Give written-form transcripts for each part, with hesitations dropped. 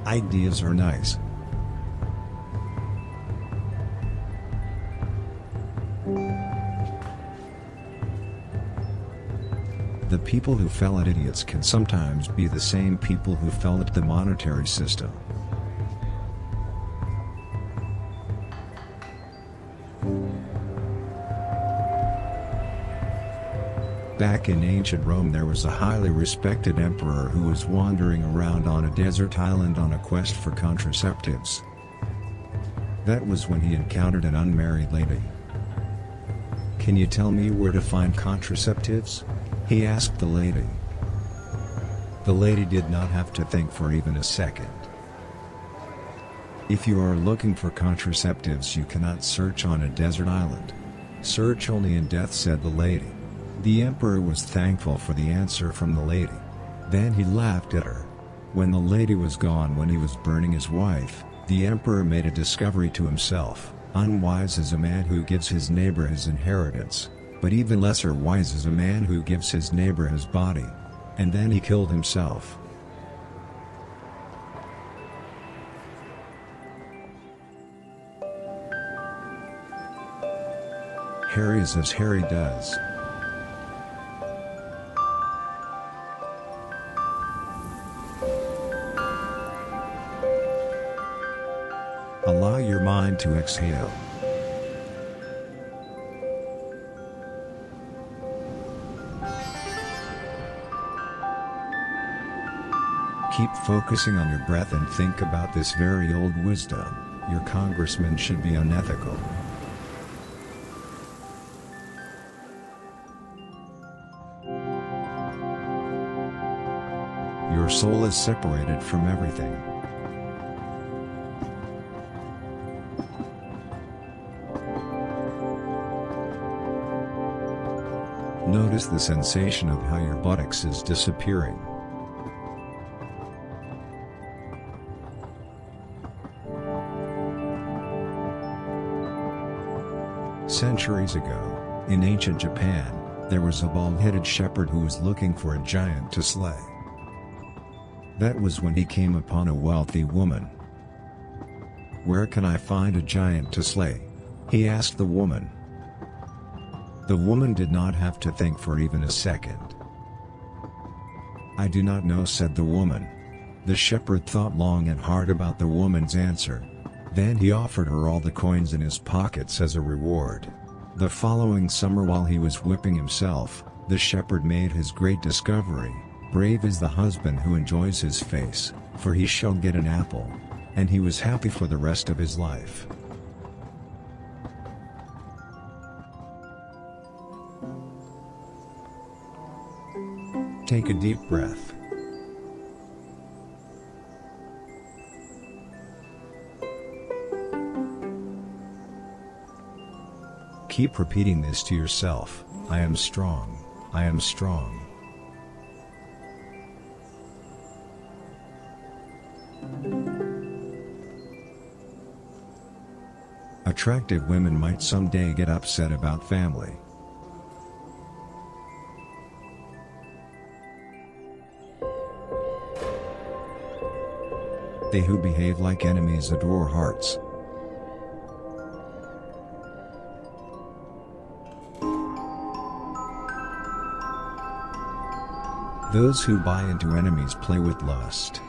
Ideas are nice. The people who fell at idiots can sometimes be the same people who fell at the monetary system. Back in ancient Rome there was a highly respected emperor who was wandering around on a desert island on a quest for contraceptives. That was when he encountered an unmarried lady. "Can you tell me where to find contraceptives?" he asked the lady. The lady did not have to think for even a second. "If you are looking for contraceptives, you cannot search on a desert island. Search only in death," said the lady. The emperor was thankful for the answer from the lady. Then he laughed at her. When the lady was gone, when he was burning his wife, the emperor made a discovery to himself: unwise is a man who gives his neighbor his inheritance, but even lesser wise is a man who gives his neighbor his body. And then he killed himself. Harry is as Harry does. Allow your mind to exhale. Keep focusing on your breath and think about this very old wisdom: your congressman should be unethical. Your soul is separated from everything. Notice the sensation of how your buttocks is disappearing. Centuries ago, in ancient Japan, there was a bald-headed shepherd who was looking for a giant to slay. That was when he came upon a wealthy woman. "Where can I find a giant to slay?" he asked the woman. The woman did not have to think for even a second. "I do not know," said the woman. The shepherd thought long and hard about the woman's answer. Then he offered her all the coins in his pockets as a reward. The following summer, while he was whipping himself, the shepherd made his great discovery: brave is the husband who enjoys his face, for he shall get an apple. And he was happy for the rest of his life. Take a deep breath. Keep repeating this to yourself: I am strong, I am strong. Attractive women might someday get upset about family. They who behave like enemies adore hearts. Those who buy into enemies play with lust.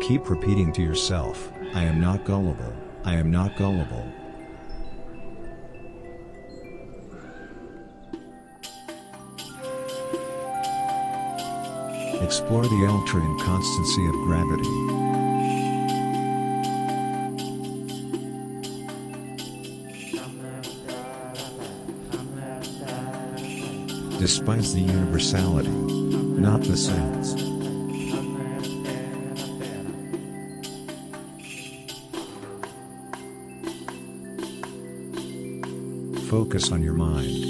Keep repeating to yourself: I am not gullible, I am not gullible. Explore the ultra inconstancy of gravity. Despise the universality, not the sense. Focus on your mind.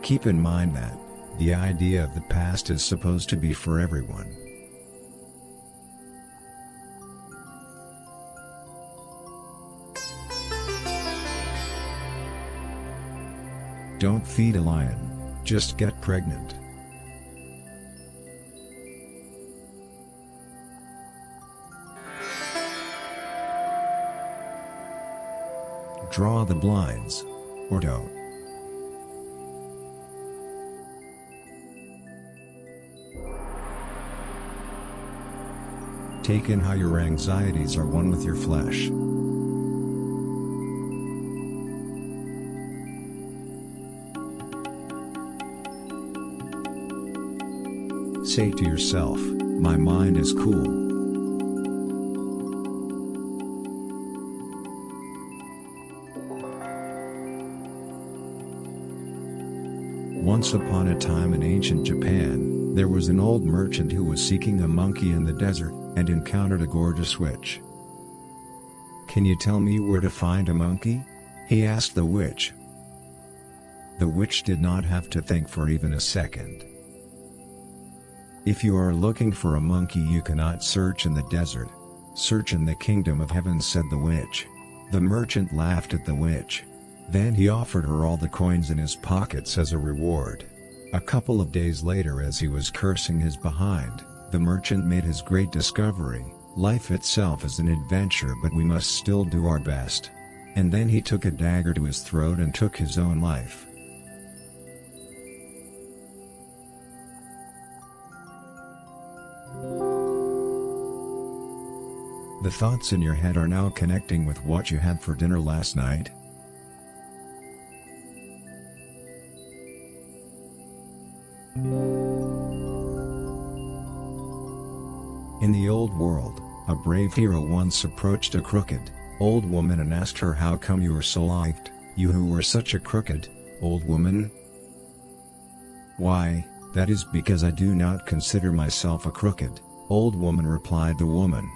Keep in mind that the idea of the past is supposed to be for everyone. Don't feed a lion, just get pregnant. Draw the blinds. Or don't. Take in how your anxieties are one with your flesh. Say to yourself, my mind is cool. Once upon a time in ancient Japan, there was an old merchant who was seeking a monkey in the desert, and encountered a gorgeous witch. "Can you tell me where to find a monkey?" he asked the witch. The witch did not have to think for even a second. "If you are looking for a monkey, you cannot search in the desert. Search in the kingdom of heaven," said the witch. The merchant laughed at the witch. Then he offered her all the coins in his pockets as a reward. A couple of days later, as he was cursing his behind, the merchant made his great discovery: life itself is an adventure, but we must still do our best. And then he took a dagger to his throat and took his own life. The thoughts in your head are now connecting with what you had for dinner last night. In the old world, a brave hero once approached a crooked, old woman and asked her, "How come you are so liked, you who were such a crooked, old woman?" "Why, that is because I do not consider myself a crooked, old woman," replied the woman.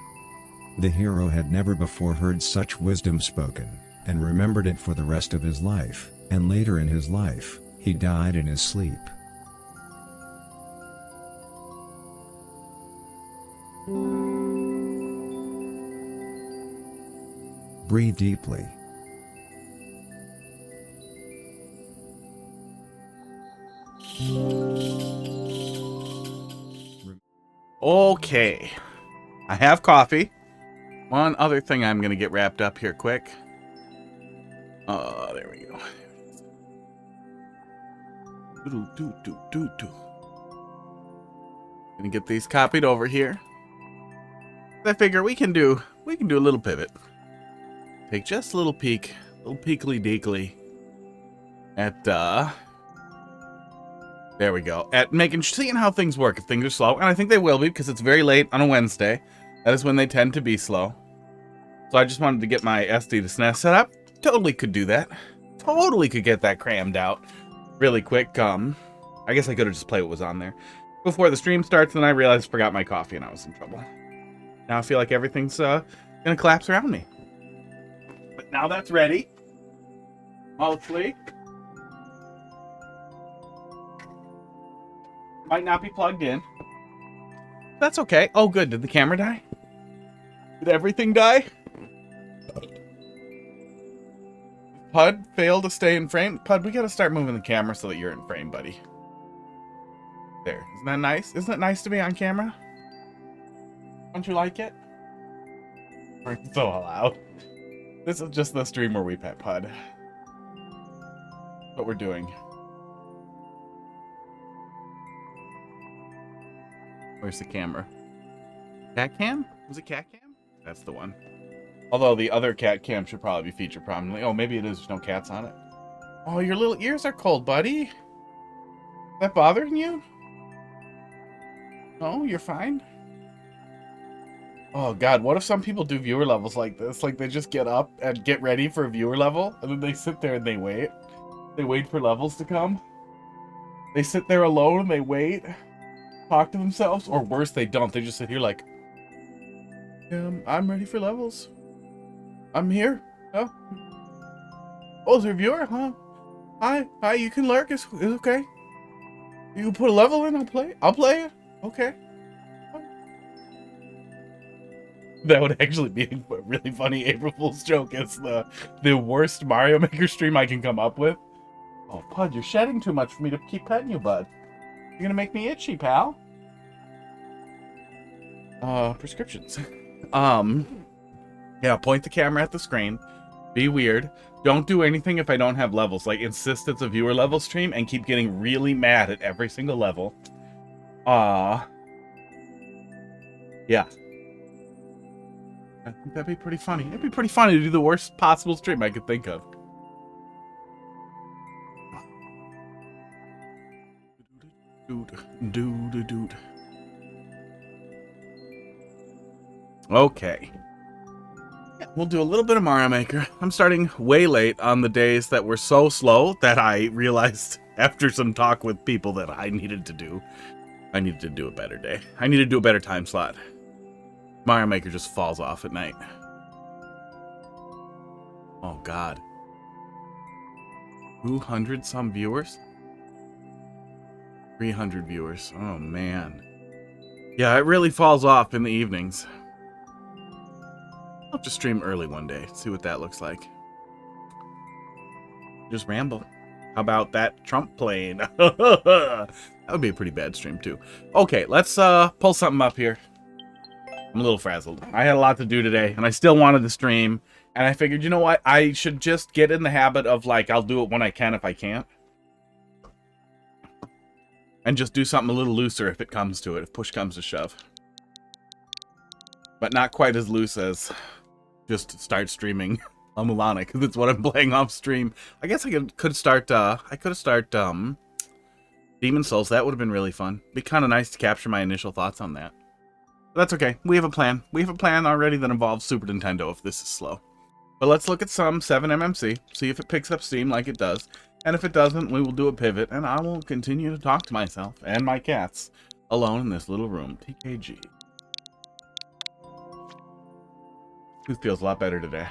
The hero had never before heard such wisdom spoken, and remembered it for the rest of his life, and later in his life, he died in his sleep. Breathe deeply. Okay, I have coffee. One other thing I'm gonna get wrapped up here quick. There we go. Gonna get these copied over here. I figure we can do a little pivot. Take just a little peekly deekly at there we go. At seeing how things work if things are slow, and I think they will be because it's very late on a Wednesday. That is when they tend to be slow. So I just wanted to get my SD to SNES set up. Totally could do that. Totally could get that crammed out really quick. I guess I could have just played what was on there before the stream starts, and I realized I forgot my coffee and I was in trouble. Now I feel like everything's gonna collapse around me. But now that's ready. Hopefully. Might not be plugged in. That's okay. Oh, good. Did the camera die? Did everything die? Pud, fail to stay in frame. Pud, we gotta start moving the camera so that you're in frame, buddy. There. Isn't that nice? Isn't it nice to be on camera? Don't you like it? We're so loud. This is just the stream where we pet Pud. What we're doing. Where's the camera? Cat cam? Was it cat cam? That's the one. Although the other cat cam should probably be featured prominently. Oh, maybe it is. There's no cats on it. Oh, your little ears are cold, buddy. Is that bothering you? No, you're fine. Oh, God. What if some people do viewer levels like this? Like, they just get up and get ready for a viewer level, and then they sit there and they wait. They wait for levels to come. They sit there alone and they wait. Talk to themselves, or worse, they don't. They just sit here like, I'm ready for levels. I'm here. Oh, is there a viewer? Huh? Hi. You can lurk. It's okay. You can put a level in. I'll play it. Okay. That would actually be a really funny April Fool's joke. It's the worst Mario Maker stream I can come up with. Oh, Pud, you're shedding too much for me to keep petting you, bud. You're gonna make me itchy, pal. Prescriptions. Yeah, point the camera at the screen. Be weird. Don't do anything if I don't have levels. Like, insist it's a viewer level stream and keep getting really mad at every single level. Yeah. I think that'd be pretty funny. It'd be pretty funny to do the worst possible stream I could think of. Dude. Okay. Yeah, we'll do a little bit of Mario Maker. I'm starting way late on the days that were so slow that I realized after some talk with people that I needed to do a better day. I needed to do a better time slot. Mario Maker just falls off at night. Oh, God. 200 some viewers? 300 viewers. Oh, man. Yeah, it really falls off in the evenings. I'll just stream early one day, see what that looks like. Just ramble. How about that Trump plane? That would be a pretty bad stream, too. Okay, let's pull something up here. I'm a little frazzled. I had a lot to do today, and I still wanted to stream. And I figured, you know what? I should just get in the habit of, like, I'll do it when I can if I can't. And just do something a little looser if it comes to it, if push comes to shove. But not quite as loose as just start streaming Mulana, because it's what I'm playing off stream. I guess I could start, Demon Souls. That would have been really fun. Be kind of nice to capture my initial thoughts on that. But that's okay. We have a plan. We have a plan already that involves Super Nintendo if this is slow. But let's look at some 7MMC, see if it picks up steam like it does. And if it doesn't, we will do a pivot, and I will continue to talk to myself and my cats alone in this little room. TKG. This feels a lot better today.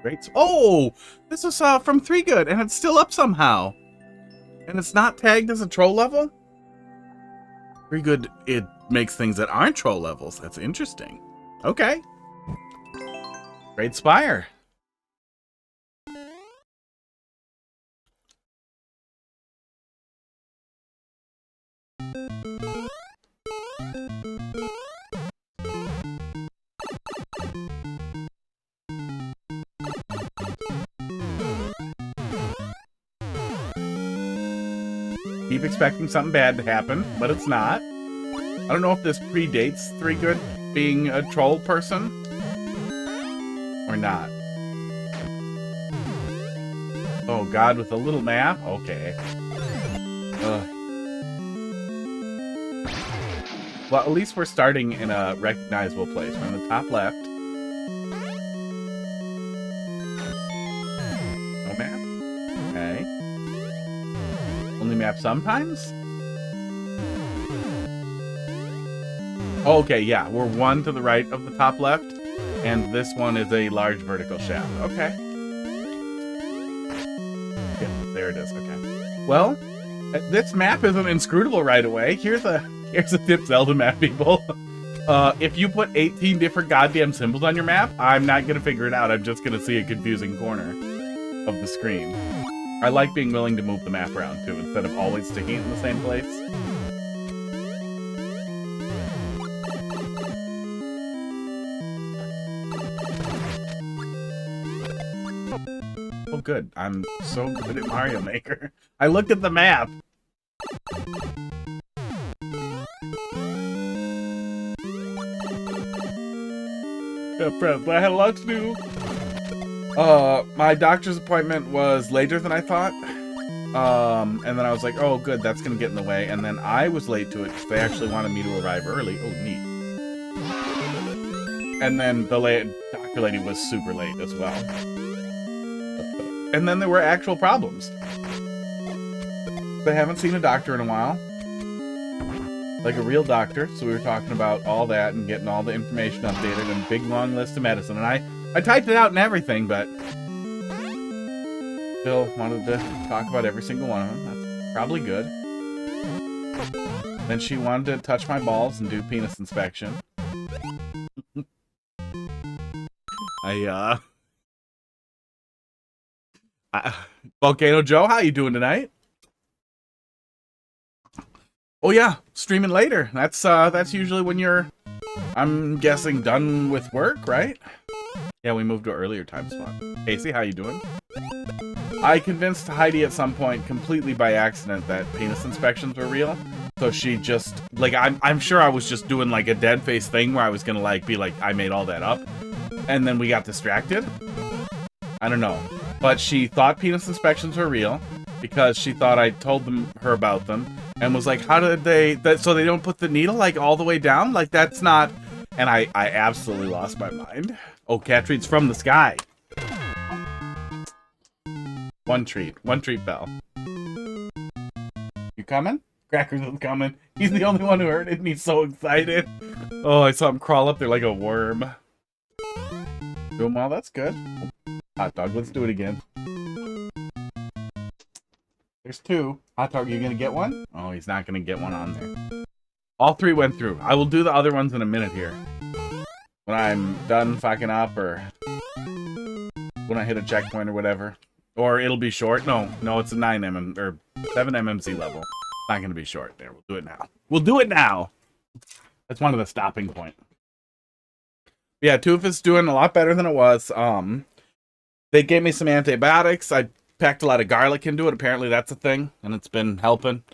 Great. Oh! This is from 3 Good, and it's still up somehow. And it's not tagged as a troll level? 3 Good, it makes things that aren't troll levels. That's interesting. Okay. Great Spire. Keep expecting something bad to happen, but it's not. I don't know if this predates 3 Good being a troll person or not. Oh God, with a little map? Okay. Well, at least we're starting in a recognizable place. We're in the top left. No map? Okay. Only map sometimes? Oh, okay, yeah. We're 1 to the right of the top left, and this one is a large vertical shaft. Okay. Yeah, there it is. Okay. Well, this map isn't inscrutable right away. Here's a tip, Zelda map, people. If you put 18 different goddamn symbols on your map, I'm not gonna figure it out. I'm just gonna see a confusing corner of the screen. I like being willing to move the map around, too, instead of always sticking it in the same place. Oh, good. I'm so good at Mario Maker. I looked at the map. Yeah, friends, I had a lot to do. My doctor's appointment was later than I thought. And then I was like, oh, good, that's gonna get in the way. And then I was late to it because they actually wanted me to arrive early. Oh, neat. And then the doctor lady was super late as well. And then there were actual problems. They haven't seen a doctor in a while. Like a real doctor. So we were talking about all that and getting all the information updated and a big long list of medicine. And I typed it out and everything, but still wanted to talk about every single one of them. That's probably good. Then she wanted to touch my balls and do penis inspection. Volcano Joe, how you doing tonight? Oh yeah, streaming later. That's usually when you're, I'm guessing, done with work, right? Yeah, we moved to an earlier time slot. Casey, how you doing? I convinced Heidi at some point, completely by accident, that penis inspections were real. So she just, like, I'm sure I was just doing, like, a dead face thing where I was gonna, like, be like, I made all that up. And then we got distracted. I don't know. But she thought penis inspections were real because she thought I told her about them. And was like, how did they, so they don't put the needle, like, all the way down? Like, that's not... And I absolutely lost my mind. Oh, cat treats from the sky. One treat fell. You coming? Crackers is coming. He's the only one who heard it and he's so excited. Oh, I saw him crawl up there like a worm. Doing well, that's good. Hot dog, let's do it again. There's two. Hot dog, you gonna get one? Oh, he's not gonna get one on there. All three went through. I will do the other ones in a minute here. When I'm done fucking up or when I hit a checkpoint or whatever. Or it'll be short. No, it's a 9mm or 7 MMZ level. It's not gonna be short. There, we'll do it now. We'll do it now. That's one of the stopping point. Yeah, Toof is doing a lot better than it was. They gave me some antibiotics. I packed a lot of garlic into it. Apparently that's a thing, and it's been helping.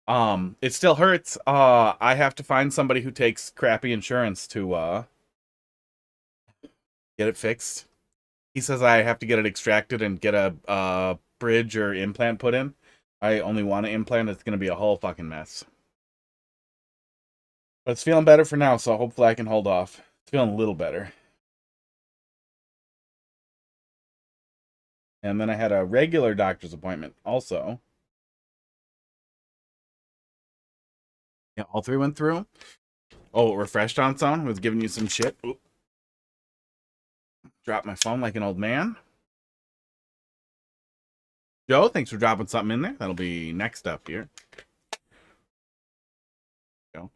It still hurts. I have to find somebody who takes crappy insurance to get it fixed. He says I have to get it extracted and get a bridge or implant put in. I only want an implant. It's going to be a whole fucking mess. But it's feeling better for now, so hopefully I can hold off. It's feeling a little better. And then I had a regular doctor's appointment also. Yeah, all three went through. Oh, it refreshed on its own. I was giving you some shit. Oop. Dropped my phone like an old man. Joe, thanks for dropping something in there. That'll be next up here. Go.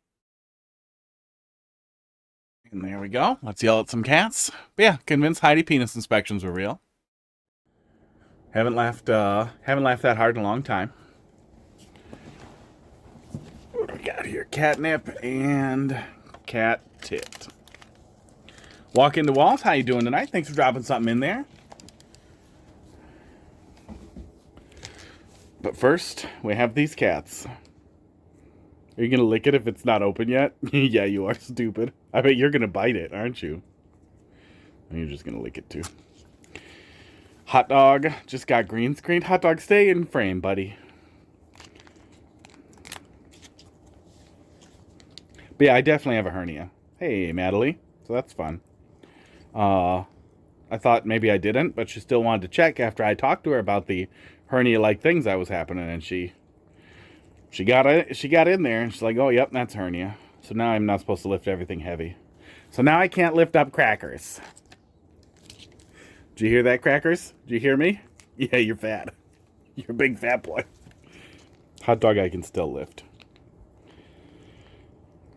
And there we go. Let's yell at some cats. But yeah, convinced Heidi penis inspections were real. Haven't laughed that hard in a long time. What do we got here? Catnip and cat tit. Walk into Walls. How you doing tonight? Thanks for dropping something in there. But first, we have these cats. Are you going to lick it if it's not open yet? Yeah, you are stupid. I bet you're going to bite it, aren't you? And you're just going to lick it too. Hot dog just got green screened. Hot dog, stay in frame, buddy. But yeah, I definitely have a hernia. Hey, Madeline. So that's fun. I thought maybe I didn't, but she still wanted to check after I talked to her about the hernia-like things that was happening, and she got in there, and she's like, oh, yep, that's hernia. So now I'm not supposed to lift everything heavy. So now I can't lift up crackers. Did you hear that, crackers? Did you hear me? Yeah, you're fat. You're a big fat boy. Hot dog I can still lift.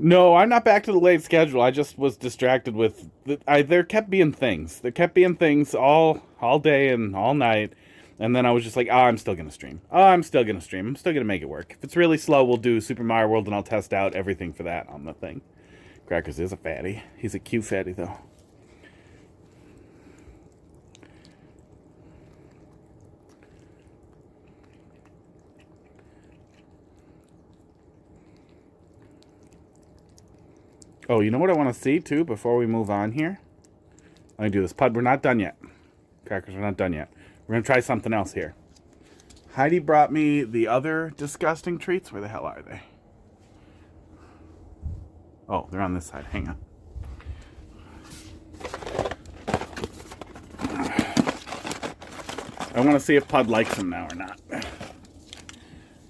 No, I'm not back to the late schedule. I just was distracted with... there kept being things. There kept being things all day and all night. And then I was just like, oh, I'm still going to stream. Oh, I'm still going to stream. I'm still going to make it work. If it's really slow, we'll do Super Mario World and I'll test out everything for that on the thing. Crackers is a fatty. He's a cute fatty, though. Oh, you know what I want to see, too, before we move on here? Let me do this. Pud, we're not done yet. Crackers, we're not done yet. We're going to try something else here. Heidi brought me the other disgusting treats. Where the hell are they? Oh, they're on this side. Hang on. I want to see if Pud likes them now or not.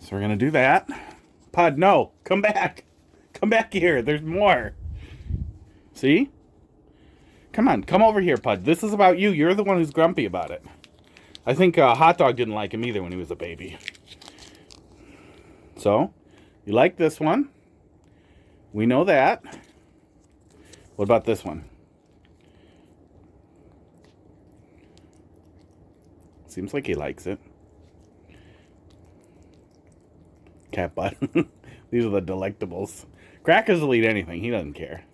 So we're going to do that. Pud, no. Come back. Come back here. There's more. See? Come on. Come over here, Pud. This is about you. You're the one who's grumpy about it. I think Hot Dog didn't like him either when he was a baby. So, you like this one. We know that. What about this one? See Seems like he likes it. Cat butt. These are the delectables. Crackers will eat anything. He doesn't care.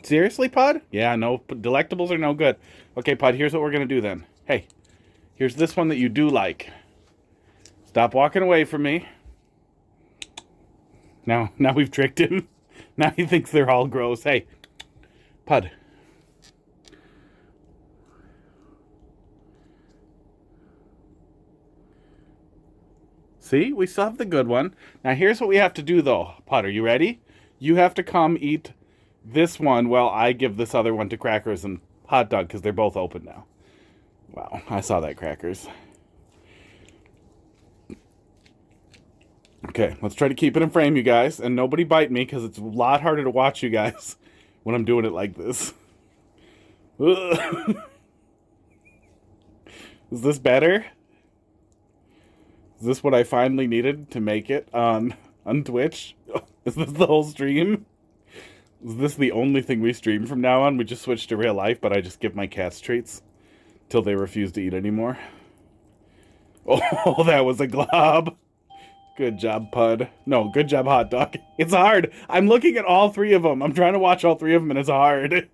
Seriously, Pud? Yeah, no, delectables are no good. Okay, Pud, here's what we're going to do then. Hey, here's this one that you do like. Stop walking away from me. Now we've tricked him. Now he thinks they're all gross. Hey, Pud. See, we still have the good one. Now here's what we have to do though. Pud, are you ready? You have to come eat this one while I give this other one to Crackers and Hot Dog because they're both open now. Wow, I saw that, Crackers. Okay, let's try to keep it in frame, you guys. And nobody bite me because it's a lot harder to watch you guys when I'm doing it like this. Is this better? Is this what I finally needed to make it on Twitch? Is this the whole stream? Is this the only thing we stream from now on? We just switched to real life, but I just give my cats treats till they refuse to eat anymore. Oh, that was a glob. Good job, Pud. No, good job, Hot Dog. It's hard. I'm looking at all three of them. I'm trying to watch all three of them, and it's hard.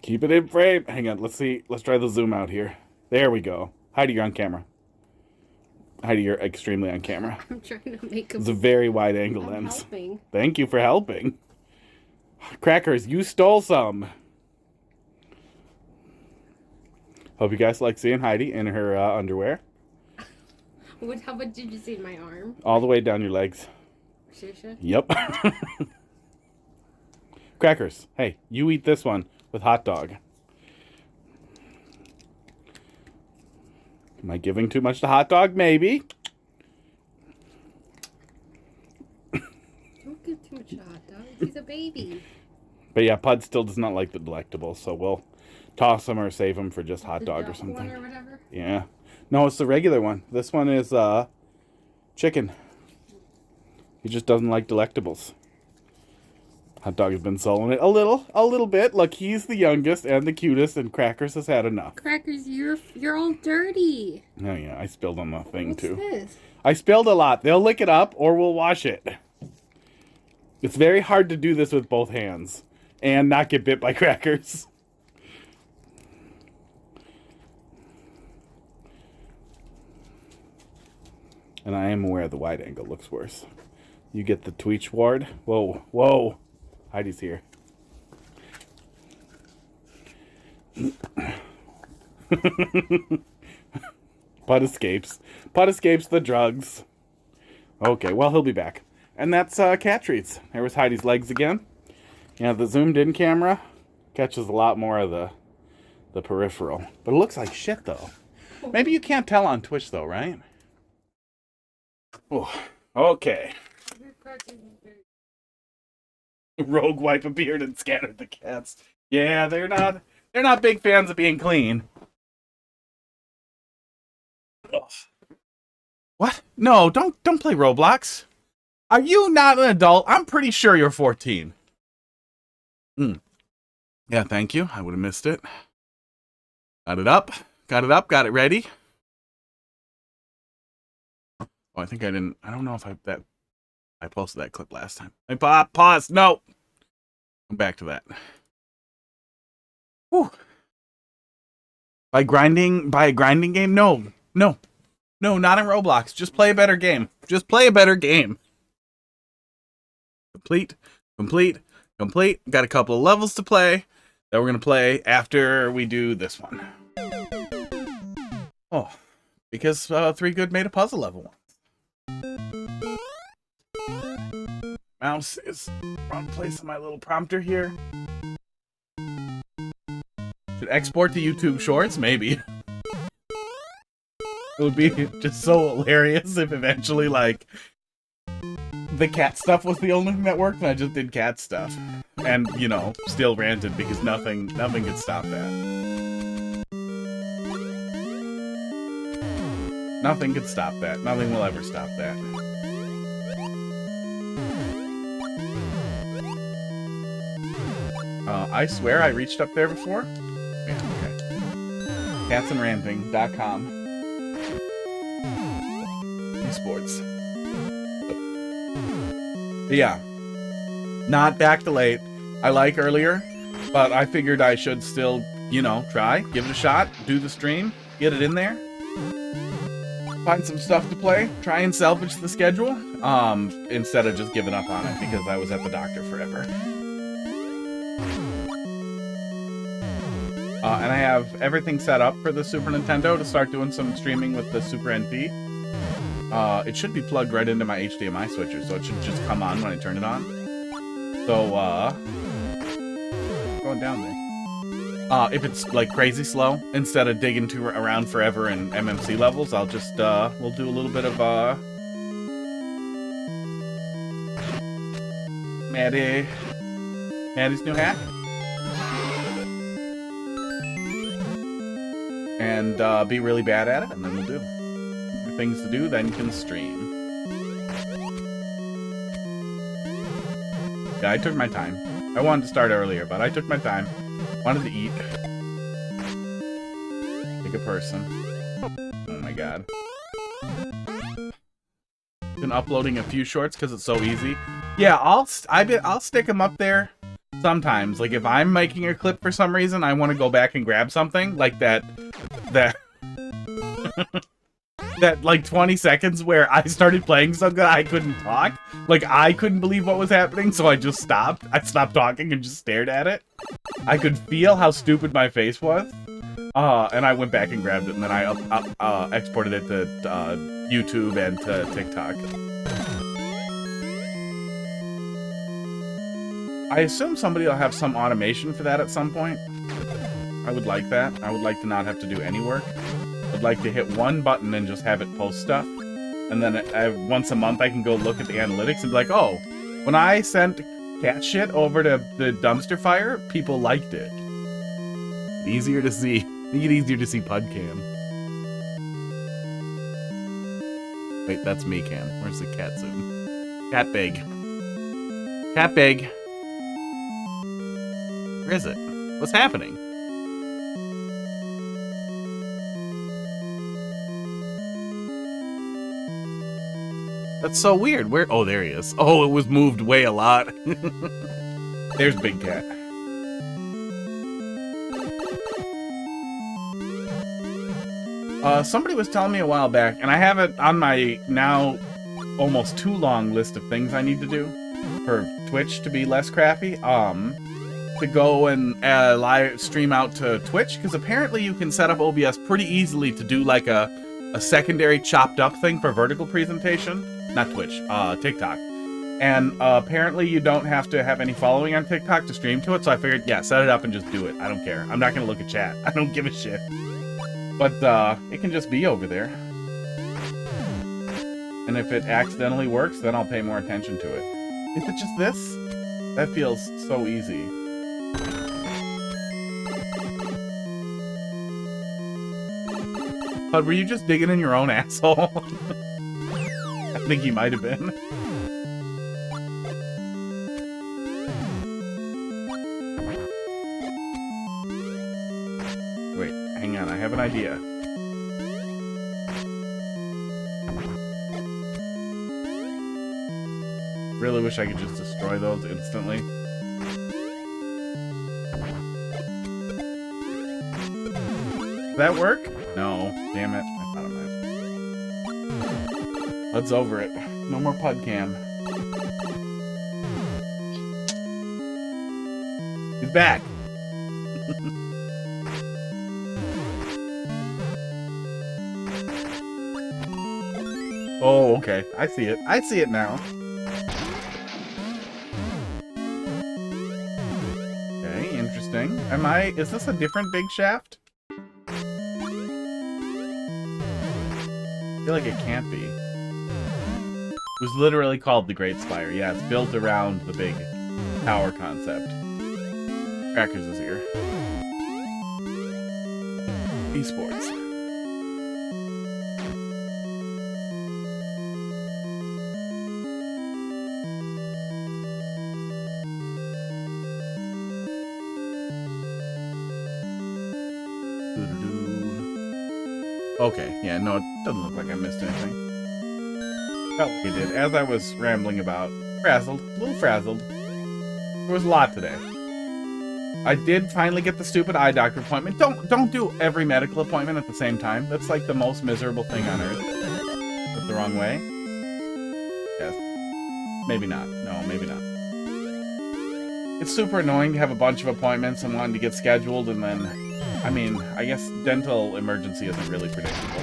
Keep it in frame. Hang on, let's see. Let's try the zoom out here. There we go. Heidi, you're on camera. Heidi, you're extremely on camera. I'm trying to make a... It's a very wide angle lens. Helping. Thank you for helping. Crackers, you stole some. Hope you guys like seeing Heidi in her underwear. How much did you see my arm? All the way down your legs. Shusha? Yep. Crackers, hey, you eat this one with Hot Dog. Am I giving too much to Hot Dog? Maybe. Don't give too much to Hot Dog. He's a baby. But yeah, Pud still does not like the delectables, so we'll toss them or save them for just Hot Dog or something. One or whatever? Yeah. No, it's the regular one. This one is chicken. He just doesn't like delectables. Hot Dog has been soloing it a little bit. Look, he's the youngest and the cutest, and Crackers has had enough. Crackers, you're all dirty. Oh yeah, I spilled on the thing What's too. This? I spilled a lot. They'll lick it up or we'll wash it. It's very hard to do this with both hands and not get bit by Crackers. And I am aware the wide angle looks worse. You get the Tweech ward. Whoa, whoa. Heidi's here. Pud escapes. Pud escapes the drugs. Okay, well, he'll be back. And that's cat treats. There was Heidi's legs again. Yeah, the zoomed in camera catches a lot more of the peripheral. But it looks like shit, though. Maybe you can't tell on Twitch, though, right? Oh, okay. Rogue wipe appeared and scattered the cats. Yeah, they're not big fans of being clean. Ugh. What? No, don't play Roblox. Are you not an adult? I'm pretty sure you're 14. Yeah, thank you. I would have missed it. Got it up. Got it ready. Oh, I think I didn't. I don't know if I posted that clip last time. Pause. No. Come back to that. Whew. By a grinding game? No, not in Roblox. Just play a better game. Complete. Got a couple of levels to play that we're going to play after we do this one. Oh, because 3 Good made a puzzle level once. Mouse is wrong place in my little prompter here. Should export to YouTube Shorts? Maybe. It would be just so hilarious if eventually, like, the cat stuff was the only thing that worked and I just did cat stuff. And, you know, still ranted because nothing could stop that. Nothing could stop that. Nothing will ever stop that. I swear I reached up there before. Yeah, okay. Catsandranting.com. Esports. But yeah. Not back to late. I like earlier, but I figured I should still, you know, try, give it a shot, do the stream, get it in there. Find some stuff to play, try and salvage the schedule, instead of just giving up on it because I was at the doctor forever. And I have everything set up for the Super Nintendo to start doing some streaming with the Super NT. It should be plugged right into my HDMI switcher, so it should just come on when I turn it on. So, going down there. If it's like crazy slow, instead of digging around forever in MMC levels, I'll just, we'll do a little bit of, Maddie's new hack. And, be really bad at it, and then we'll do. More things to do, then you can stream. Yeah, I took my time. I wanted to start earlier, but I took my time. Wanted to eat. Like a person. Oh my god. Been uploading a few shorts because it's so easy. Yeah, I'll stick them up there sometimes. Like if I'm making a clip for some reason, I want to go back and grab something like that that like 20 seconds where I started playing so good I couldn't talk. Like I couldn't believe what was happening, so I just stopped. I stopped talking and just stared at it. I could feel how stupid my face was. And I went back and grabbed it, and then I exported it to YouTube and to TikTok. I assume somebody will have some automation for that at some point. I would like that. I would like to not have to do any work. I'd like to hit one button and just have it post stuff. And then once a month I can go look at the analytics and be like, oh, when I sent cat shit over to the dumpster fire, people liked it. Easier to see. Make it easier to see Pudcam. Wait, that's me cam. Where's the cat zoom? Cat big. Cat big. Where is it? What's happening? That's so weird. Where? Oh, there he is. Oh, it was moved way a lot. There's Big Cat. Somebody was telling me a while back, and I have it on my now almost too long list of things I need to do for Twitch to be less crappy. To go and live stream out to Twitch, because apparently you can set up OBS pretty easily to do like a secondary chopped up thing for vertical presentation. Not Twitch, TikTok. And apparently you don't have to have any following on TikTok to stream to it, so I figured, yeah, set it up and just do it. I don't care. I'm not going to look at chat. I don't give a shit. But it can just be over there. And if it accidentally works, then I'll pay more attention to it. Is it just this? That feels so easy. But were you just digging in your own asshole? I think you might have been. Wait, hang on, I have an idea. Really wish I could just destroy those instantly. Did that work? No, damn it. I thought it might. Let's over it. No more Pudcam. He's back. Oh, okay. I see it. I see it now. Okay, interesting. Is this a different big shaft? I feel like it can't be. It was literally called the Great Spire. Yeah, it's built around the big tower concept. Crackers is here. Esports. Okay, yeah, no, it doesn't look like I missed anything. Felt like I did. As I was rambling about, frazzled, a little frazzled. There was a lot today. I did finally get the stupid eye doctor appointment. Don't do every medical appointment at the same time. That's like the most miserable thing on earth. That's the wrong way. Yes. Maybe not. No, maybe not. It's super annoying to have a bunch of appointments and wanting to get scheduled, and then, I mean, I guess dental emergency isn't really predictable.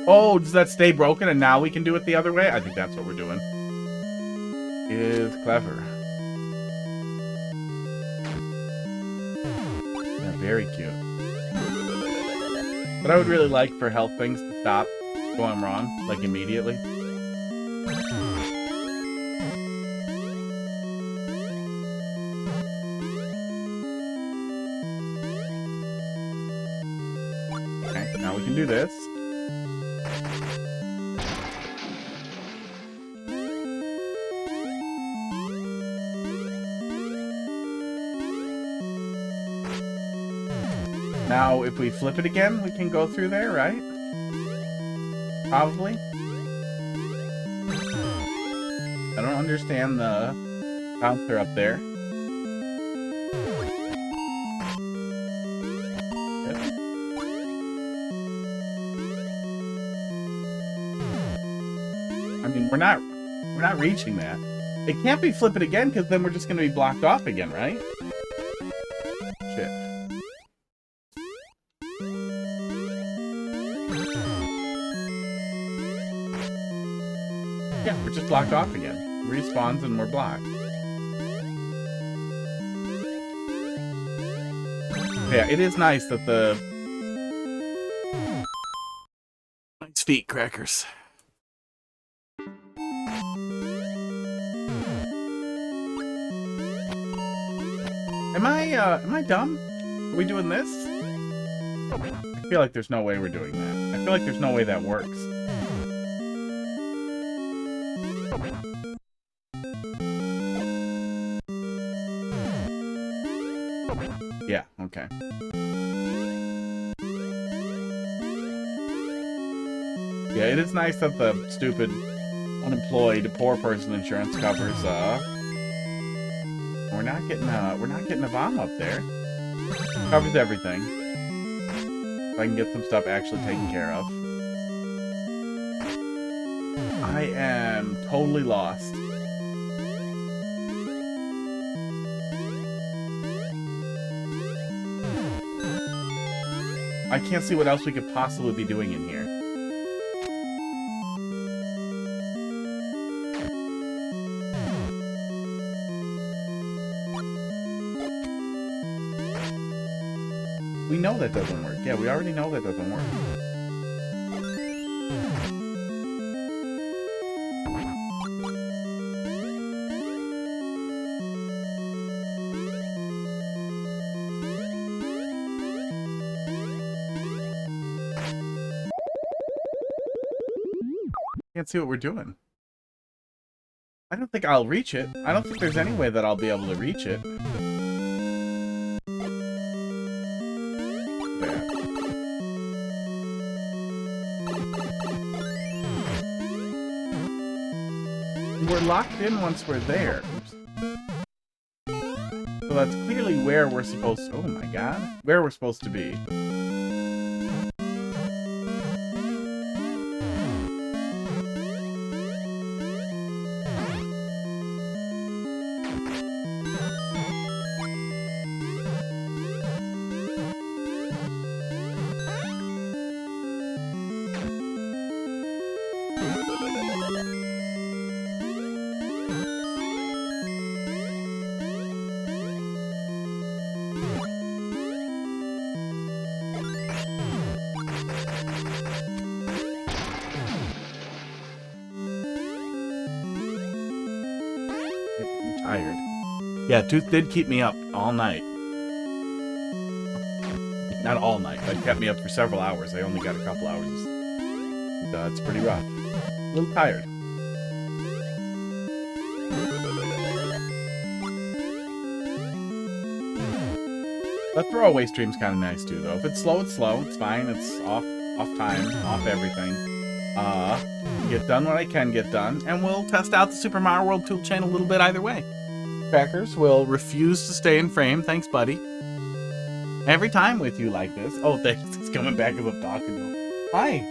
Oh, does that stay broken and now we can do it the other way? I think that's what we're doing. It is clever. Yeah, very cute. But I would really like for health things to stop going wrong, like immediately. Okay, now we can do this. Now, if we flip it again, we can go through there, right? Probably. I don't understand the bouncer up there. I mean, we're not reaching that. It can't be flip it again, because then we're just going to be blocked off again, right? Shit. Yeah, we're just blocked off again. Respawns and we're blocked. Yeah, it is nice that the... Nice feet, crackers. Am I dumb? Are we doing this? I feel like there's no way we're doing that. I feel like there's no way that works. Yeah, okay. Yeah, it is nice that the stupid unemployed poor person insurance covers we're not getting a bomb up there. Covers everything. If I can get some stuff actually taken care of. I am totally lost. I can't see what else we could possibly be doing in here. We know that doesn't work. Yeah, we already know that doesn't work. Can't see what we're doing. I don't think I'll reach it. I don't think there's any way that I'll be able to reach it. We're locked in once we're there. Oops. So that's clearly where we're supposed to... Oh my god. Where we're supposed to be. Tired. Yeah, Tooth did keep me up all night. Not all night, but it kept me up for several hours. I only got a couple hours. It's pretty rough. A little tired. The throwaway stream's kind of nice too, though. If it's slow, it's slow. It's fine. It's off time, off everything. Get done what I can get done, and we'll test out the Super Mario World tool chain a little bit either way. Crackers will refuse to stay in frame. Thanks, buddy. Every time with you like this. Oh, thanks. It's coming back as I'm talking to him. Hi.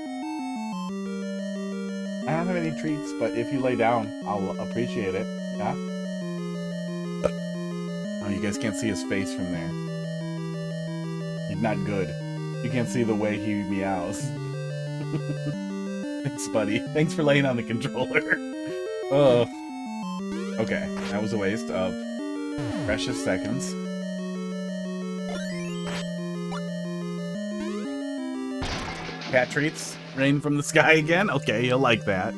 I don't have any treats, but if you lay down, I'll appreciate it. Yeah? Oh, you guys can't see his face from there. He's not good. You can't see the way he meows. Thanks, buddy. Thanks for laying on the controller. Ugh. Okay, that was a waste of precious seconds. Cat treats rain from the sky again? Okay, he'll like that.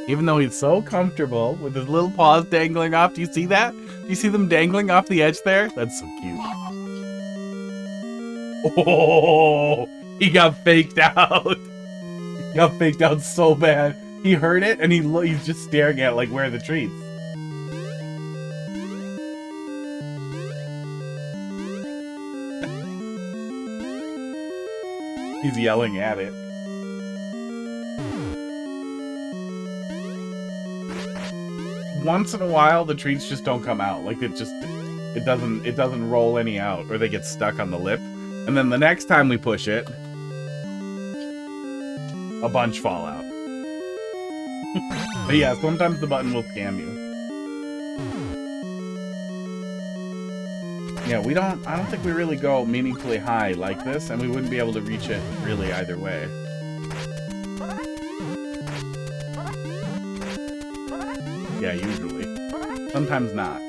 Even though he's so comfortable with his little paws dangling off. Do you see that? Do you see them dangling off the edge there? That's so cute. Oh, he got faked out. He got faked out so bad. He heard it and he's just staring at like, where are the treats? He's yelling at it. Once in a while, the treats just don't come out. Like it doesn't roll any out, or they get stuck on the lip. And then the next time we push it, a bunch fall out. But yeah, sometimes the button will scam you. Yeah, I don't think we really go meaningfully high like this, and we wouldn't be able to reach it really either way. Yeah, usually. Sometimes not.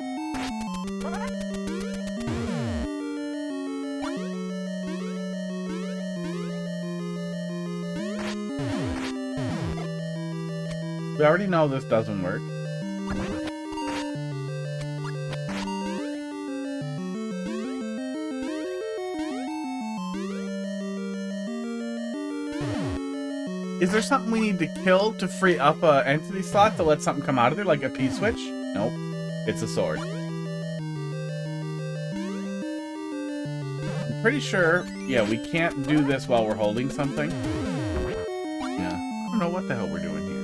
We already know this doesn't work. Is there something we need to kill to free up an entity slot to let something come out of there, like a P-switch? Nope. It's a sword. I'm pretty sure, yeah, we can't do this while we're holding something. Yeah. I don't know what the hell we're doing here.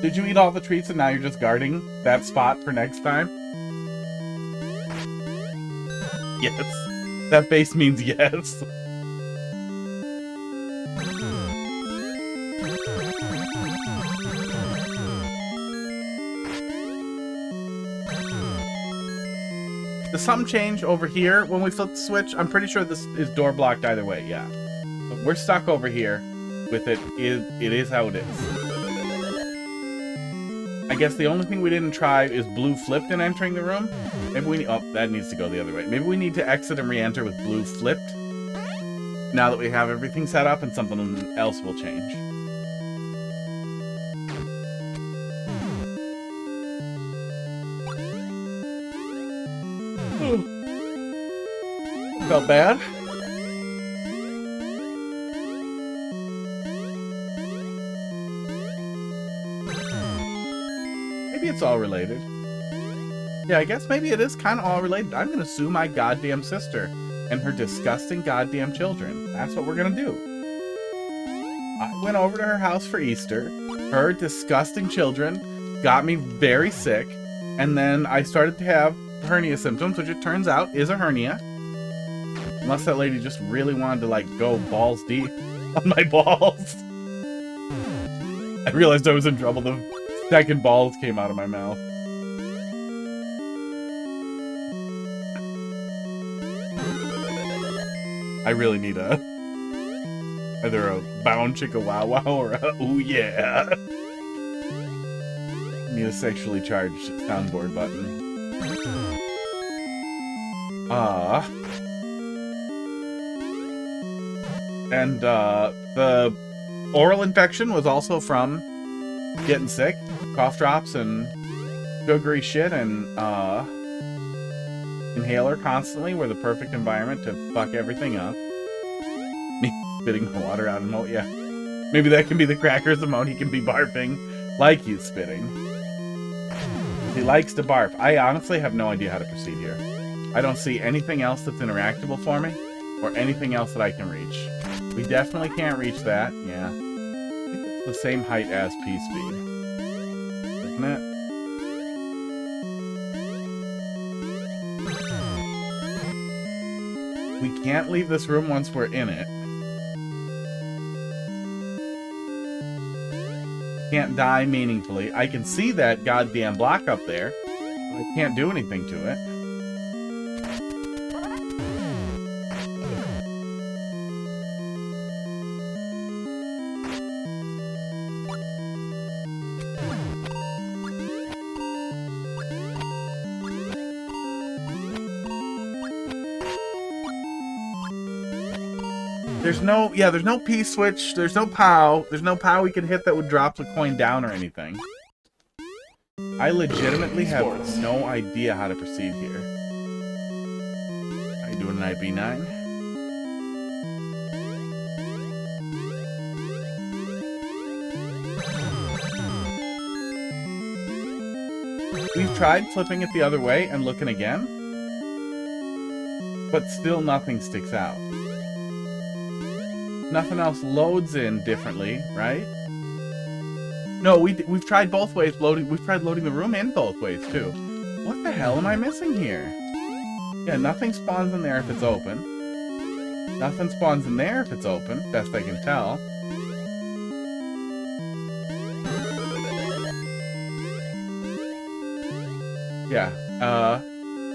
Did you eat all the treats and now you're just guarding that spot for next time? Yes. That face means yes. Does something change over here when we flip the switch? I'm pretty sure this is door blocked either way, yeah. But we're stuck over here with it. It is how it is. I guess the only thing we didn't try is blue flipped in entering the room. Maybe we need... Oh, that needs to go the other way. Maybe we need to exit and re-enter with blue flipped. Now that we have everything set up, and something else will change. Felt bad. Maybe it's all related. Yeah, I guess maybe it is kind of all related. I'm gonna sue my goddamn sister and her disgusting goddamn children. That's what we're gonna do. I went over to her house for Easter. Her disgusting children got me very sick, and then I started to have hernia symptoms, which it turns out is a hernia. Unless that lady just really wanted to, like, go balls deep on my balls. I realized I was in trouble the second balls came out of my mouth. I really need either a bound chicka wow wow or a ooh yeah. I need a sexually charged soundboard button. And the oral infection was also from getting sick. Cough drops and sugary shit and inhaler constantly were the perfect environment to fuck everything up. Me spitting the water out emote, yeah. Maybe that can be the crackers emote. He can be barfing like he's spitting. He likes to barf. I honestly have no idea how to proceed here. I don't see anything else that's interactable for me, or anything else that I can reach. We definitely can't reach that, yeah. I think it's the same height as P-Speed, isn't it? We can't leave this room once we're in it. Can't die meaningfully. I can see that goddamn block up there, but I can't do anything to it. There's no P-switch, there's no POW we can hit that would drop the coin down or anything. I legitimately have no idea how to proceed here. Are you doing an IB9? We've tried flipping it the other way and looking again, but still nothing sticks out. Nothing else loads in differently, right? No, we've tried both ways loading. We've tried loading the room in both ways too. What the hell am I missing here? Yeah, nothing spawns in there if it's open. Nothing spawns in there if it's open, best I can tell. Yeah,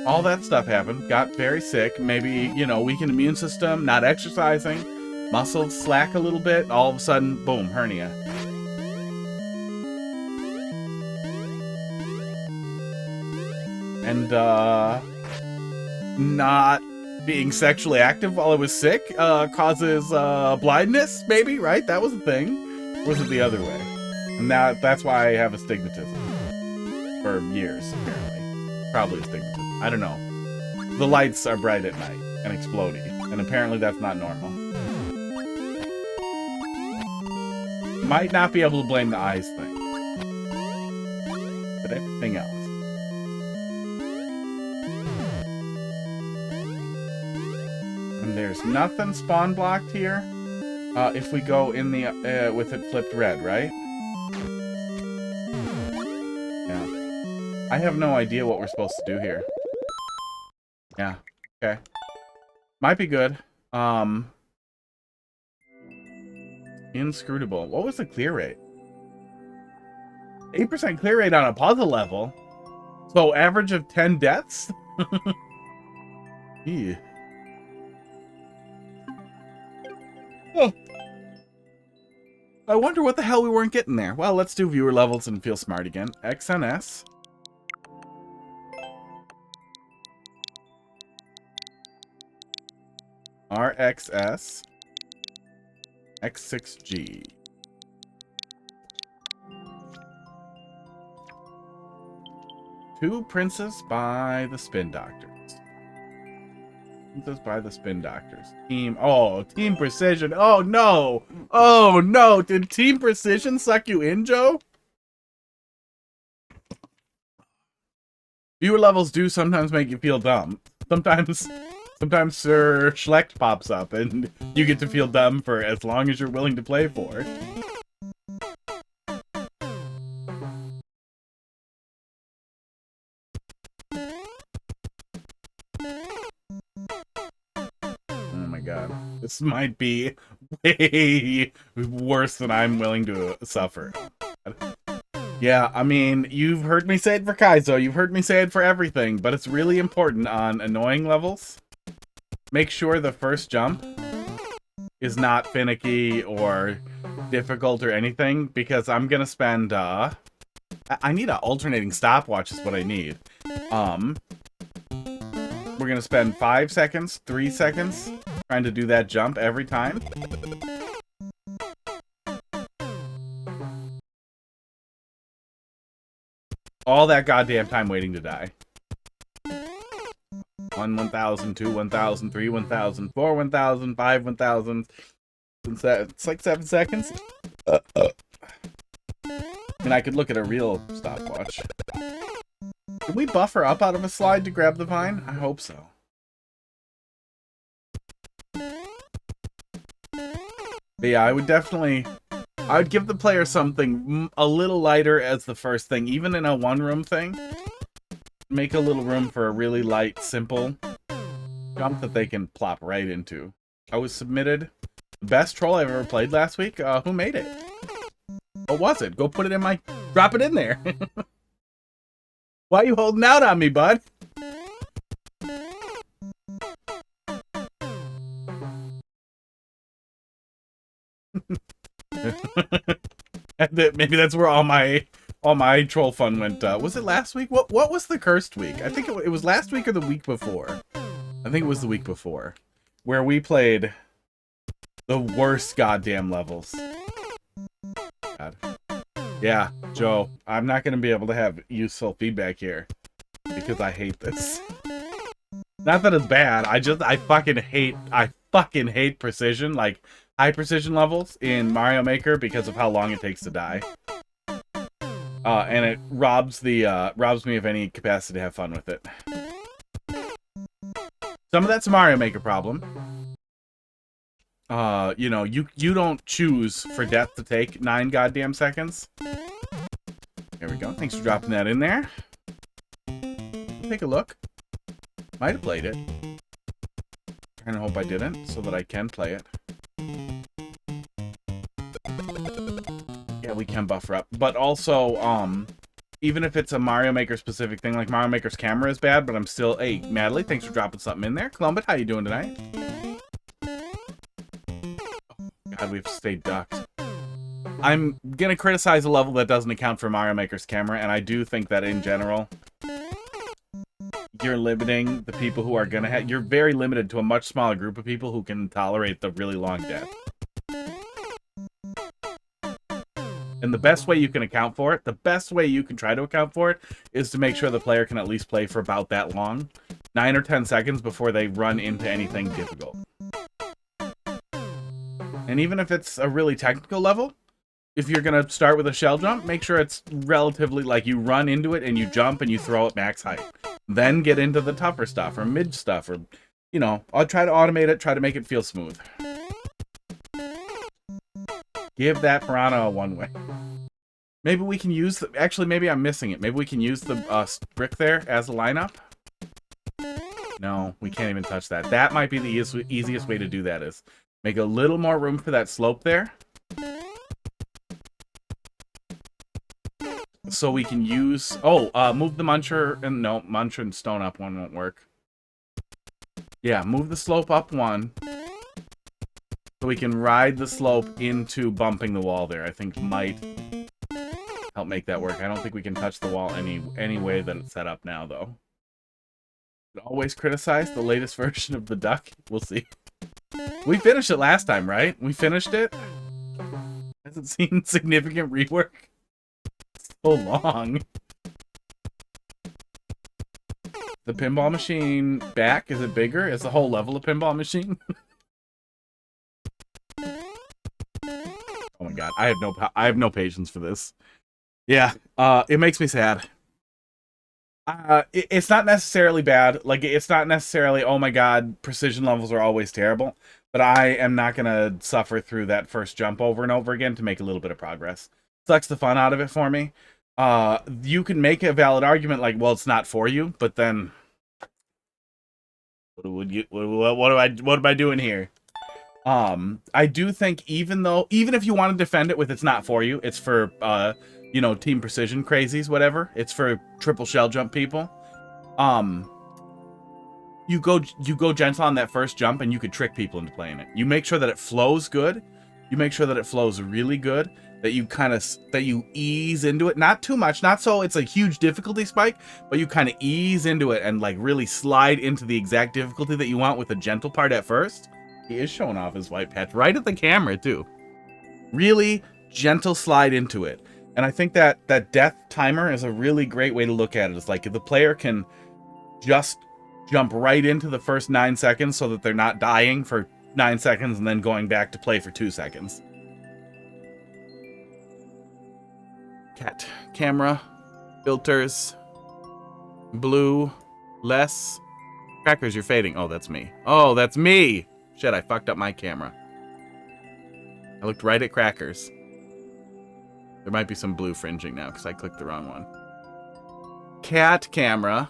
all that stuff happened. Got very sick. Maybe, you know, weakened immune system, not exercising. Muscles slack a little bit, all of a sudden, boom, hernia. And, not being sexually active while I was sick, causes, blindness, maybe, right? That was a thing. Or was it the other way? And that's why I have astigmatism. For years, apparently. Probably astigmatism. I don't know. The lights are bright at night and explodey, and apparently that's not normal. Might not be able to blame the eyes thing, but everything else. And there's nothing spawn blocked here. If we go in the with it flipped red, right? Yeah. I have no idea what we're supposed to do here. Yeah. Okay. Might be good. Inscrutable. What was the clear rate? 8% clear rate on a puzzle level? So average of 10 deaths? Yeah. Oh. I wonder what the hell we weren't getting there. Well, let's do viewer levels and feel smart again. XNS. RXS. X6G. Two Princes by the Spin Doctors. Princess by the Spin Doctors. Team. Oh, Team Precision. Oh, no. Oh, no. Did Team Precision suck you in, Joe? Viewer levels do sometimes make you feel dumb. Sometimes Sir Schlecht pops up and you get to feel dumb for as long as you're willing to play for. Oh my god. This might be way worse than I'm willing to suffer. Yeah, I mean, you've heard me say it for Kaizo, you've heard me say it for everything, but it's really important on annoying levels. Make sure the first jump is not finicky or difficult or anything, because I'm gonna spend, I need an alternating stopwatch is what I need. We're gonna spend 5 seconds, 3 seconds, trying to do that jump every time. All that goddamn time waiting to die. 1, 1000, 2, 1000, 3, 1000, 4, 1000, 5, 1000. It's like 7 seconds. And I could look at a real stopwatch. Can we buffer up out of a slide to grab the vine? I hope so. But yeah, I would give the player something a little lighter as the first thing, even in a one-room thing. Make a little room for a really light, simple jump that they can plop right into. I was submitted the best troll I've ever played last week. Who made it? What was it? Go put it in my... Drop it in there. Why are you holding out on me, bud? Maybe that's where all my troll fun went. Was it last week? What was the cursed week? I think it was last week or the week before. I think it was the week before, where we played the worst goddamn levels. God. Yeah, Joe, I'm not gonna be able to have useful feedback here because I hate this. Not that it's bad. I fucking hate precision, like high precision levels in Mario Maker because of how long it takes to die. And it robs me of any capacity to have fun with it. Some of that's a Mario Maker problem. You know, you don't choose for death to take 9 goddamn seconds. There we go. Thanks for dropping that in there. Take a look. Might have played it. Kinda hope I didn't, so that I can play it. Yeah, we can buffer up. But also, even if it's a Mario Maker specific thing, like Mario Maker's camera is bad, but I'm still... Hey, Madeline, thanks for dropping something in there. Columbus, how you doing tonight? God, we've stayed ducked. I'm gonna criticize a level that doesn't account for Mario Maker's camera, and I do think that in general, you're limiting the people who are gonna have... You're very limited to a much smaller group of people who can tolerate the really long death. And the best way you can account for it, the best way you can try to account for it, is to make sure the player can at least play for about that long. 9 or 10 seconds before they run into anything difficult. And even if it's a really technical level, if you're going to start with a shell jump, make sure it's relatively like you run into it and you jump and you throw at max height. Then get into the tougher stuff or mid stuff, or, you know, I'll try to automate it, try to make it feel smooth. Give that piranha a one-way. Maybe we can use... Actually, maybe I'm missing it. Maybe we can use the brick there as a lineup? No, we can't even touch that. That might be the easiest way to do that, is make a little more room for that slope there. So we can use... Oh, move the Muncher... And no, Muncher and Stone Up one won't work. Yeah, move the slope up one. So we can ride the slope into bumping the wall there. I think might help make that work. I don't think we can touch the wall any way that it's set up now, though. Always criticize the latest version of the duck. We'll see. We finished it last time, right? We finished it. Hasn't seen significant rework. So long. The pinball machine back? Is it bigger? Is the whole level a pinball machine? Oh my god, I have no patience for this. Yeah, it makes me sad. It's not necessarily bad. Like, it's not necessarily, oh my god, precision levels are always terrible. But I am not gonna suffer through that first jump over and over again to make a little bit of progress. Sucks the fun out of it for me. You can make a valid argument like, well, it's not for you, but then what am I doing here? I do think even if you want to defend it with it's not for you, it's for you know, team precision crazies, whatever. It's for triple shell jump people. You go gentle on that first jump and you could trick people into playing it. You make sure that it flows good. You make sure that it flows really good. That you ease into it, not too much, not so it's a huge difficulty spike, but you kind of ease into it and like really slide into the exact difficulty that you want with the gentle part at first. He is showing off his white patch right at the camera too. Really gentle slide into it. And I think that death timer is a really great way to look at it. It's like if the player can just jump right into the first 9 seconds so that they're not dying for 9 seconds and then going back to play for 2 seconds. Cat. Camera. Filters. Blue. Less. Crackers, you're fading. Oh, that's me. Oh, that's me! Shit, I fucked up my camera. I looked right at Crackers. There might be some blue fringing now because I clicked the wrong one. Cat camera.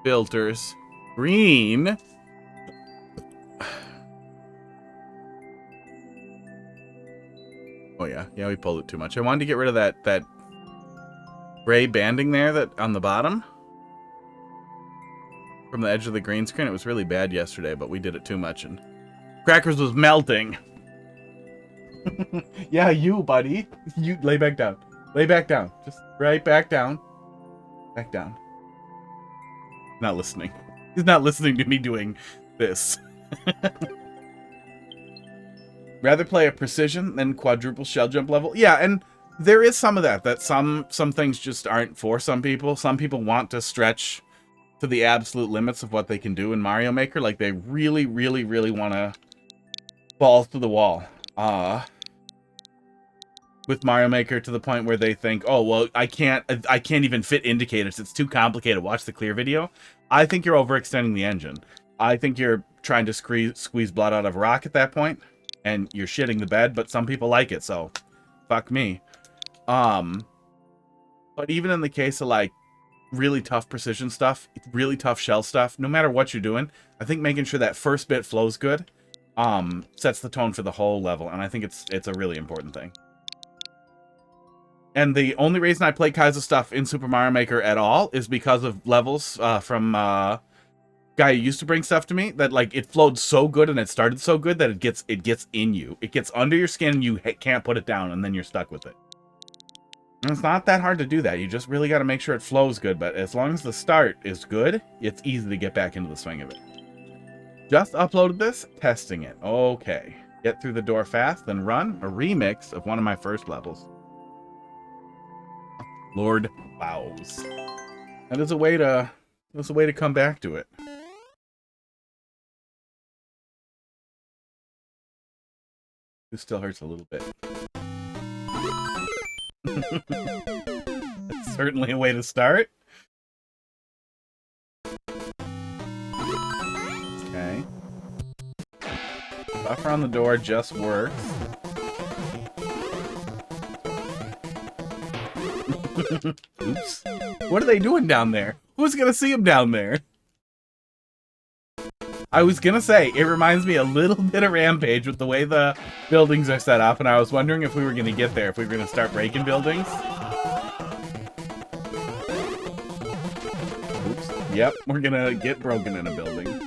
Filters. Green. Oh yeah, yeah, we pulled it too much. I wanted to get rid of that gray banding there that on the bottom from the edge of the green screen. It was really bad yesterday, but we did it too much and Crackers was melting. Yeah, you, buddy. You lay back down. Lay back down. Just right back down. Back down. Not listening. He's not listening to me doing this. Rather play a precision than quadruple shell jump level. Yeah, and there is some of that some things just aren't for some people. Some people want to stretch to the absolute limits of what they can do in Mario Maker. Like they really, really, really want to fall to the wall. With Mario Maker to the point where they think, oh, well, I can't even fit indicators. It's too complicated. Watch the clear video. I think you're overextending the engine. I think you're trying to squeeze blood out of a rock at that point, and you're shitting the bed, but some people like it, so fuck me. But even in the case of, like, really tough precision stuff, really tough shell stuff, no matter what you're doing, I think making sure that first bit flows good sets the tone for the whole level, and I think it's a really important thing. And the only reason I play Kaizo stuff in Super Mario Maker at all is because of levels from guy who used to bring stuff to me that like it flowed so good and it started so good that it gets in you. It gets under your skin and you can't put it down and then you're stuck with it. And it's not that hard to do that. You just really got to make sure it flows good. But as long as the start is good, it's easy to get back into the swing of it. Just uploaded this, testing it. Okay. Get through the door fast, then run a remix of one of my first levels. Lord Bows. That is a way to come back to it. This still hurts a little bit. That's certainly a way to start. Okay. Buffer on the door just works. Oops. What are they doing down there? Who's gonna see them down there? I was gonna say, it reminds me a little bit of Rampage with the way the buildings are set up, and I was wondering if we were gonna get there, if we were gonna start breaking buildings. Oops. Yep, we're gonna get broken in a building.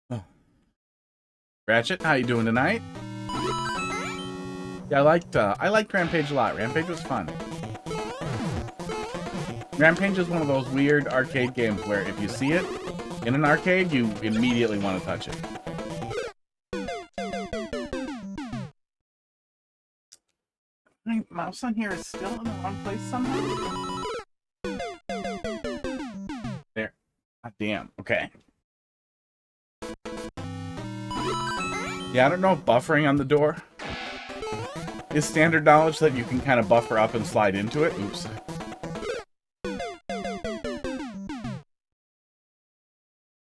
Oh. Ratchet, how you doing tonight? Yeah, I liked Rampage a lot. Rampage was fun. Rampage is one of those weird arcade games where if you see it in an arcade, you immediately want to touch it. My mouse on here is still in the wrong place somehow. There. God damn. Okay. Yeah, I don't know if buffering on the door is standard knowledge that you can kind of buffer up and slide into it. Oops.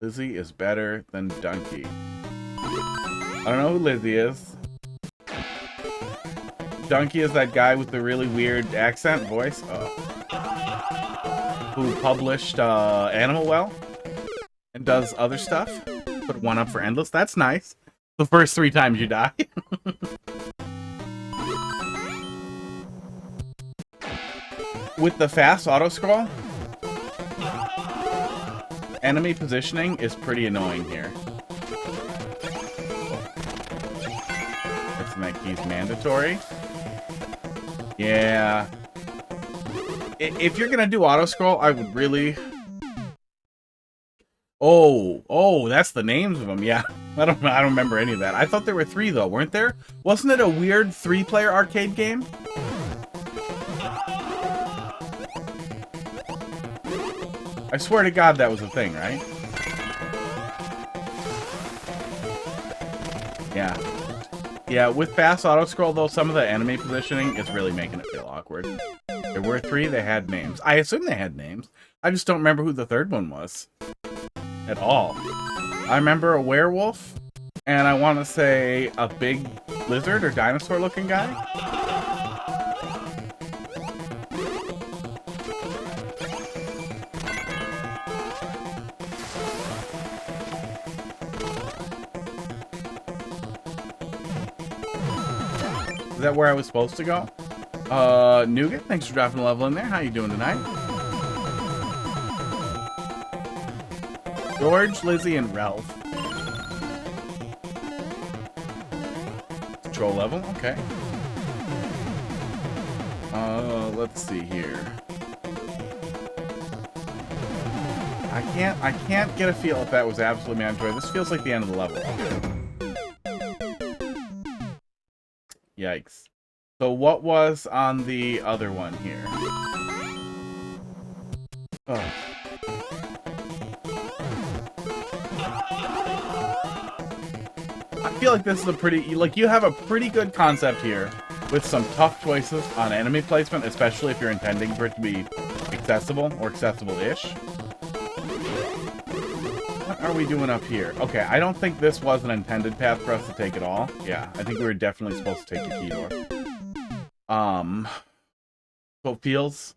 Lizzie is better than Donkey. I don't know who Lizzie is. Donkey is that guy with the really weird accent voice. Who published Animal Well and does other stuff. Put one up for Endless. That's nice. The first 3 times you die. With the fast auto-scroll, enemy positioning is pretty annoying here. That's that key's mandatory. Yeah. If you're gonna do auto-scroll, I would really... Oh, that's the names of them, yeah. I don't remember any of that. I thought there were 3, though, weren't there? Wasn't it a weird 3-player arcade game? I swear to God that was a thing, right? Yeah. Yeah, with fast auto-scroll, though, some of the enemy positioning is really making it feel awkward. There were 3, they had names. I assume they had names. I just don't remember who the third one was. At all. I remember a werewolf, and I want to say a big lizard or dinosaur-looking guy. Is that where I was supposed to go? Nougat, thanks for dropping a level in there. How you doing tonight? George, Lizzie, and Ralph. Control level, okay. Let's see here. I can't get a feel if that was absolutely mandatory. This feels like the end of the level. Yikes. So what was on the other one here? Oh. I feel like this is a pretty, like, you have a pretty good concept here with some tough choices on enemy placement, especially if you're intending for it to be accessible or accessible-ish. What are we doing up here? Okay, I don't think this was an intended path for us to take at all. Yeah, I think we were definitely supposed to take the key door. So it feels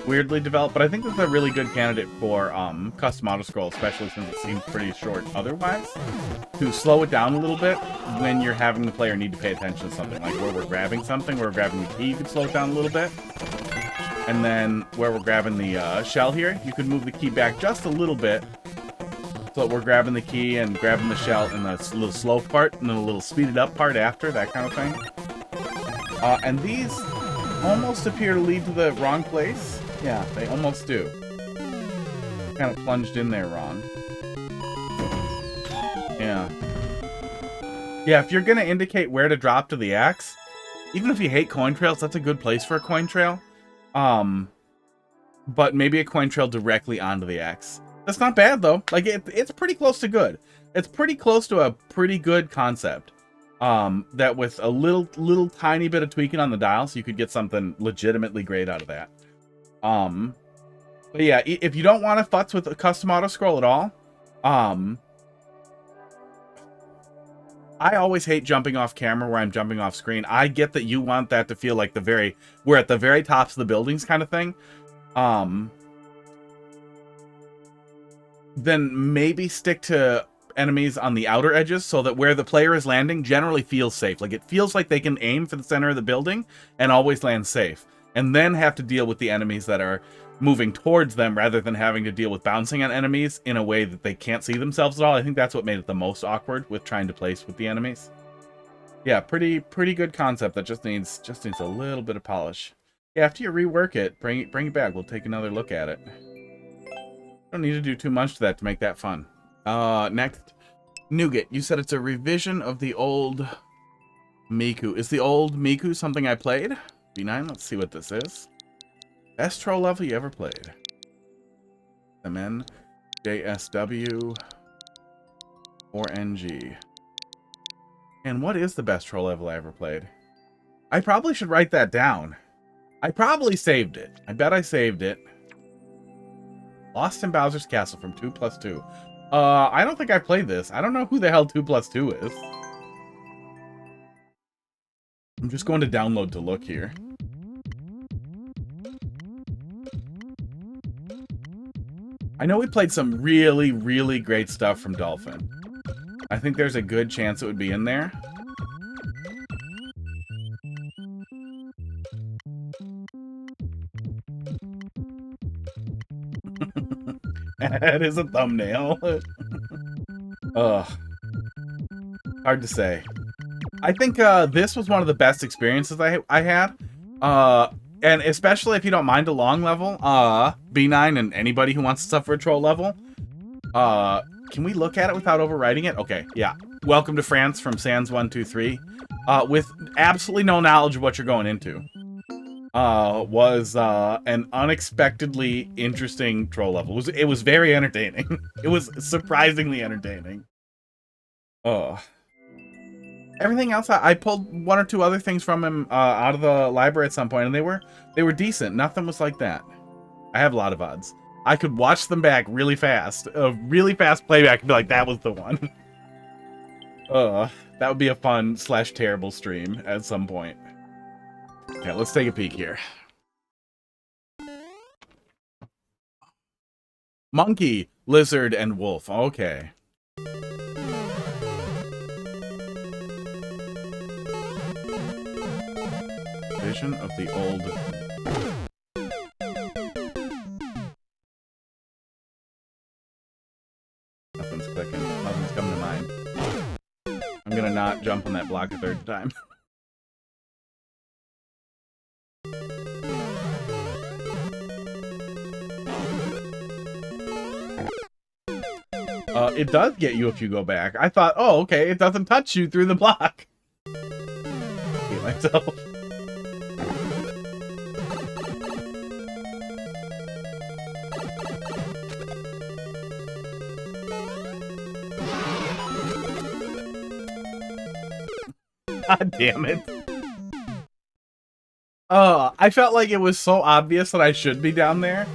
weirdly developed, but I think this is a really good candidate for custom auto-scroll, especially since it seems pretty short otherwise. To slow it down a little bit when you're having the player need to pay attention to something, like where we're grabbing something, where we're grabbing the key, you could slow it down a little bit. And then where we're grabbing the shell here, you could move the key back just a little bit, so that we're grabbing the key and grabbing the shell in the little slow part, and then a little speeded up part after, that kind of thing. And these almost appear to lead to the wrong place. Yeah, they almost do. Kind of plunged in there wrong. Yeah. Yeah, if you're going to indicate where to drop to the axe, even if you hate coin trails, that's a good place for a coin trail. But maybe a coin trail directly onto the axe. That's not bad, though. Like, it's pretty close to good. It's pretty close to a pretty good concept. That with a little tiny bit of tweaking on the dial, so you could get something legitimately great out of that. But yeah, if you don't want to futz with a custom auto scroll at all, I always hate jumping off camera where I'm jumping off screen. I get that you want that to feel like we're at the very tops of the buildings kind of thing. Then maybe stick to enemies on the outer edges so that where the player is landing generally feels safe. Like, it feels like they can aim for the center of the building and always land safe. And then have to deal with the enemies that are moving towards them rather than having to deal with bouncing on enemies in a way that they can't see themselves at all. I think that's what made it the most awkward with trying to place with the enemies. Yeah, pretty good concept that just needs a little bit of polish. Yeah, after you rework it, bring it back. We'll take another look at it. Don't need to do too much to that to make that fun. Next, Nougat. You said it's a revision of the old Miku. Is the old Miku something I played? B9, let's see what this is. Best troll level you ever played. MN, JSW, or NG. And what is the best troll level I ever played? I probably should write that down. I probably saved it. I bet I saved it. Lost in Bowser's Castle from 2+2. I don't think I played this. I don't know who the hell 2+2 is. I'm just going to download to look here. I know we played some really, really great stuff from Dolphin. I think there's a good chance it would be in there. That is a thumbnail. Ugh. Hard to say. I think this was one of the best experiences I had. And especially if you don't mind a long level, B9 and anybody who wants to suffer a troll level, can we look at it without overwriting it? Okay, yeah. Welcome to France from Sans123. With absolutely no knowledge of what you're going into. Was an unexpectedly interesting troll level. It was very entertaining. It was surprisingly entertaining. Oh. Everything else, I pulled one or two other things from him out of the library at some point, and they were decent. Nothing was like that. I have a lot of VODs. I could watch them back really fast. A really fast playback and be like, that was the one. That would be a fun / terrible stream at some point. Okay, let's take a peek here. Monkey, lizard, and wolf. Okay. Vision of the old... Nothing's clicking. Nothing's coming to mind. I'm gonna not jump on that block a third time. It does get you if you go back. I thought, oh, okay, it doesn't touch you through the block. Hate myself. God damn it. I felt like it was so obvious that I should be down there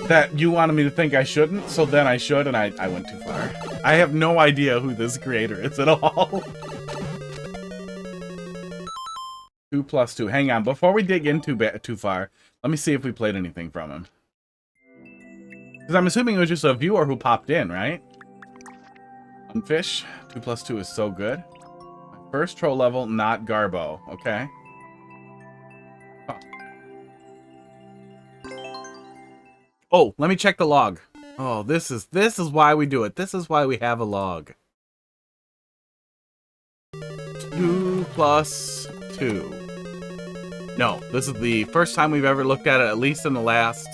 that you wanted me to think I shouldn't, so then I should, and I went too far. I have no idea who this creator is at all. 2+2. Hang on, before we dig in too far, let me see if we played anything from him. Because I'm assuming it was just a viewer who popped in, right? Unfish. 2+2 is so good. First troll level, not Garbo. Okay. Huh. Oh, let me check the log. Oh, this is why we do it. This is why we have a log. 2+2. No, this is the first time we've ever looked at it, at least in the last...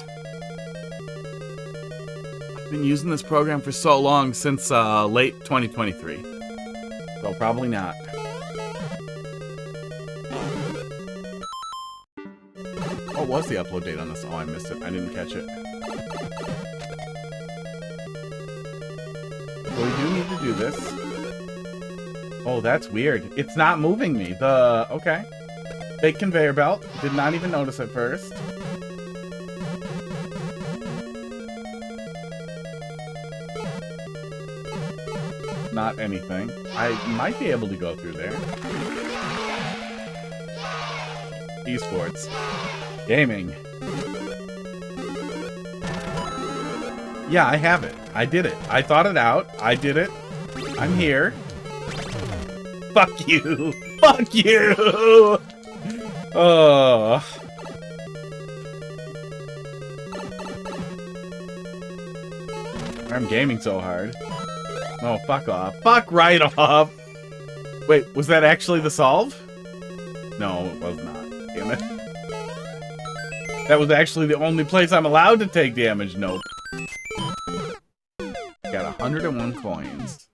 I've been using this program for so long, since late 2023. So probably not. What was the upload date on this? Oh, I missed it. I didn't catch it. So we do need to do this. Oh, that's weird. It's not moving me. Okay. Fake conveyor belt. Did not even notice at first. Not anything. I might be able to go through there. Esports. Gaming. Yeah, I have it. I did it. I thought it out. I did it. I'm here. Fuck you. Fuck you. Oh. I'm gaming so hard. Oh, fuck off. Fuck right off. Wait, was that actually the solve? No, it was not. Damn it. That was actually the only place I'm allowed to take damage. Nope. Got 101 coins.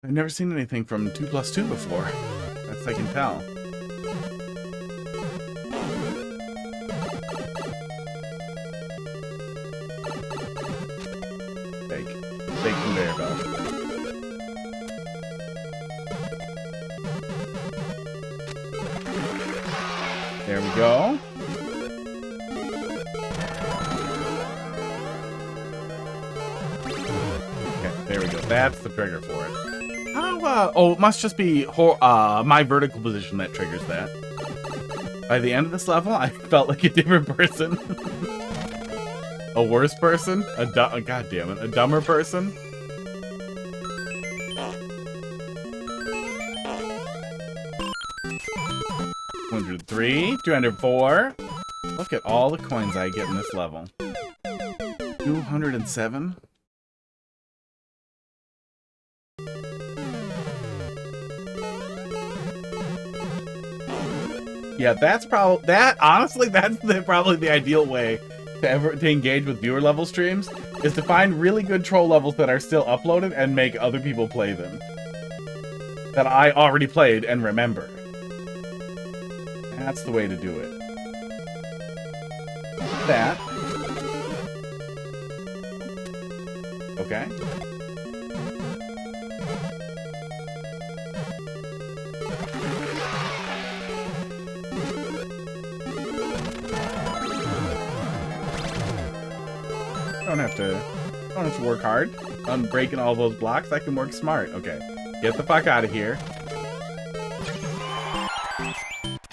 I've never seen anything from 2+2 before. That's I can tell. Fake conveyor belt. There we go. Okay, there we go. That's the trigger for it. Oh, it must just be my vertical position that triggers that. By the end of this level, I felt like a different person. A worse person? God damn it. A dumber person? $203, 204. Look at all the coins I get in this level. 207. Yeah, that's probably honestly, that's probably the ideal way to engage with viewer level streams, is to find really good troll levels that are still uploaded and make other people play them. That I already played and remember. That's the way to do it. That. Okay. Don't have to work hard on breaking all those blocks. I can work smart. Okay. Get the fuck out of here.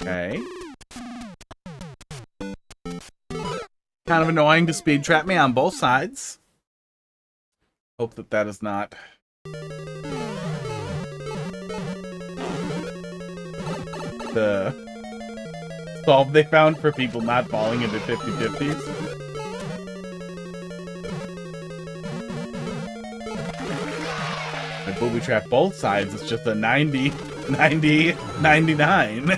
Okay. Kind of annoying to speed trap me on both sides. Hope that that is not the solve they found for people not falling into 50-50s. I booby trap both sides. It's just a 90, 90, 99.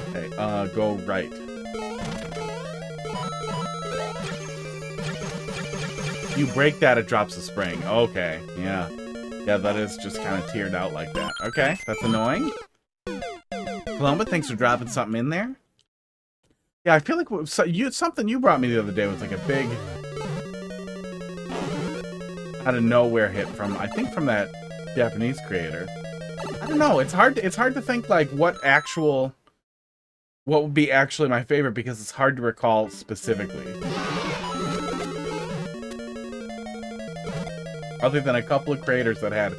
Okay, go right. You break that, it drops a spring. Okay, yeah. Yeah, that is just kind of tiered out like that. Okay, that's annoying. Columba, thanks for dropping something in there. Yeah, I feel like something you brought me the other day was like a big out of nowhere hit from, I think, from that Japanese creator. I don't know. It's hard to think like what would be actually my favorite because it's hard to recall specifically. Other than a couple of creators that had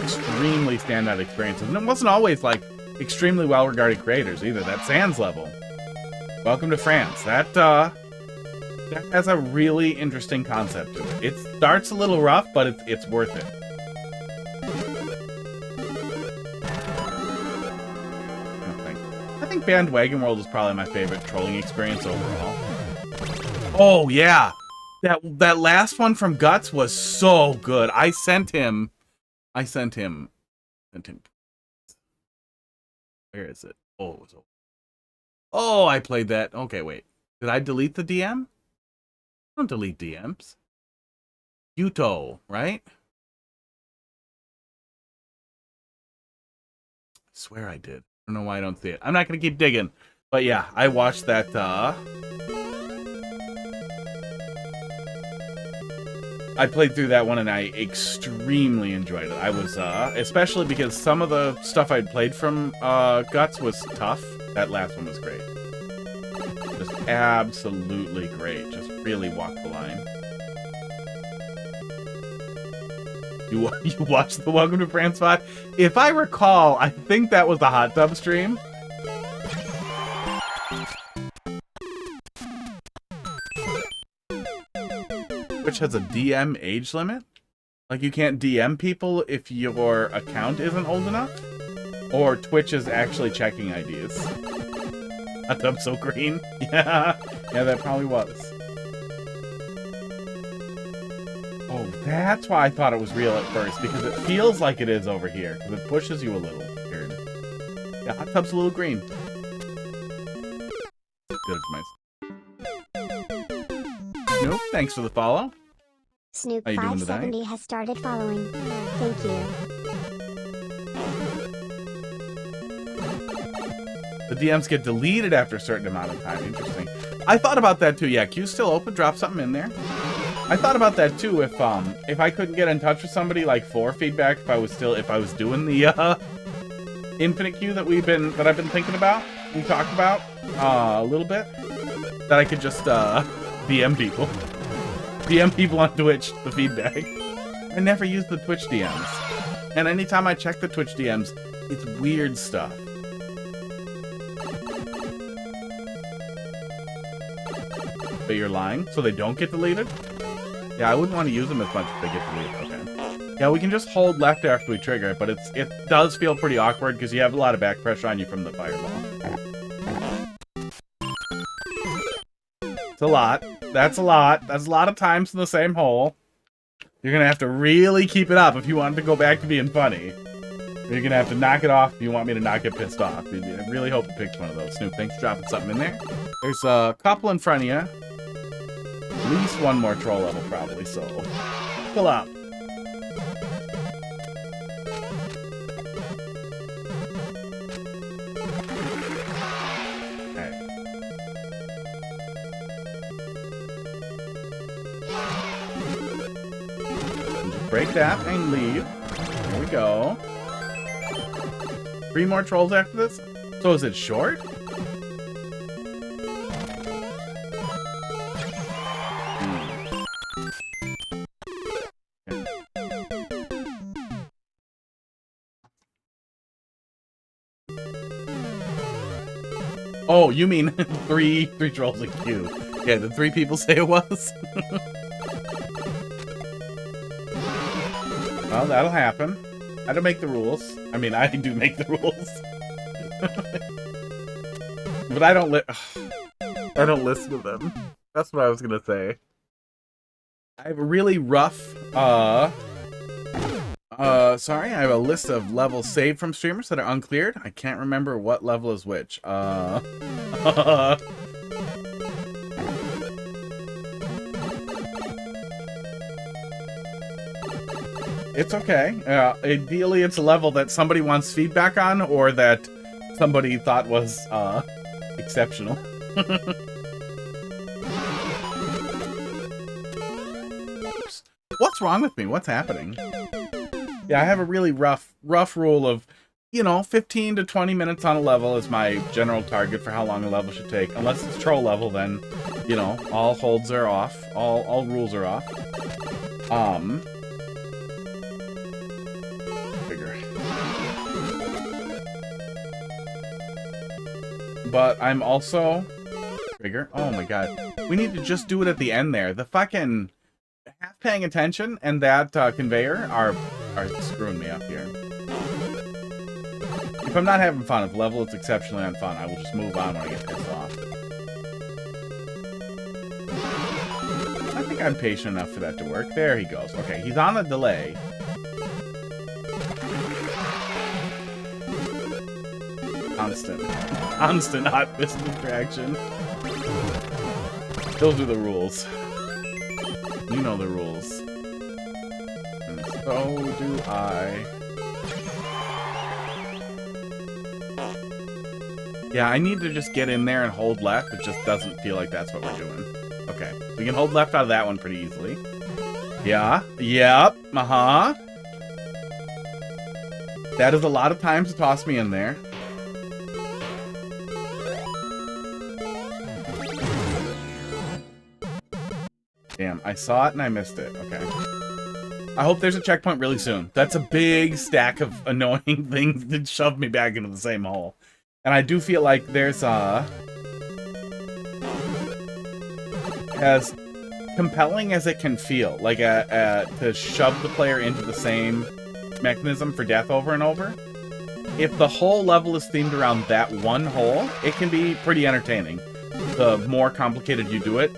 extremely standout experiences. And it wasn't always, like, extremely well-regarded creators, either. That Sans level. Welcome to France. That has a really interesting concept to it. It starts a little rough, but it's worth it. I think Bandwagon World is probably my favorite trolling experience overall. Oh, yeah! That last one from Guts was so good. I sent him. Where is it? Oh, it was over. Oh, I played that. Okay, wait. Did I delete the DM? I don't delete DMs. Yuto, right? I swear I did. I don't know why I don't see it. I'm not going to keep digging. But yeah, I watched that, I played through that one and I extremely enjoyed it. I was, especially because some of the stuff I'd played from Guts was tough. That last one was great. Just absolutely great. Just really walked the line. You watched the Welcome to France spot? If I recall, I think that was the hot tub stream. Which has a DM age limit? Like you can't DM people if your account isn't old enough? Or Twitch is actually checking IDs? Hot tub so green? Yeah, that probably was. Oh, that's why I thought it was real at first, because it feels like it is over here, because it pushes you a little weird. Yeah, hot tub's a little green. Good advice. Nope, thanks for the follow. Snoop570 has started following. Thank you. The DMs get deleted after a certain amount of time. Interesting. I thought about that too. Yeah, queue's still open. Drop something in there. I thought about that too. If I couldn't get in touch with somebody like for feedback, if I was doing the infinite queue that I've been thinking about, we talked about a little bit, that I could just DM people. DM people on Twitch the feedback. I never use the Twitch DMs. And anytime I check the Twitch DMs, it's weird stuff. But you're lying? So they don't get deleted? Yeah, I wouldn't want to use them as much if they get deleted. Okay. Yeah, we can just hold left after we trigger it, but it does feel pretty awkward because you have a lot of back pressure on you from the fireball. It's a lot. That's a lot. That's a lot of times in the same hole. You're going to have to really keep it up if you want it to go back to being funny. Or you're going to have to knock it off if you want me to not get pissed off. I really hope it picks one of those. Snoop, thanks for dropping something in there. There's a couple in front of you. At least one more troll level, probably, so fill up. Break that and leave. There we go. 3 more trolls after this? So is it short? Oh, you mean three trolls in queue. Yeah, the 3 people say it was. Well, that'll happen. I don't make the rules. I mean, I do make the rules. But I don't listen to them. That's what I was gonna say. I have a really rough, sorry, I have a list of levels saved from streamers that are uncleared. I can't remember what level is which. It's okay. Ideally, it's a level that somebody wants feedback on, or that somebody thought was, exceptional. What's wrong with me? What's happening? Yeah, I have a really rough rule of, you know, 15 to 20 minutes on a level is my general target for how long a level should take. Unless it's troll level, then, you know, all holds are off. All rules are off. Figure. But I'm also... Trigger? Oh my god. We need to just do it at the end there. The fucking... half paying attention and that conveyor are screwing me up here. If I'm not having fun, if the level is exceptionally unfun, I will just move on when I get pissed off. I think I'm patient enough for that to work. There he goes. Okay, he's on a delay. Constant hot fist distraction. Those are the rules. You know the rules. And so do I. Yeah, I need to just get in there and hold left. It just doesn't feel like that's what we're doing. Okay. We can hold left out of that one pretty easily. Yeah. Yep. Uh-huh. That is a lot of times to toss me in there. Damn, I saw it and I missed it. Okay. I hope there's a checkpoint really soon. That's a big stack of annoying things that shoved me back into the same hole. And I do feel like there's as compelling as it can feel, like to shove the player into the same mechanism for death over and over. If the whole level is themed around that one hole, it can be pretty entertaining. The more complicated you do it,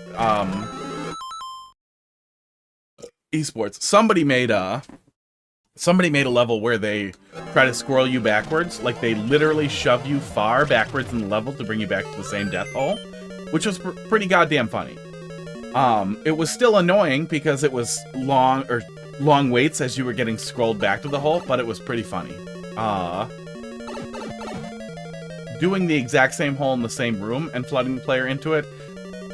esports. Somebody made a level where they try to squirrel you backwards. Like, they literally shove you far backwards in the level to bring you back to the same death hole, which was pretty goddamn funny. It was still annoying because it was long waits as you were getting scrolled back to the hole, but it was pretty funny. Doing the exact same hole in the same room and flooding the player into it,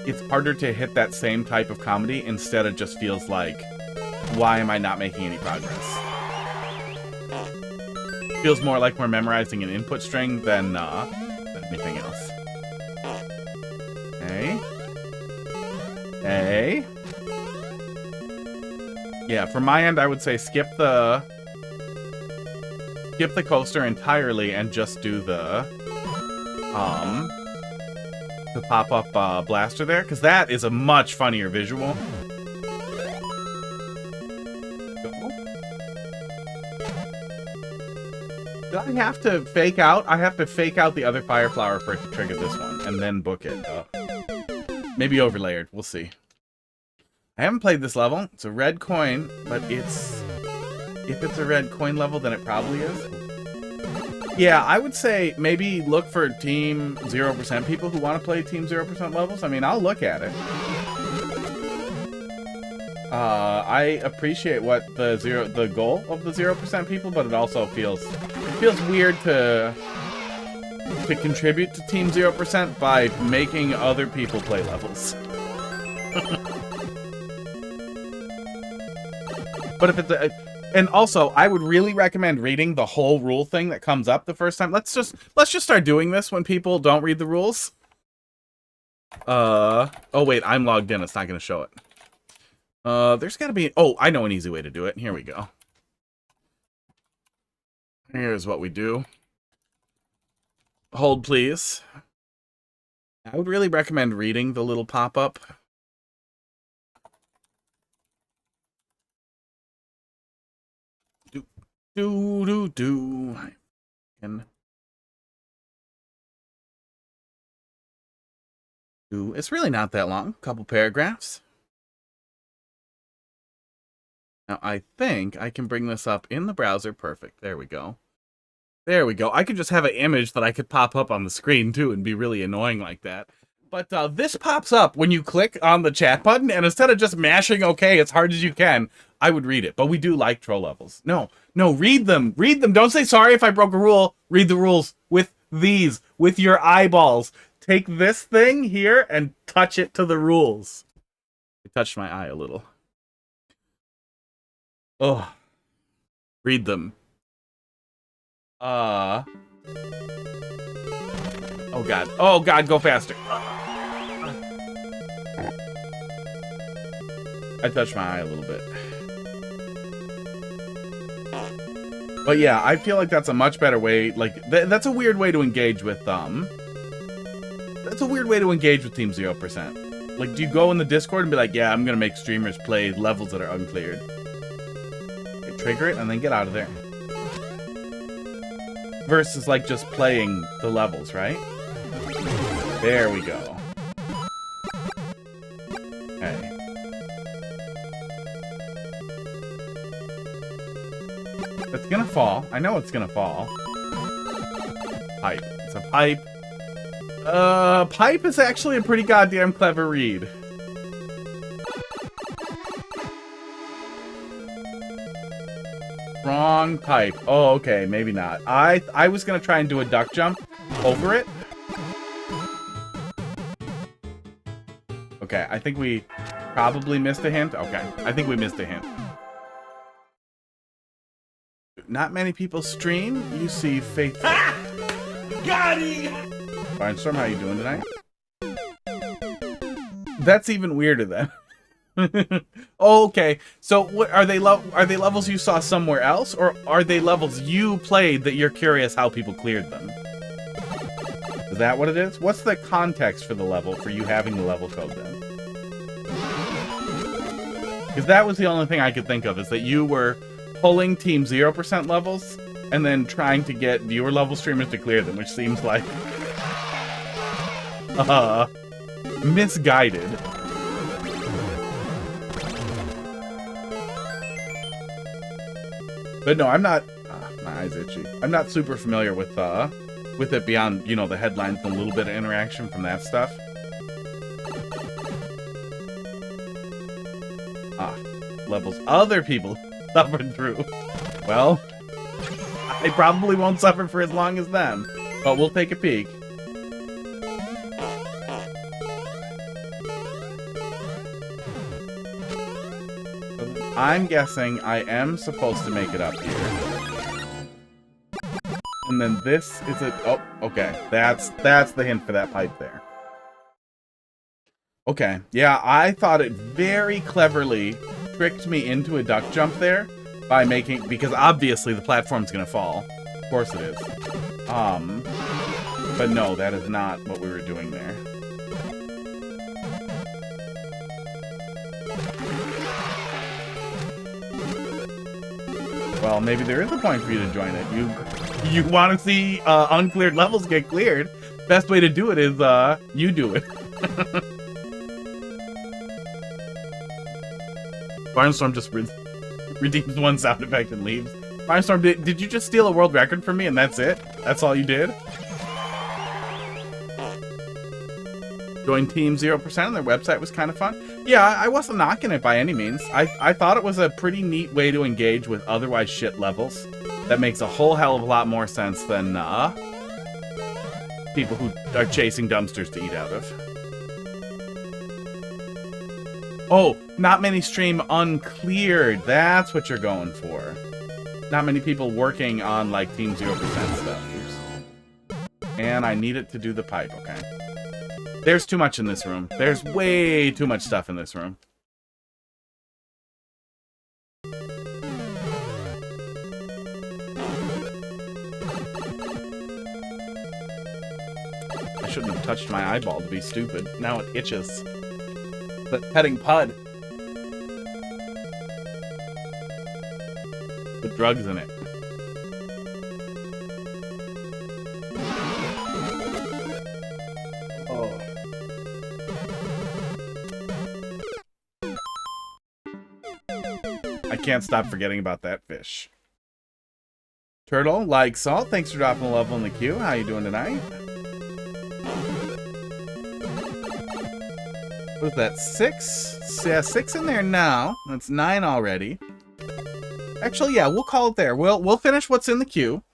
it's harder to hit that same type of comedy. Instead, it just feels like, why am I not making any progress? Feels more like we're memorizing an input string than anything else. Okay. Hey. Yeah, from my end, I would say skip the coaster entirely and just do the pop-up blaster there, because that is a much funnier visual. Did I have to fake out? I have to fake out the other fire flower for it to trigger this one, and then book it. Maybe overlayered. We'll see. I haven't played this level. It's a red coin, but if it's a red coin level, then it probably is. Yeah, I would say maybe look for Team 0% people who want to play Team 0% levels. I mean, I'll look at it. I appreciate what the goal of the 0% people, but it also feels weird to contribute to Team 0% by making other people play levels. But if it's And also, I would really recommend reading the whole rule thing that comes up the first time. Let's just start doing this when people don't read the rules. Oh wait, I'm logged in. It's not going to show it. There's got to be... Oh, I know an easy way to do it. Here we go. Here's what we do. Hold, please. I would really recommend reading the little pop-up. Do. And it's really not that long. Couple paragraphs. Now, I think I can bring this up in the browser. Perfect. There we go. There we go. I could just have an image that I could pop up on the screen, too, and be really annoying like that. But this pops up when you click on the chat button, and instead of just mashing OK as hard as you can, I would read it. But we do like troll levels. No, read them. Read them. Don't say sorry if I broke a rule. Read the rules with these, with your eyeballs. Take this thing here and touch it to the rules. I touched my eye a little. Oh. Read them. Oh god. Oh god, go faster. I touched my eye a little bit. But yeah, I feel like that's a much better way. Like, that's a weird way to engage with, that's a weird way to engage with Team 0%. Like, do you go in the Discord and be like, yeah, I'm gonna make streamers play levels that are uncleared. Okay, trigger it and then get out of there. Versus, like, just playing the levels, right? There we go. Okay. It's gonna fall. I know it's gonna fall. Pipe. It's a pipe. Pipe is actually a pretty goddamn clever read. Wrong pipe. Oh, okay, maybe not. I was gonna try and do a duck jump over it. Okay, I think we probably missed a hint. Okay, I think we missed a hint. Not many people stream. You see faithful. Got him! Firestorm, how you doing tonight? That's even weirder then. Oh, okay. So what are they levels you saw somewhere else, or are they levels you played that you're curious how people cleared them? Is that what it is? What's the context for the level for you having the level code then? Because that was the only thing I could think of, is that you were pulling Team 0% levels and then trying to get viewer level streamers to clear them, which seems like misguided. But no, I'm not. My eyes itchy. I'm not super familiar with it beyond, you know, the headlines and a little bit of interaction from that stuff. Levels other people suffered through. Well, I probably won't suffer for as long as them, but we'll take a peek. I'm guessing I am supposed to make it up here. And then this is a... Oh, okay. That's the hint for that pipe there. Okay. Yeah, I thought it very cleverly tricked me into a duck jump there by making... Because obviously the platform's gonna fall. Of course it is. But no, that is not what we were doing there. Well, maybe there is a point for you to join it. You want to see uncleared levels get cleared? Best way to do it is you do it. Barnstorm just redeems one sound effect and leaves. Barnstorm, did you just steal a world record from me and that's it? That's all you did? Join Team 0% and their website was kind of fun. Yeah, I wasn't knocking it by any means. I thought it was a pretty neat way to engage with otherwise shit levels. That makes a whole hell of a lot more sense than people who are chasing dumpsters to eat out of. Oh, not many stream uncleared. That's what you're going for. Not many people working on, like, Team 0% stuff. Oops. And I need it to do the pipe, okay. There's too much in this room. There's way too much stuff in this room. I shouldn't have touched my eyeball to be stupid. Now it itches. The petting pud. With drugs in it. Oh. I can't stop forgetting about that fish. Turtle, like salt, thanks for dropping a level in the queue. How you doing tonight? What is that, 6? Yeah, 6 in there now. That's 9 already. Actually, yeah, we'll call it there. We'll finish what's in the queue.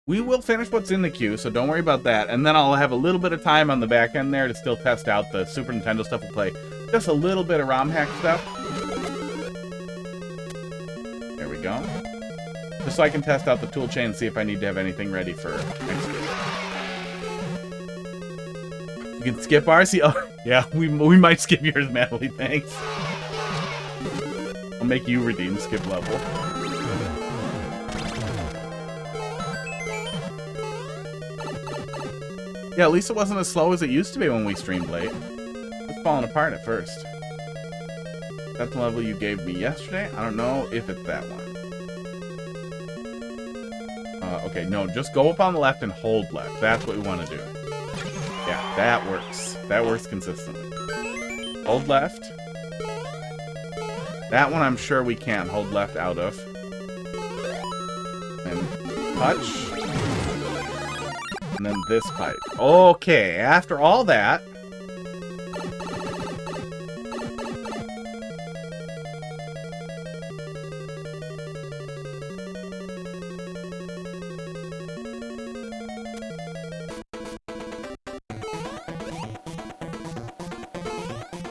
We will finish what's in the queue, so don't worry about that. And then I'll have a little bit of time on the back end there to still test out the Super Nintendo stuff. We'll play just a little bit of ROM hack stuff. There we go. Just so I can test out the tool chain and see if I need to have anything ready for next week. You can skip ours. Oh, yeah, we might skip yours, Natalie. Thanks. I'll make you redeem skip level. Yeah, at least it wasn't as slow as it used to be when we streamed late. It was falling apart at first. That's the level you gave me yesterday. I don't know if it's that one. Okay, no, just go up on the left and hold left. That's what we want to do. Yeah, that works. That works consistently. Hold left. That one I'm sure we can hold left out of. And touch. And then this pipe. Okay, after all that...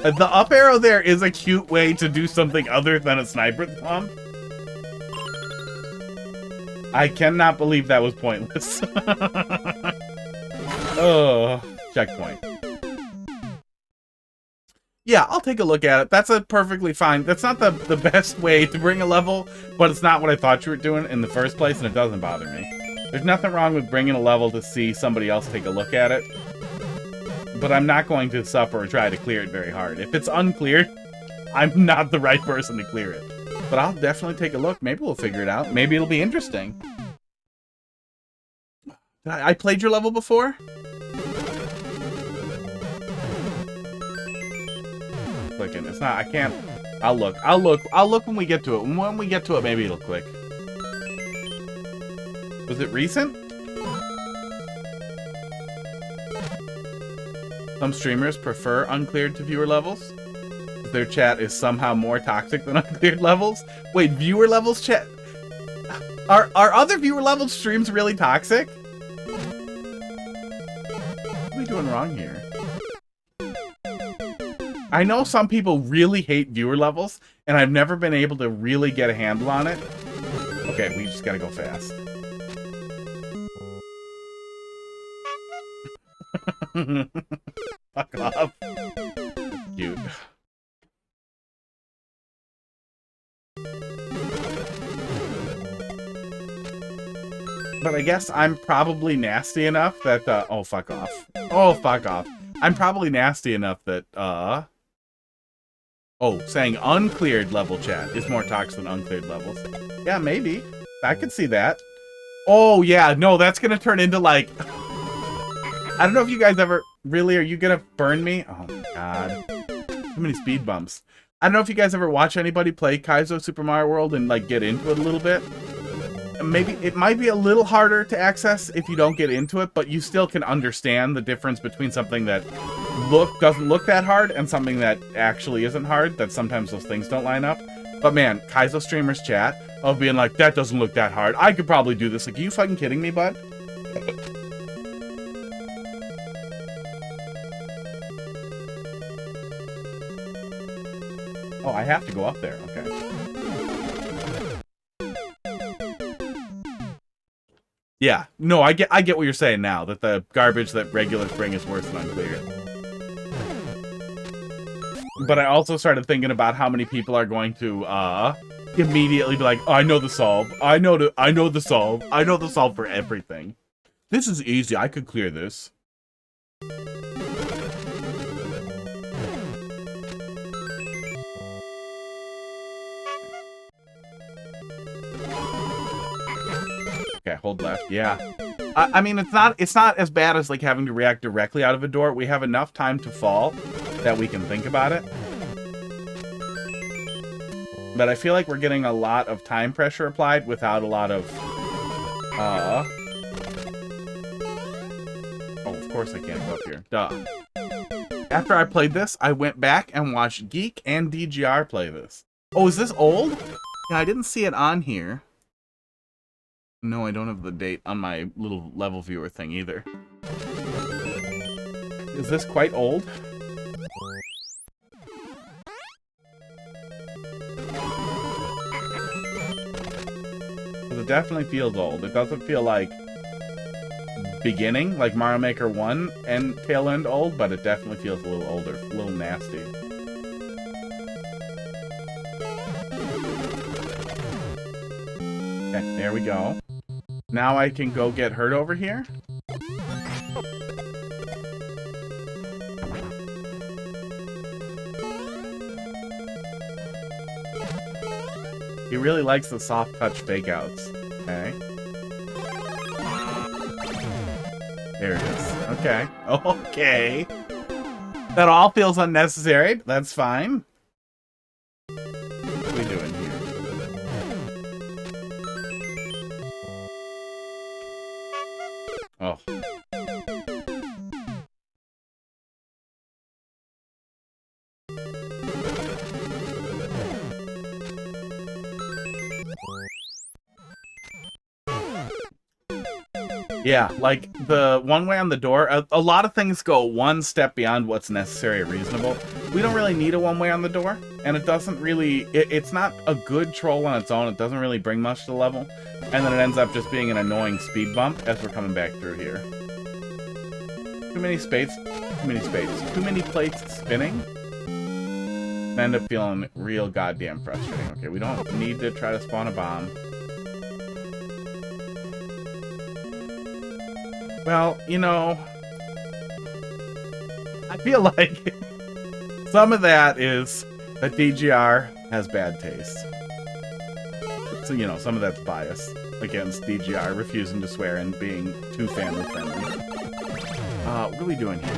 The up arrow there is a cute way to do something other than a sniper thumb. I cannot believe that was pointless. Oh, checkpoint. Yeah, I'll take a look at it. That's a perfectly fine. That's not the best way to bring a level, but it's not what I thought you were doing in the first place, and it doesn't bother me. There's nothing wrong with bringing a level to see somebody else take a look at it. But I'm not going to suffer or try to clear it very hard. If it's uncleared, I'm not the right person to clear it. But I'll definitely take a look. Maybe we'll figure it out. Maybe it'll be interesting. I played your level before? Clicking. It's not, I can't. I'll look. I'll look when we get to it. When we get to it, maybe it'll click. Was it recent? Some streamers prefer uncleared to viewer levels. Their chat is somehow more toxic than uncleared levels. Wait, viewer levels chat? Are other viewer level streams really toxic? What are we doing wrong here? I know some people really hate viewer levels, and I've never been able to really get a handle on it. Okay, we just gotta go fast. Fuck off. Cute. But I guess I'm probably nasty enough that, oh, fuck off. Oh, fuck off. I'm probably nasty enough that, oh, saying uncleared level chat is more toxic than uncleared levels. Yeah, maybe. I could see that. Oh, yeah, no, that's gonna turn into, like... I don't know if you guys ever... Really, are you gonna burn me? Oh my god. Too many speed bumps. I don't know if you guys ever watch anybody play Kaizo Super Mario World and, like, get into it a little bit. Maybe it might be a little harder to access if you don't get into it, but you still can understand the difference between something that doesn't look that hard and something that actually isn't hard, that sometimes those things don't line up. But man, Kaizo streamers chat of being like, that doesn't look that hard. I could probably do this. Like, are you fucking kidding me, bud? Oh, I have to go up there. Okay. Yeah. No, I get what you're saying now, that the garbage that regulars bring is worse than unclear. But I also started thinking about how many people are going to immediately be like, oh, I know the solve. I know the solve. I know the solve for everything. This is easy. I could clear this. Okay, hold left. Yeah. I mean, it's not as bad as like having to react directly out of a door. We have enough time to fall that we can think about it. But I feel like we're getting a lot of time pressure applied without a lot of oh, of course I can't go up here. Duh. After I played this, I went back and watched Geek and DGR play this. Oh, is this old? Yeah, I didn't see it on here. No, I don't have the date on my little level viewer thing either. Is this quite old? It definitely feels old. It doesn't feel like beginning, like Mario Maker 1 and tail end old, but it definitely feels a little older, a little nasty. Okay, there we go. Now I can go get hurt over here. He really likes the soft touch fake outs. Okay. There it is. Okay. Okay. That all feels unnecessary, but that's fine. What are we doing here? Oh. Yeah, like the one way on the door, a lot of things go one step beyond what's necessary or reasonable. We don't really need a one way on the door, and it doesn't really, it's not a good troll on its own. It doesn't really bring much to the level, and then it ends up just being an annoying speed bump as we're coming back through here. Too many plates spinning. I end up feeling real goddamn frustrating. Okay, we don't need to try to spawn a bomb. Well, you know, I feel like some of that is that DGR has bad taste. So, you know, some of that's bias against DGR refusing to swear and being too family friendly. What are we doing here?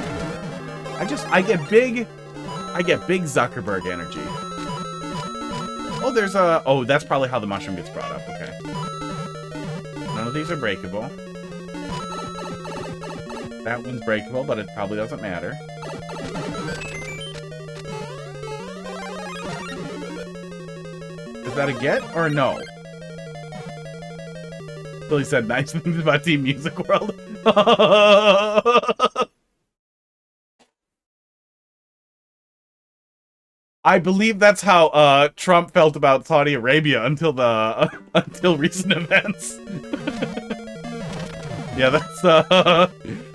I get big Zuckerberg energy. Oh, there's a, oh, that's probably how the mushroom gets brought up. Okay. None of these are breakable. That one's breakable, but it probably doesn't matter. Is that a get or a no? Billy said nice things about Team Music World. I believe that's how Trump felt about Saudi Arabia until recent events. Yeah,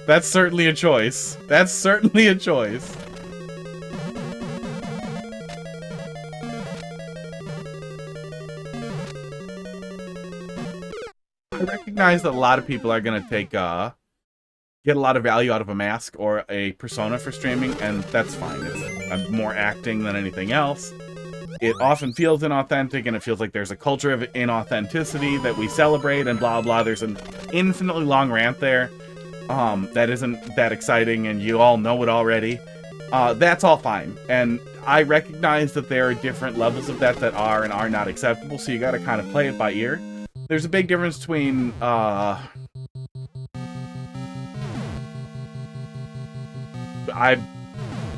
that's certainly a choice. That's certainly a choice. I recognize that a lot of people are gonna take get a lot of value out of a mask or a persona for streaming, and that's fine. It's more acting than anything else. It often feels inauthentic, and it feels like there's a culture of inauthenticity that we celebrate, and blah blah. There's an infinitely long rant there that isn't that exciting, and you all know it already. That's all fine, and I recognize that there are different levels of that are and are not acceptable, so you gotta kind of play it by ear. There's a big difference between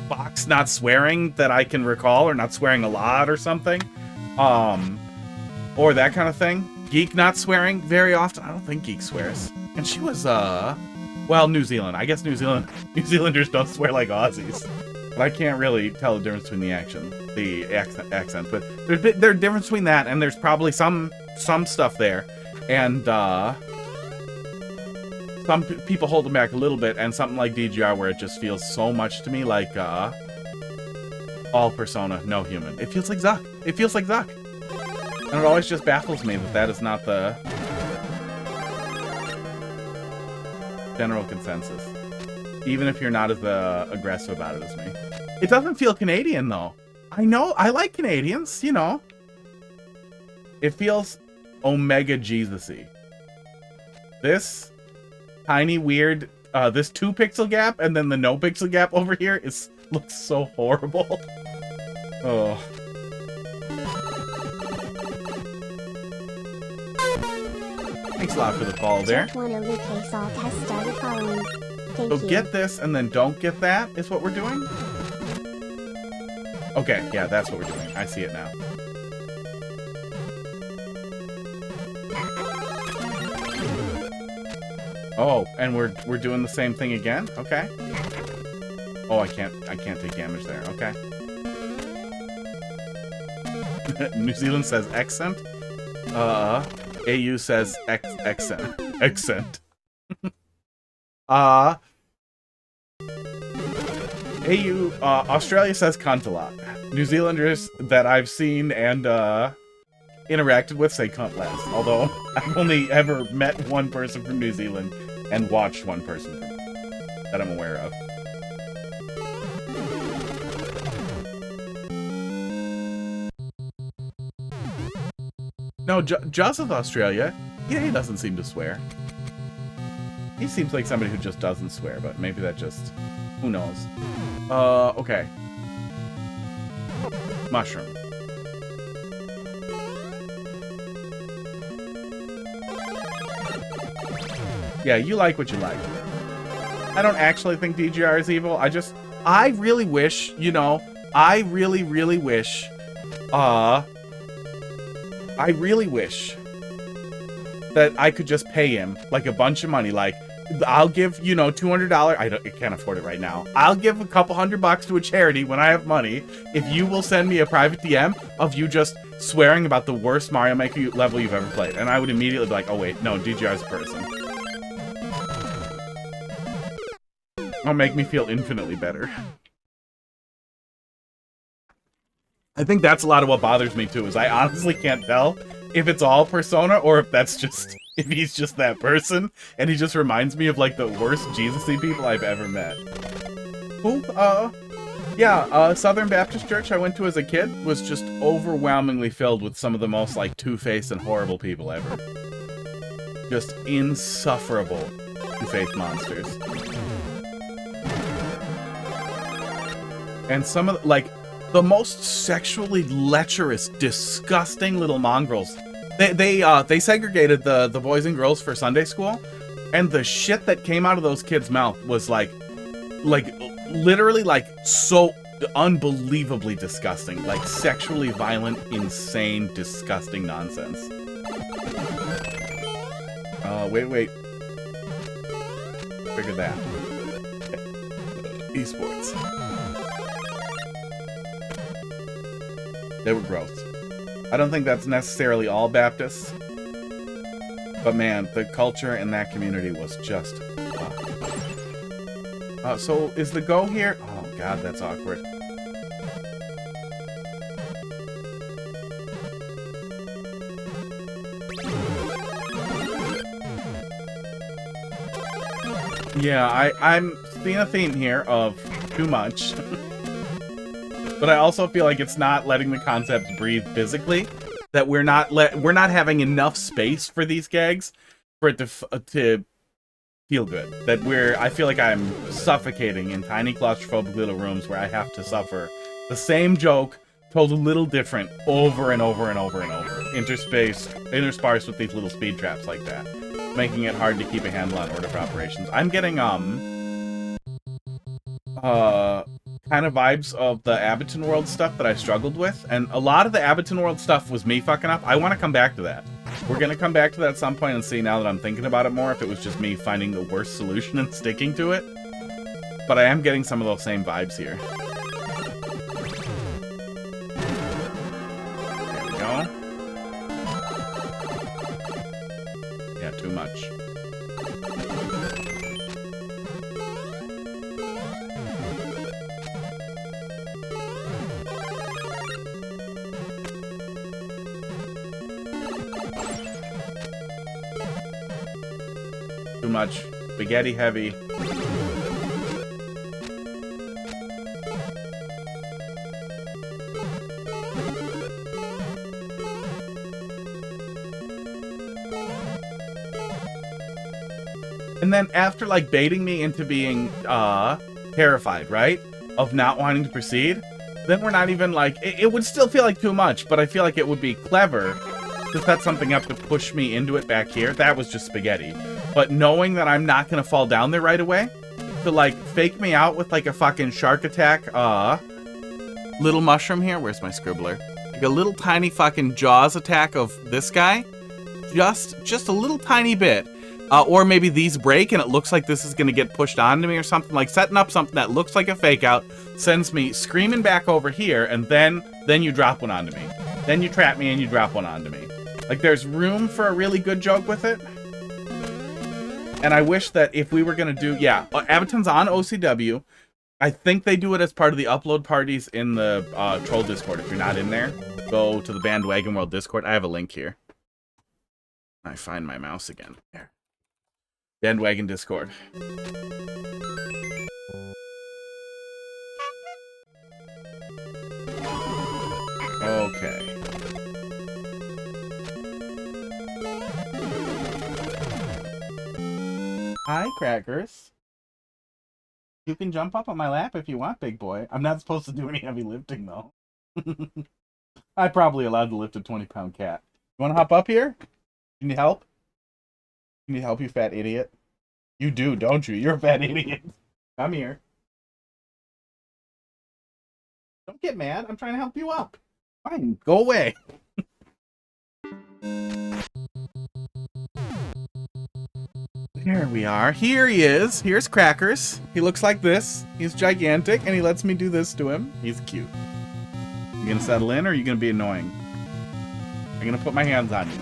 Fox not swearing that I can recall, or not swearing a lot or something, or that kind of thing. Geek not swearing very often. I don't think Geek swears, and she was well, New Zealand. I guess New Zealanders don't swear like Aussies. But I can't really tell the difference between the accent. But there's a difference between that, and there's probably some stuff there. And, some people hold them back a little bit, and something like DGR where it just feels so much to me like, all Persona, no human. It feels like Zuck. It feels like Zuck. And it always just baffles me that that is not the general consensus. Even if you're not as aggressive about it as me. It doesn't feel Canadian, though. I know, I like Canadians, you know. It feels Omega Jesus-y. This tiny weird, this 2 pixel gap and then the no pixel gap over here looks so horrible. Oh. Thanks a lot for the follow there. So get this and then don't get that is what we're doing? Okay, yeah, that's what we're doing. I see it now. Oh, and we're doing the same thing again? Okay. Oh, I can't take damage there. Okay. New Zealand says accent. AU says accent. Accent. AU Australia says cunt a lot. New Zealanders that I've seen and interacted with say cunt less. Although I've only ever met one person from New Zealand and watched one person that I'm aware of. No, Jaws of Australia, he doesn't seem to swear. He seems like somebody who just doesn't swear, but maybe that just... who knows? Okay. Mushroom. Yeah, you like what you like. I don't actually think DGR is evil. I really wish, you know, I really wish that I could just pay him, like, a bunch of money. Like, I'll give, you know, $200. I can't afford it right now. I'll give a couple $100 to a charity when I have money if you will send me a private DM of you just swearing about the worst Mario Maker level you've ever played. And I would immediately be like, oh wait, no, DGR's a person. It'll make me feel infinitely better. I think that's a lot of what bothers me too, is I honestly can't tell if it's all Persona or if that's just, if he's just that person and he just reminds me of like the worst Jesus-y people I've ever met. Ooh, yeah, Southern Baptist Church I went to as a kid was just overwhelmingly filled with some of the most like two-faced and horrible people ever. Just insufferable two-faced monsters. And some of, like, the most sexually lecherous, disgusting little mongrels. They segregated the boys and girls for Sunday school, and the shit that came out of those kids' mouth was like literally like so unbelievably disgusting, like sexually violent, insane, disgusting nonsense. Wait. Figure that. Esports. They were gross. I don't think that's necessarily all Baptists. But man, the culture in that community was just... so is the go here? Oh god, that's awkward. Yeah, I'm seeing a theme here of too much. But I also feel like it's not letting the concept breathe physically. That we're not having enough space for these gags for it to feel good. That I feel like I'm suffocating in tiny claustrophobic little rooms where I have to suffer the same joke told a little different over and over and over and over, interspersed with these little speed traps like that, making it hard to keep a handle on order of operations. I'm getting kind of vibes of the Abington World stuff that I struggled with, and a lot of the Abington World stuff was me fucking up. I want to come back to that. We're gonna come back to that at some point and see, now that I'm thinking about it more, if it was just me finding the worst solution and sticking to it. But I am getting some of those same vibes here. too much. Too much. Spaghetti heavy. And then after like baiting me into being terrified, right? Of not wanting to proceed, then we're not even like, it would still feel like too much, but I feel like it would be clever to set something up to push me into it back here. That was just spaghetti. But knowing that I'm not gonna fall down there right away, to like fake me out with like a fucking shark attack, little mushroom here. Where's my scribbler? Like a little tiny fucking jaws attack of this guy. Just a little tiny bit. Or maybe these break and it looks like this is going to get pushed onto me or something. Like setting up something that looks like a fake out sends me screaming back over here, and then you drop one onto me. Then you trap me and you drop one onto me. Like there's room for a really good joke with it. And I wish that if we were going to do, yeah, Abaton's on OCW. I think they do it as part of the upload parties in the Troll Discord. If you're not in there, go to the Bandwagon World Discord. I have a link here. I find my mouse again. There. Bandwagon Discord. Okay. Hi, Crackers. You can jump up on my lap if you want, big boy. I'm not supposed to do any heavy lifting, though. I'm probably allowed to lift a 20-pound cat. You want to hop up here? You need help? You need help, you fat idiot? You do, don't you? You're a fat idiot. Come here. Don't get mad. I'm trying to help you up. Fine, go away. Here we are. Here he is. Here's Crackers. He looks like this. He's gigantic, and he lets me do this to him. He's cute. You gonna settle in, or are you gonna be annoying? I'm gonna put my hands on you.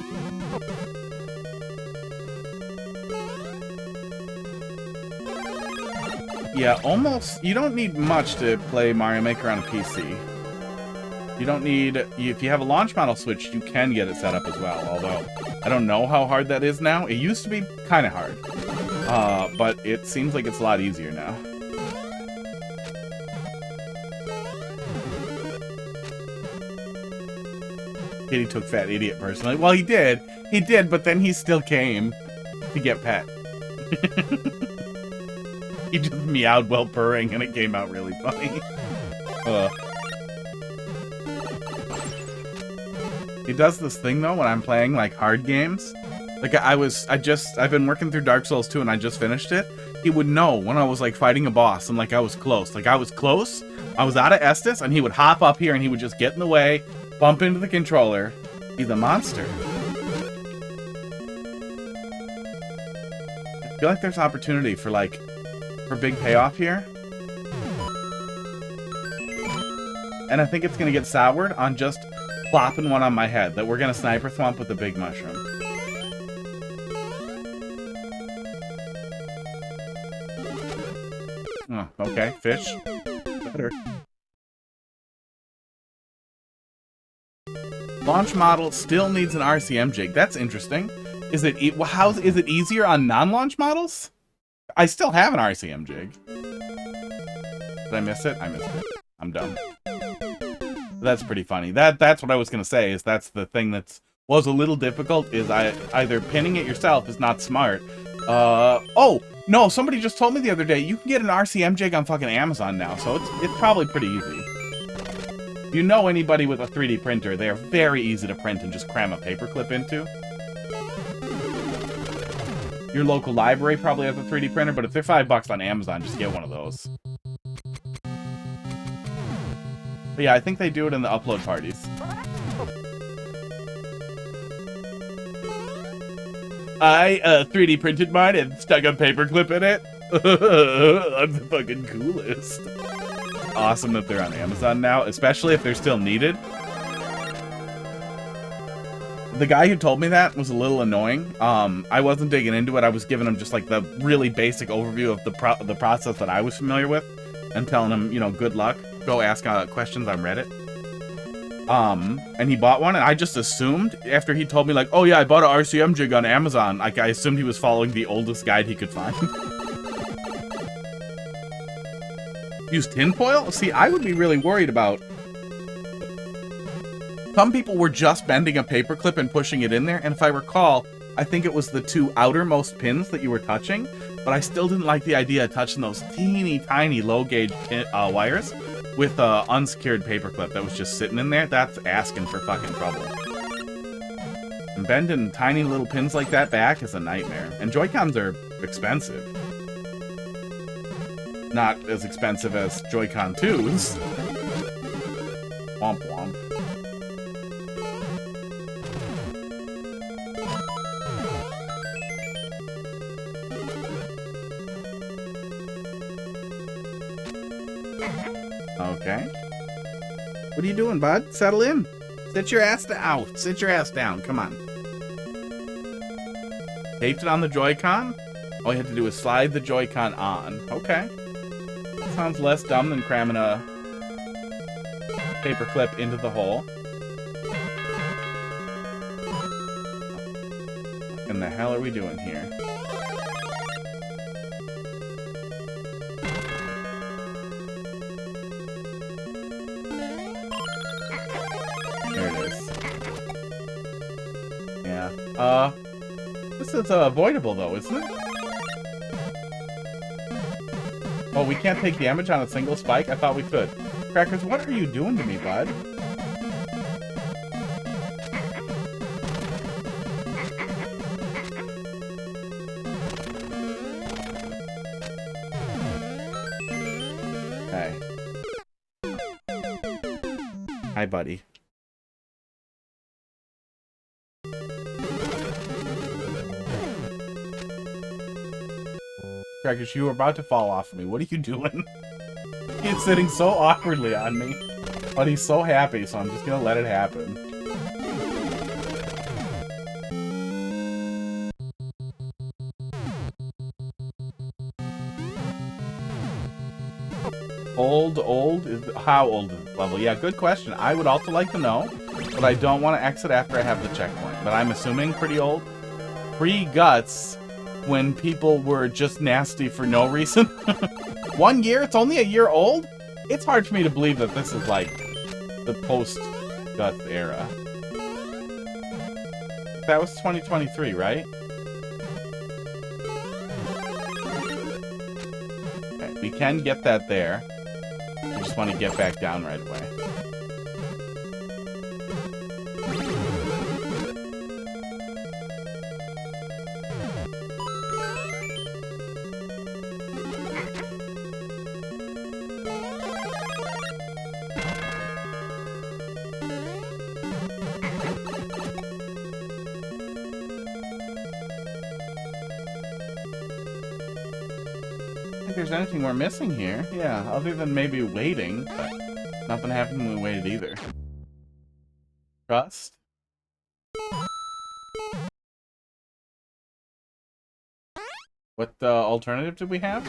Yeah, almost. You don't need much to play Mario Maker on a PC. You don't need... If you have a launch model switch, you can get it set up as well, although I don't know how hard that is now. It used to be kind of hard, but it seems like it's a lot easier now. Kitty took Fat Idiot personally. Well, he did. He did, but then he still came to get pet. He just meowed while purring, and it came out really funny. He does this thing, though, when I'm playing, like, hard games. Like, I've been working through Dark Souls 2, and I just finished it. He would know when I was, like, fighting a boss, and, like, I was close. Like, I was close, I was out of Estus, and he would hop up here, and he would just get in the way, bump into the controller. He's a monster. I feel like there's opportunity for, like, for big payoff here. And I think it's going to get soured on just plopping one on my head, that we're going to sniper thwomp with the big mushroom. Oh, okay, fish. Better. Launch model still needs an RCM jig. That's interesting. Is it is it easier on non-launch models? I still have an RCM jig. Did I miss it? I missed it. I'm dumb. That's pretty funny. That's what I was gonna say. Is that's the thing that was a little difficult. Is either pinning it yourself is not smart. Oh no! Somebody just told me the other day you can get an RCM jig on fucking Amazon now, so it's probably pretty easy. If you know anybody with a 3D printer, they are very easy to print and just cram a paperclip into. Your local library probably has a 3D printer, but if they're $5 on Amazon, just get one of those. But yeah, I think they do it in the upload parties. I 3D printed mine and stuck a paperclip in it. I'm the fucking coolest. Awesome that they're on Amazon now, especially if they're still needed. The guy who told me that was a little annoying. I wasn't digging into it. I was giving him just like the really basic overview of the process that I was familiar with, and telling him, you know, good luck. Go ask questions on Reddit. And he bought one, and I just assumed after he told me like, oh yeah, I bought an RCM jig on Amazon. Like I assumed he was following the oldest guide he could find. Use tinfoil? See, I would be really worried about. Some people were just bending a paperclip and pushing it in there, and if I recall, I think it was the two outermost pins that you were touching, but I still didn't like the idea of touching those teeny tiny low gauge wires with an unsecured paperclip that was just sitting in there. That's asking for fucking trouble. And bending tiny little pins like that back is a nightmare. And Joy-Cons are expensive. Not as expensive as Joy-Con 2s. Womp womp. Okay. What are you doing, bud? Settle in. Sit your ass down. Sit your ass down. Come on. Taped it on the Joy-Con? All you have to do is slide the Joy-Con on. Okay. Sounds less dumb than cramming a paper clip into the hole. What in the hell are we doing here? There it is. Yeah. This is avoidable though, isn't it? Oh, we can't take damage on a single spike? I thought we could. Crackers, what are you doing to me, bud? Hey. Hi, buddy. Crackers, you were about to fall off of me. What are you doing? He's sitting so awkwardly on me. But he's so happy, so I'm just gonna let it happen. Old is how old is this level? Yeah, good question. I would also like to know, but I don't want to exit after I have the checkpoint. But I'm assuming pretty old. Pre-Guts, when people were just nasty for no reason. 1 year? It's only a year old? It's hard for me to believe that this is like the post-Guts era. That was 2023, right? Okay, we can get that there. I just want to get back down right away. There's anything we're missing here. Yeah, other than maybe waiting, but nothing happened when we waited either. Trust? What alternative did we have?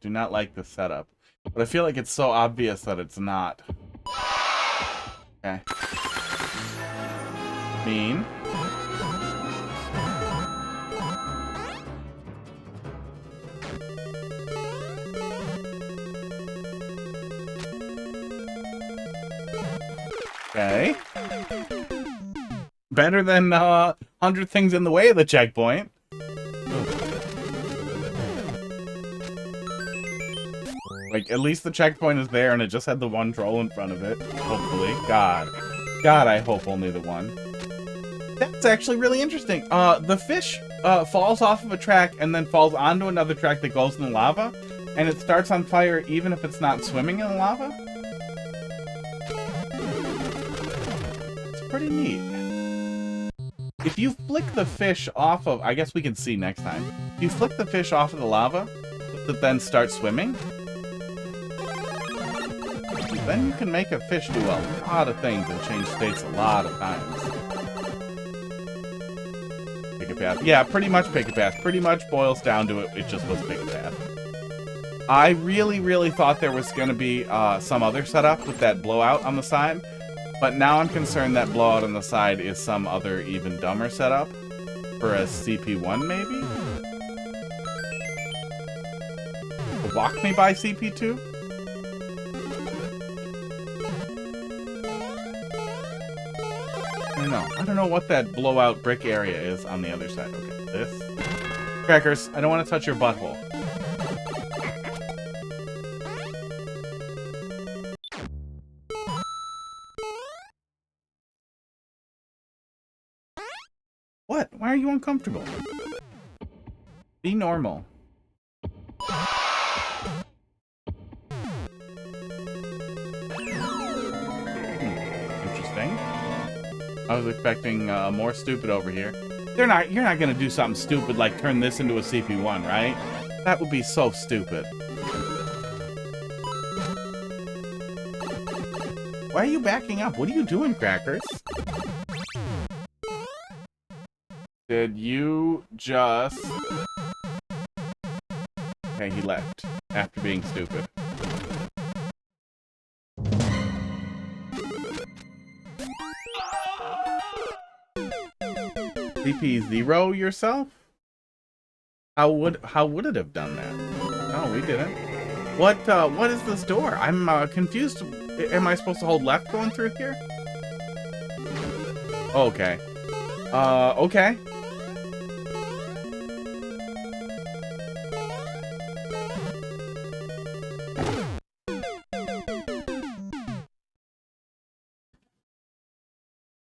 Do not like the setup, but I feel like it's so obvious that it's not. Okay. Mean. Okay. Better than 100 things in the way of the checkpoint. Like, at least the checkpoint is there and it just had the one troll in front of it. Hopefully. God, I hope only the one. That's actually really interesting. The fish falls off of a track and then falls onto another track that goes in the lava. And it starts on fire even if it's not swimming in the lava? Pretty neat. If you flick the fish off of... I guess we can see next time. If you flick the fish off of the lava, does it then start swimming? then you can make a fish do a lot of things and change states a lot of times. Pick a path. Yeah, pretty much pick a path. Pretty much boils down to it. It just was pick a path. I really thought there was going to be some other setup with that blowout on the side. But now I'm concerned that blowout on the side is some other even dumber setup. For a CP1, maybe? Walk me by CP2? I don't know what that blowout brick area is on the other side. Okay, this. Crackers, I don't want to touch your butthole. What? Why are you uncomfortable? Be normal. Interesting. I was expecting more stupid over here. You're not gonna do something stupid like turn this into a CP1, right? That would be so stupid. Why are you backing up? What are you doing, Crackers? Did you just... Okay, he left after being stupid. CP0 yourself? How would it have done that? No, we didn't. What is this door? I'm confused. Am I supposed to hold left going through here? Okay. Okay.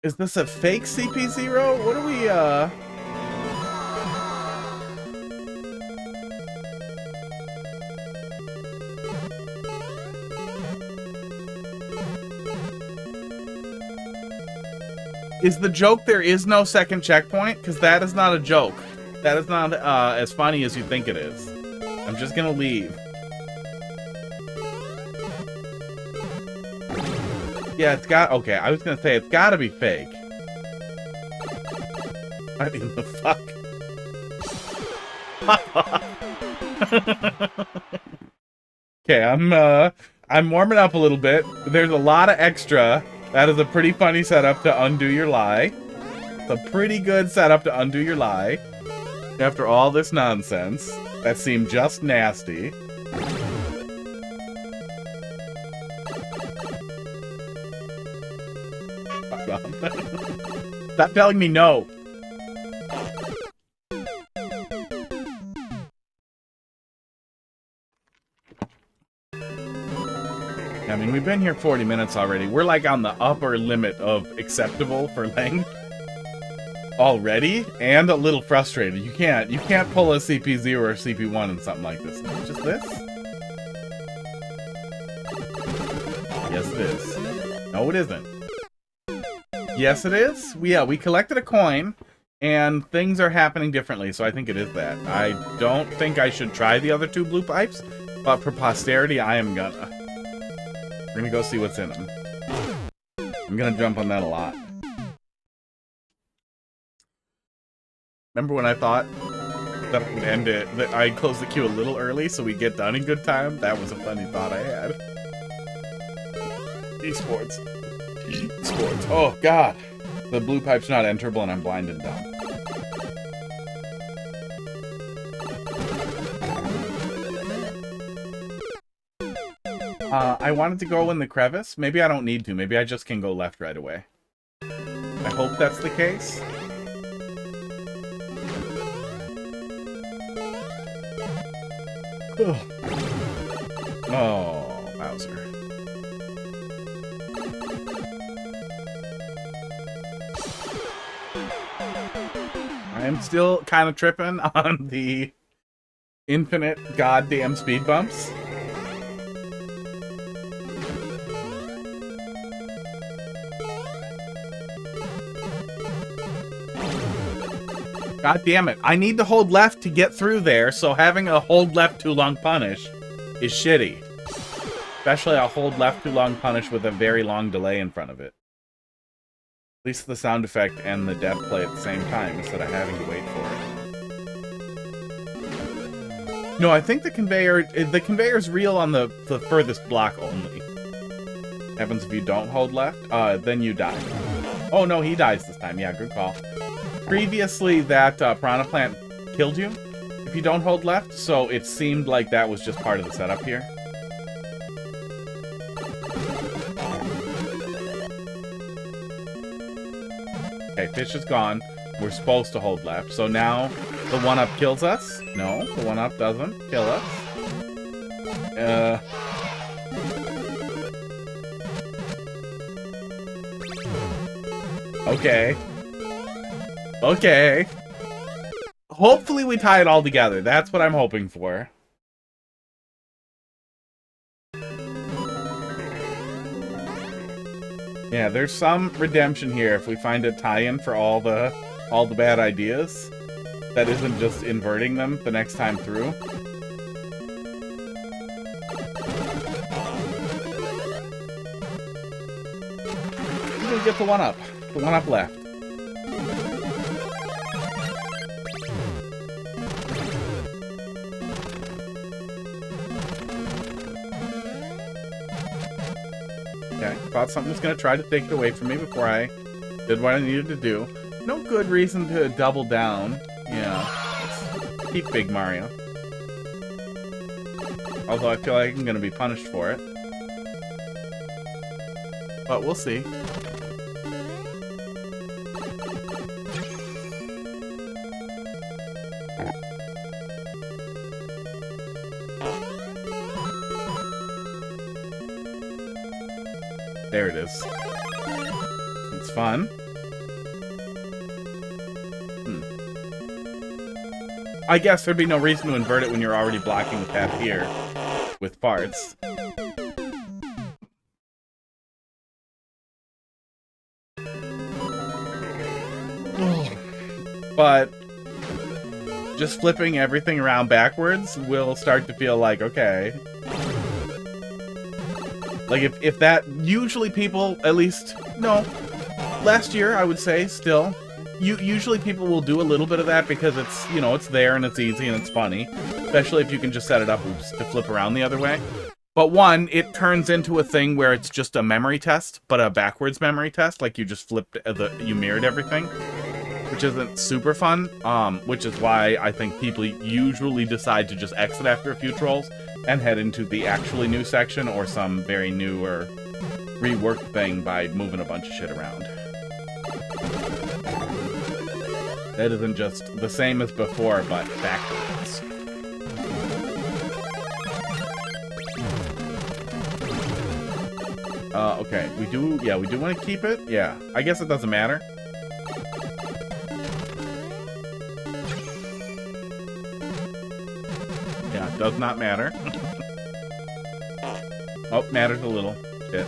Is this a fake CP0? What are we, Is the joke there is no second checkpoint? Because that is not a joke. That is not, as funny as you think it is. I'm just gonna leave. Yeah, it's got... Okay, I was gonna say, it's gotta be fake. What in the fuck? Okay, I'm warming up a little bit. There's a lot of extra. That is a pretty funny setup to undo your lie. It's a pretty good setup to undo your lie. After all this nonsense, that seemed just nasty. Stop telling me no. I mean, we've been here 40 minutes already. We're like on the upper limit of acceptable for length already, and a little frustrated. You can't pull a CP0 or CP1 in something like this. Just this? Yes, it is. No, it isn't. Yes, it is. We collected a coin, and things are happening differently, so I think it is that. I don't think I should try the other two blue pipes, but for posterity, I am gonna. We're gonna go see what's in them. I'm gonna jump on that a lot. Remember when I thought that I would end it, that I'd close the queue a little early so we'd get done in good time? That was a funny thought I had. Esports. Esports. Oh, God. The blue pipe's not enterable and I'm blind and dumb. I wanted to go in the crevice. Maybe I don't need to. Maybe I just can go left right away. I hope that's the case. Oh, Bowser. I am still kind of tripping on the infinite goddamn speed bumps. God damn it. I need to hold left to get through there, so having a hold left too long punish is shitty. Especially a hold left too long punish with a very long delay in front of it. At least the sound effect and the death play at the same time instead of having to wait for it. No, I think the conveyor's real on the furthest block only. Happens if you don't hold left, then you die. Oh no, he dies this time. Yeah, good call. Previously, that piranha plant killed you if you don't hold left, so it seemed like that was just part of the setup here. Okay, fish is gone. We're supposed to hold left, so now the 1-up kills us. No, the 1-up doesn't kill us. Okay. Okay. Hopefully we tie it all together. That's what I'm hoping for. Yeah, there's some redemption here if we find a tie-in for all the bad ideas. That isn't just inverting them the next time through. We'll get the 1-up. The 1-up left. Okay, thought something was going to try to take it away from me before I did what I needed to do. No good reason to double down. Yeah, let's keep Big Mario. Although I feel like I'm going to be punished for it. But we'll see. There it is. It's fun. I guess there'd be no reason to invert it when you're already blocking the path here with parts. But just flipping everything around backwards will start to feel like, okay. Like, if that... Usually people, at least... No. Last year, I would say, still. Usually people will do a little bit of that because it's, you know, it's there and it's easy and it's funny. Especially if you can just set it up to flip around the other way. But one, it turns into a thing where it's just a memory test, but a backwards memory test. Like, you just flipped... you mirrored everything. Which isn't super fun, which is why I think people usually decide to just exit after a few trolls and head into the actually new section or some very new or reworked thing by moving a bunch of shit around. That isn't just the same as before, but backwards. Okay, we do want to keep it? Yeah, I guess it doesn't matter. Yeah, does not matter. Oh, matters a little. Shit.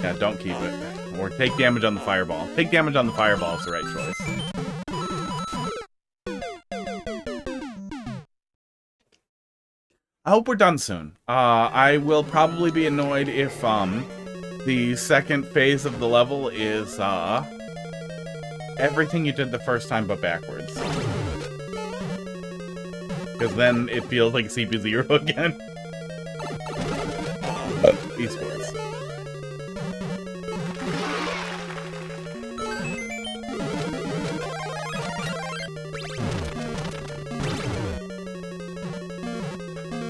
Yeah, don't keep it. Or take damage on the fireball. Take damage on the fireball is the right choice. I hope we're done soon. I will probably be annoyed if the second phase of the level is everything you did the first time but backwards. Because then it feels like CP0 again. Esports.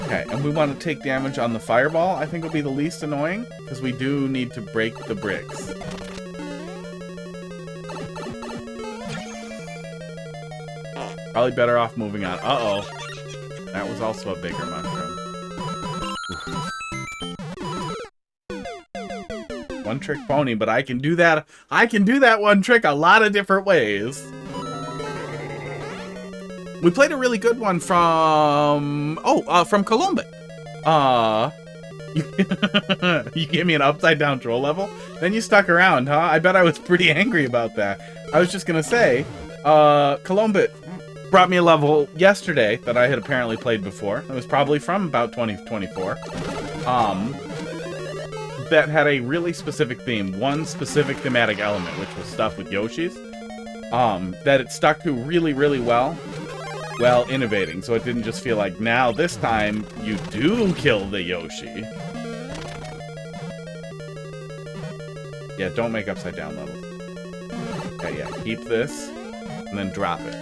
Okay, and we want to take damage on the fireball. I think will be the least annoying, because we do need to break the bricks. Probably better off moving on. Uh-oh. That was also a bigger mushroom. Oof. One trick pony, but I can do that. I can do that one trick a lot of different ways. We played a really good one from... from Columbus. You gave me an upside down troll level? Then you stuck around, huh? I bet I was pretty angry about that. I was just gonna say, Columbus brought me a level yesterday that I had apparently played before. It was probably from about 2024. that had a really specific theme, one specific thematic element, which was stuff with Yoshis, that it stuck to really, really well while innovating. So it didn't just feel like, now this time you do kill the Yoshi. Yeah, don't make upside down levels. Okay, yeah, keep this and then drop it.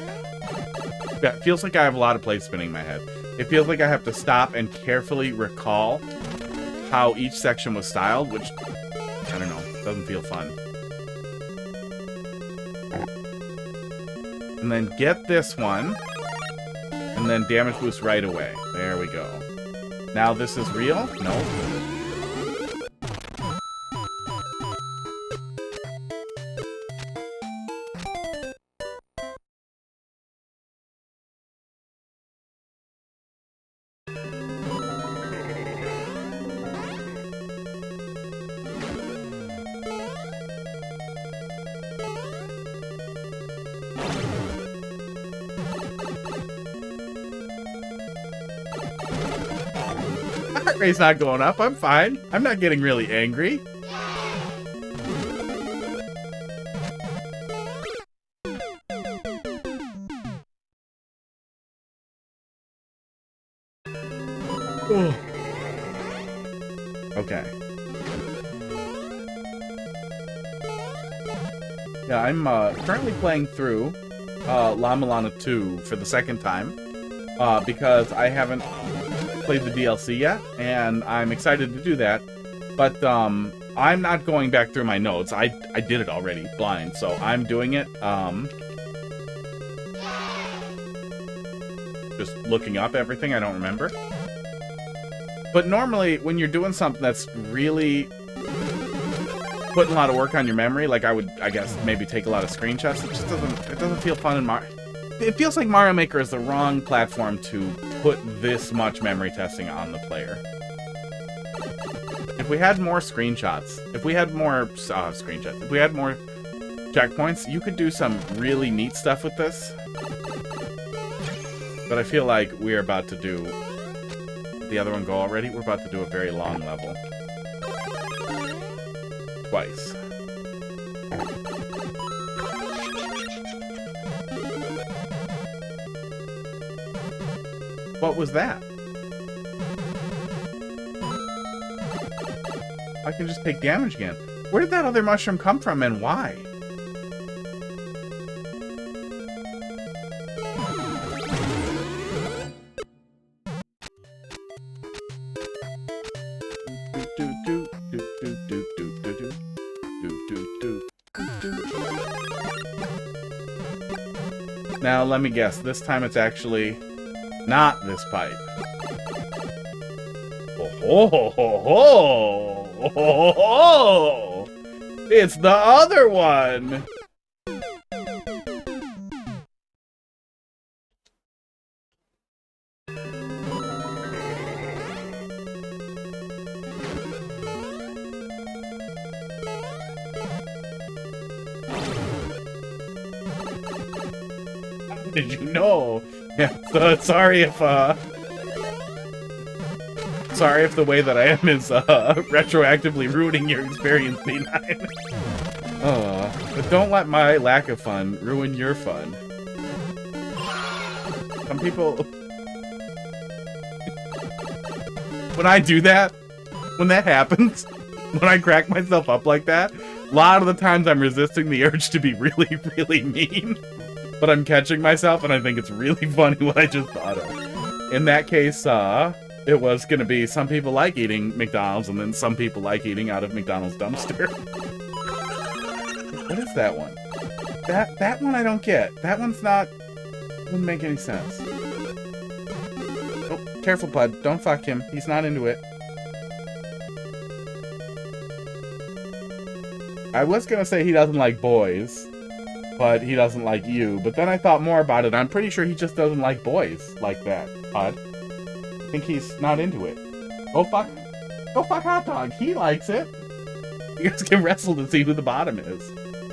Yeah, it feels like I have a lot of plates spinning in my head. It feels like I have to stop and carefully recall how each section was styled, which, I don't know, doesn't feel fun. And then get this one, and then damage boost right away. There we go. Now this is real? No. Heart rate's not going up. I'm fine. I'm not getting really angry. Ugh. Okay. Yeah, I'm currently playing through Lama 2 for the second time because I haven't played the DLC yet, and I'm excited to do that. But I'm not going back through my notes. I did it already, blind, so I'm doing it just looking up everything I don't remember. But normally, when you're doing something that's really putting a lot of work on your memory, like I guess, maybe take a lot of screenshots, it doesn't feel fun in Mario. It feels like Mario Maker is the wrong platform to put this much memory testing on the player. If we had more screenshots, if we had more screenshots, if we had more checkpoints, you could do some really neat stuff with this. But I feel like we're about to do... Did the other one go already? We're about to do a very long level. Twice. What was that? I can just take damage again. Where did that other mushroom come from and why? Now, let me guess. This time it's actually not this pipe. Oh, ho, ho, ho, ho, ho, ho. It's the other one! Did you know? Yeah, so sorry if the way that I am is retroactively ruining your experience, B9. But don't let my lack of fun ruin your fun. Some people... When I do that, when that happens, when I crack myself up like that, a lot of the times I'm resisting the urge to be really, really mean. But I'm catching myself, and I think it's really funny what I just thought of. In that case, it was gonna be some people like eating McDonald's, and then some people like eating out of McDonald's dumpster. What is that one? That one I don't get. That one's not... Wouldn't make any sense. Oh, careful, bud. Don't fuck him. He's not into it. I was gonna say he doesn't like boys, but he doesn't like you. But then I thought more about it. I'm pretty sure he just doesn't like boys like that, bud. I think he's not into it. Oh, fuck. Oh, fuck Hot Dog. He likes it. You guys can wrestle to see who the bottom is.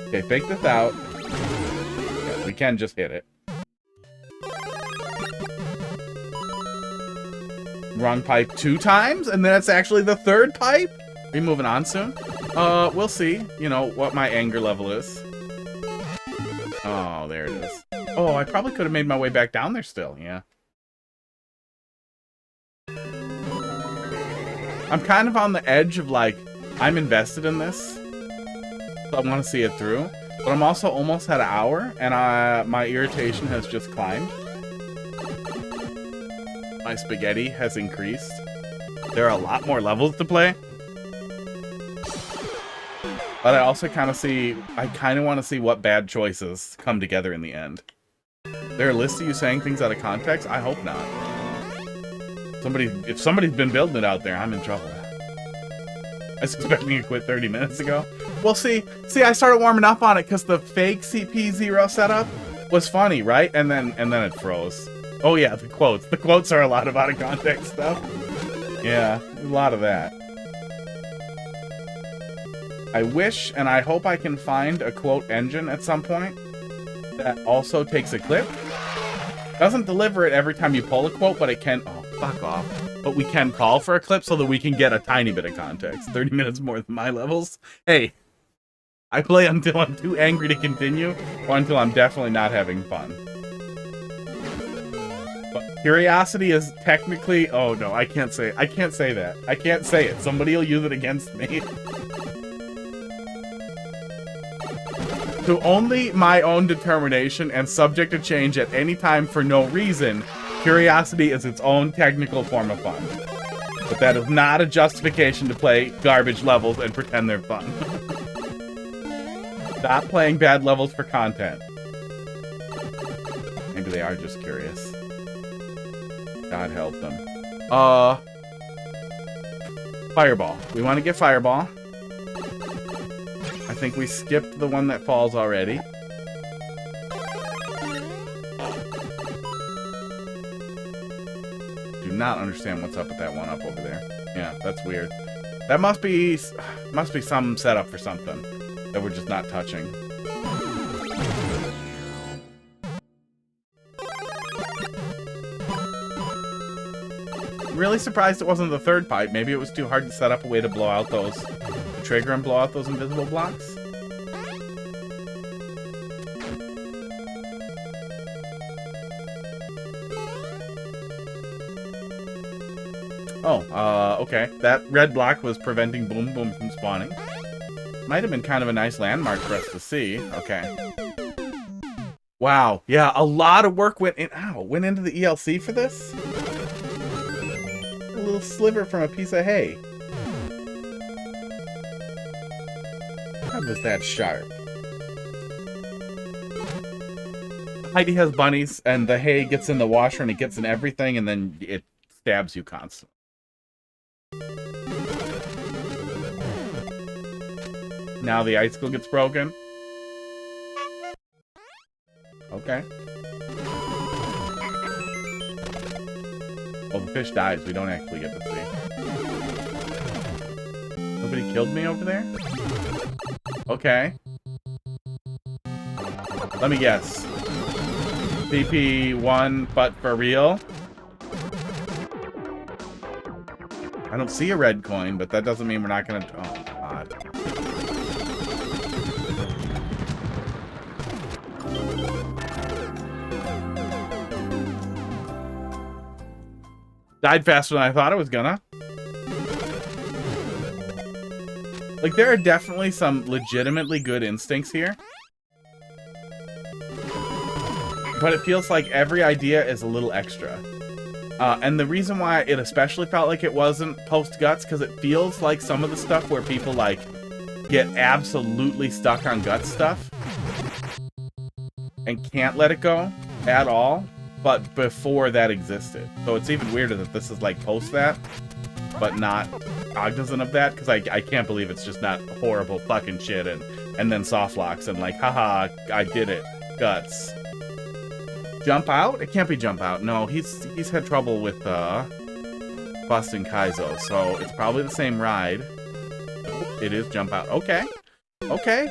Okay, fake this out. Yeah, we can just hit it. wrong pipe 2 times, and then it's actually the 3rd pipe? Are you moving on soon? We'll see, you know, what my anger level is. Oh, there it is. Oh, I probably could have made my way back down there still, yeah. I'm kind of on the edge of, like, I'm invested in this, so I want to see it through. But I'm also almost at an hour, and my irritation has just climbed. My spaghetti has increased. There are a lot more levels to play. But I also kind of want to see what bad choices come together in the end. There are lists of you saying things out of context? I hope not. If somebody's been building it out there, I'm in trouble. I was expecting to quit 30 minutes ago. Well, see, I started warming up on it because the fake CP0 setup was funny, right? And then it froze. Oh yeah, the quotes. The quotes are a lot of out of context stuff. Yeah, a lot of that. I wish and I hope I can find a quote engine at some point that also takes a clip. Doesn't deliver it every time you pull a quote, but it can... Oh, fuck off. But we can call for a clip so that we can get a tiny bit of context. 30 minutes more than my levels. Hey, I play until I'm too angry to continue, or until I'm definitely not having fun. But curiosity is technically... Oh, no, I can't say that. I can't say it. Somebody will use it against me. To only my own determination and subject to change at any time for no reason, curiosity is its own technical form of fun. But that is not a justification to play garbage levels and pretend they're fun. Stop playing bad levels for content. Maybe they are just curious. God help them. Fireball. We want to get Fireball. I think we skipped the one that falls already. Do not understand what's up with that one up over there. Yeah, that's weird. That must be some setup for something that we're just not touching. Really surprised it wasn't the 3rd pipe. Maybe it was too hard to set up a way to blow out those... trigger and blow out those invisible blocks. Oh, okay. That red block was preventing Boom Boom from spawning. Might have been kind of a nice landmark for us to see. Okay. Wow. Yeah, a lot of work went into the ELC for this? A little sliver from a piece of hay. How was that sharp? Heidi has bunnies, and the hay gets in the washer, and it gets in everything, and then it stabs you constantly. Now the icicle gets broken. Okay. Well, the fish dies. We don't actually get to see. Nobody killed me over there? Okay. Let me guess. CP1, but for real? I don't see a red coin, but that doesn't mean we're not gonna... Oh, God. Died faster than I thought it was gonna. Like, there are definitely some legitimately good instincts here. But it feels like every idea is a little extra. And the reason why it especially felt like it wasn't post-Guts, because it feels like some of the stuff where people, like, get absolutely stuck on Guts stuff and can't let it go at all, but before that existed. So it's even weirder that this is, like, post that, but not cognizant of that, because I can't believe it's just not horrible fucking shit and then soft locks and, like, haha, I did it. Guts. Jump out? It can't be jump out. No, he's had trouble with busting Kaizo, so it's probably the same ride. It is jump out. Okay. Okay.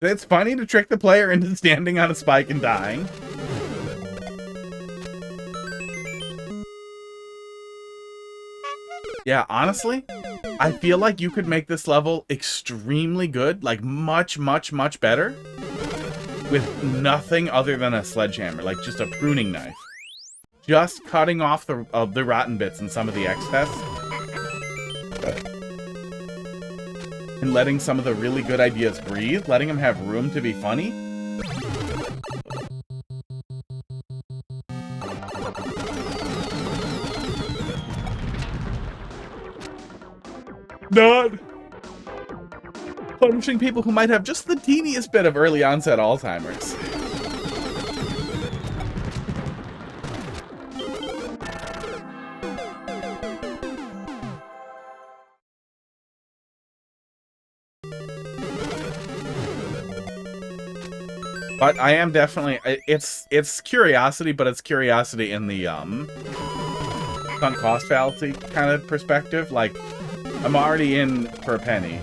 It's funny to trick the player into standing on a spike and dying. Yeah, honestly, I feel like you could make this level extremely good, like much, much, much better, with nothing other than a sledgehammer, like just a pruning knife. Just cutting off the rotten bits and some of the excess. And letting some of the really good ideas breathe, letting them have room to be funny. Not punishing people who might have just the teeniest bit of early onset Alzheimer's. But I am definitely, it's curiosity, but it's curiosity in the sunk cost fallacy kind of perspective. Like, I'm already in for a penny.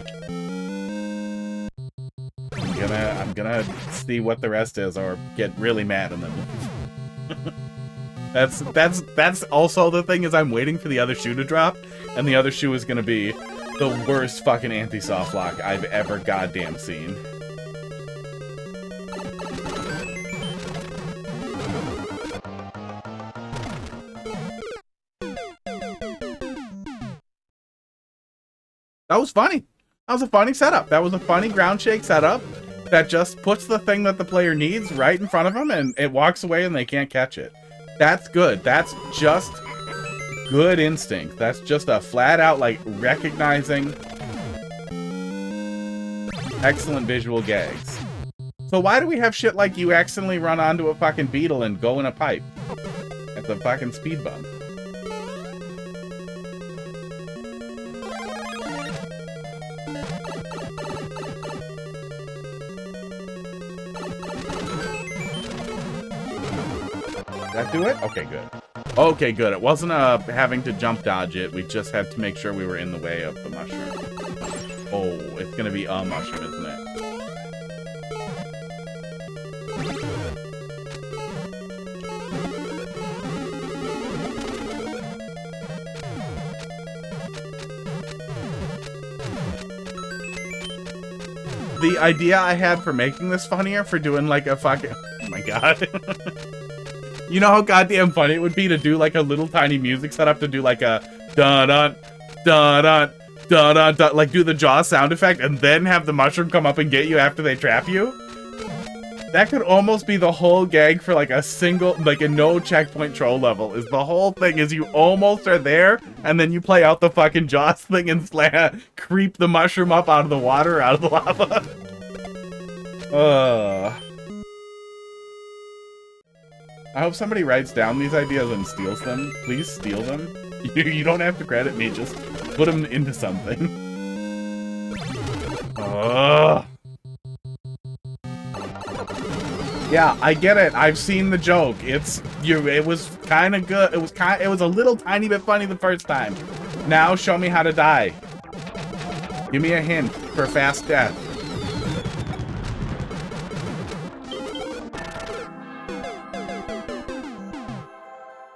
I'm gonna see what the rest is, or get really mad and then that's also the thing, is I'm waiting for the other shoe to drop, and the other shoe is gonna be the worst fucking anti-soft lock I've ever goddamn seen. That was funny. That was a funny setup. That was a funny ground shake setup that just puts the thing that the player needs right in front of them, and it walks away and they can't catch it. That's good. That's just good instinct. That's just a flat out, like, recognizing excellent visual gags. So why do we have shit like you accidentally run onto a fucking beetle and go in a pipe at the fucking speed bump? Did that do it? Okay, good. Okay, good. It wasn't having to jump dodge it. We just had to make sure we were in the way of the mushroom. Oh, it's gonna be a mushroom, isn't it? The idea I had for making this funnier, for doing like a fucking... Oh my god. You know how goddamn funny it would be to do like a little tiny music setup, to do like a dun-dun, dun-dun, dun-dun, dun, like do the jaw sound effect, and then have the mushroom come up and get you after they trap you? That could almost be the whole gag for like a single, like a no checkpoint troll level. Is the whole thing is you almost are there, and then you play out the fucking Jaws thing and creep the mushroom up out of the water, or out of the lava. I hope somebody writes down these ideas and steals them. Please steal them. You don't have to credit me, just put them into something. Yeah, I get it. I've seen the joke. It was kind of good. It was a little tiny bit funny the first time. Now show me how to die. Give me a hint for fast death.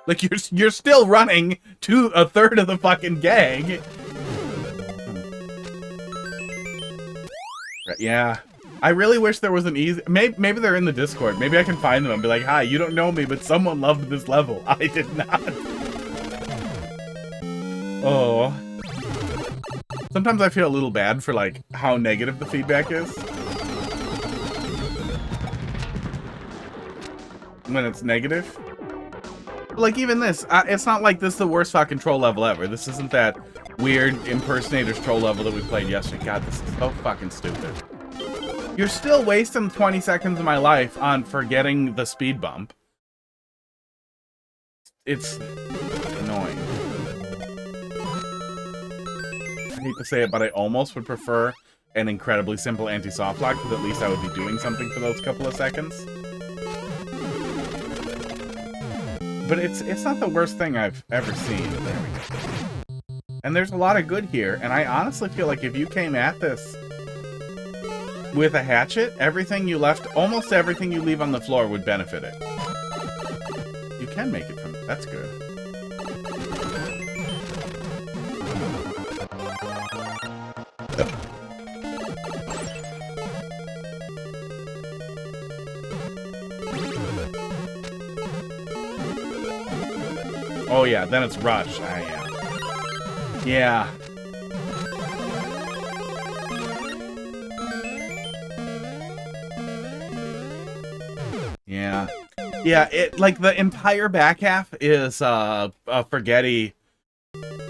Like, you're still running to a third of the fucking gag. Yeah. I really wish there was an easy... Maybe they're in the Discord. Maybe I can find them and be like, hi, you don't know me, but someone loved this level. I did not. Oh. Sometimes I feel a little bad for, like, how negative the feedback is. When it's negative. Like, even this, it's not like this is the worst fucking troll level ever. This isn't that weird impersonators troll level that we played yesterday. God, this is so fucking stupid. You're still wasting 20 seconds of my life on forgetting the speed bump. It's annoying. I hate to say it, but I almost would prefer an incredibly simple anti-soft lock, because at least I would be doing something for those couple of seconds. But it's not the worst thing I've ever seen. There we go. And there's a lot of good here, and I honestly feel like if you came at this with a hatchet, everything you left, almost everything you leave on the floor would benefit it. You can make it from... That's good. Oh yeah, then it's rush. Yeah. Yeah. Yeah. Yeah, it like the entire back half is a forgetty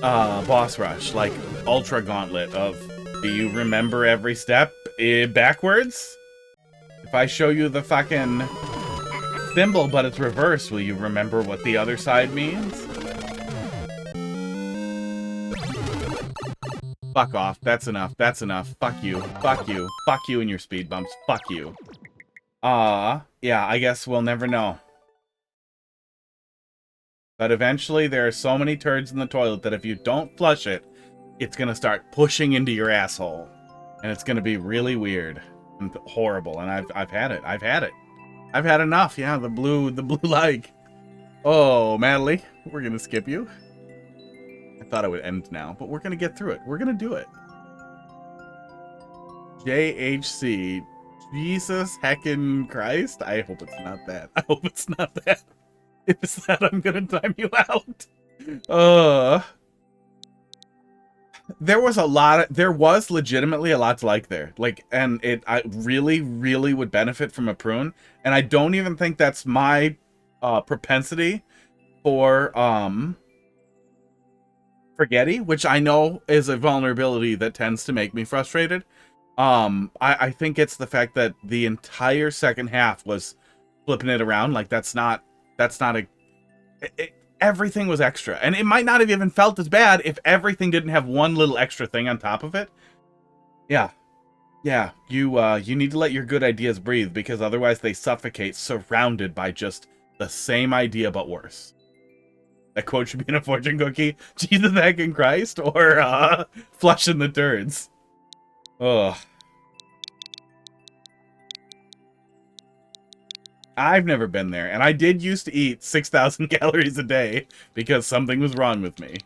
boss rush, like ultra gauntlet of do you remember every step backwards? If I show you the fucking symbol but it's reversed, will you remember what the other side means? Fuck off. That's enough. That's enough. Fuck you. Fuck you. Fuck you and your speed bumps. Fuck you. Yeah, I guess we'll never know. But eventually there are so many turds in the toilet that if you don't flush it, it's gonna start pushing into your asshole. And it's gonna be really weird and horrible. And I've had it. I've had it. I've had enough. Yeah, the blue like. Oh, Madeline, we're gonna skip you. I thought it would end now, but we're gonna get through it. We're gonna do it. JHC. Jesus heckin' Christ. I hope it's not that. I hope it's not that. If it's that, I'm gonna time you out. There was legitimately a lot to like there. Like, and I really, really would benefit from a prune. And I don't even think that's my propensity for forgetty, which I know is a vulnerability that tends to make me frustrated. I think it's the fact that the entire second half was flipping it around. Like, everything was extra. And it might not have even felt as bad if everything didn't have one little extra thing on top of it. Yeah. Yeah, you need to let your good ideas breathe, because otherwise they suffocate surrounded by just the same idea but worse. That quote should be in a fortune cookie. Jesus heckin' Christ, or flushing the turds. Ugh. I've never been there, and I did used to eat 6,000 calories a day because something was wrong with me.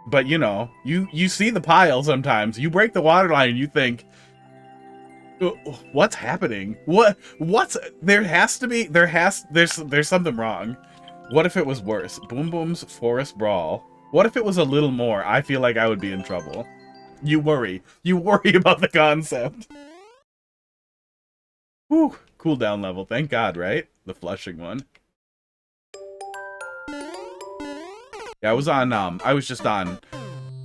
But you know, you see the pile sometimes. You break the water line and you think, what's happening? There's something wrong. What if it was worse? Boom Boom's Forest Brawl. What if it was a little more? I feel like I would be in trouble. You worry about the concept. Whew, cooldown level, thank God, right? The flushing one. Yeah, I was just on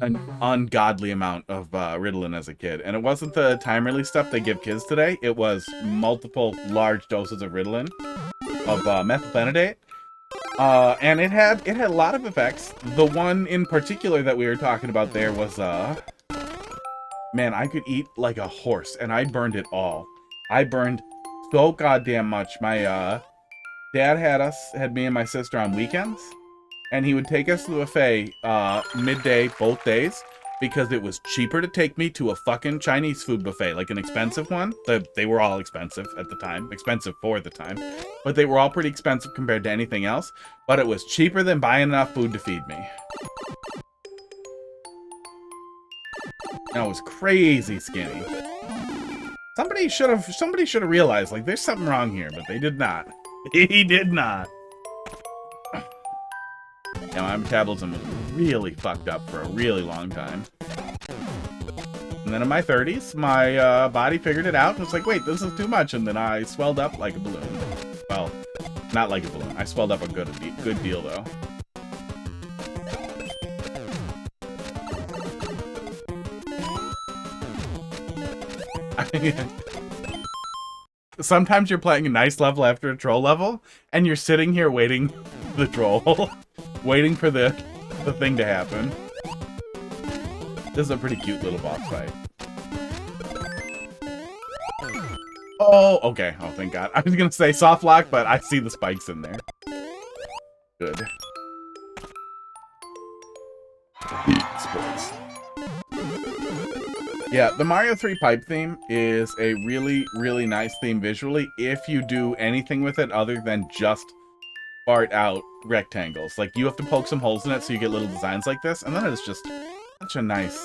an ungodly amount of Ritalin as a kid. And it wasn't the time release stuff they give kids today. It was multiple large doses of Ritalin, of methylphenidate. And it had a lot of effects. The one in particular that we were talking about there was, man, I could eat like a horse, and I burned it all. I burned so goddamn much. My dad had me and my sister on weekends, and he would take us to the buffet midday both days, because it was cheaper to take me to a fucking Chinese food buffet, like an expensive one. They were all expensive at the time. Expensive for the time. But they were all pretty expensive compared to anything else. But it was cheaper than buying enough food to feed me. And I was crazy skinny. Somebody should have realized, like, there's something wrong here, but they did not. He did not. Yeah, my metabolism was really fucked up for a really long time. And then in my 30s, my body figured it out and was like, wait, this is too much. And then I swelled up like a balloon. Well, not like a balloon. I swelled up a good deal, though. Sometimes you're playing a nice level after a troll level, and you're sitting here waiting for the troll. Waiting for the thing to happen. This is a pretty cute little boss fight. Oh, okay. Oh, thank God. I was gonna say soft lock, but I see the spikes in there. Good. Sports. Yeah, the Mario 3 pipe theme is a really, really nice theme visually if you do anything with it other than just fart out rectangles. Like, you have to poke some holes in it so you get little designs like this, and then it's just such a nice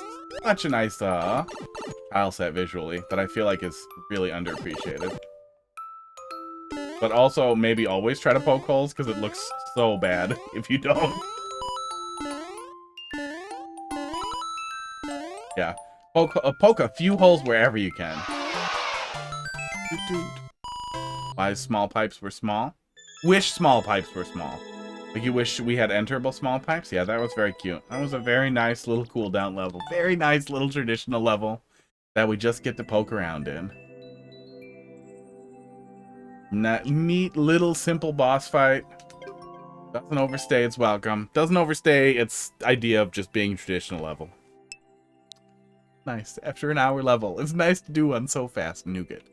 tile set visually that I feel like is really underappreciated. But also, maybe always try to poke holes, because it looks so bad if you don't. Yeah. Poke a few holes wherever you can. Why small pipes were small? Wish small pipes were small. Like you wish we had enterable small pipes? Yeah, that was very cute. That was a very nice little cooldown level. Very nice little traditional level that we just get to poke around in. Neat little simple boss fight. Doesn't overstay its welcome. Doesn't overstay its idea of just being traditional level. Nice. After an hour level. It's nice to do one so fast. Nougat.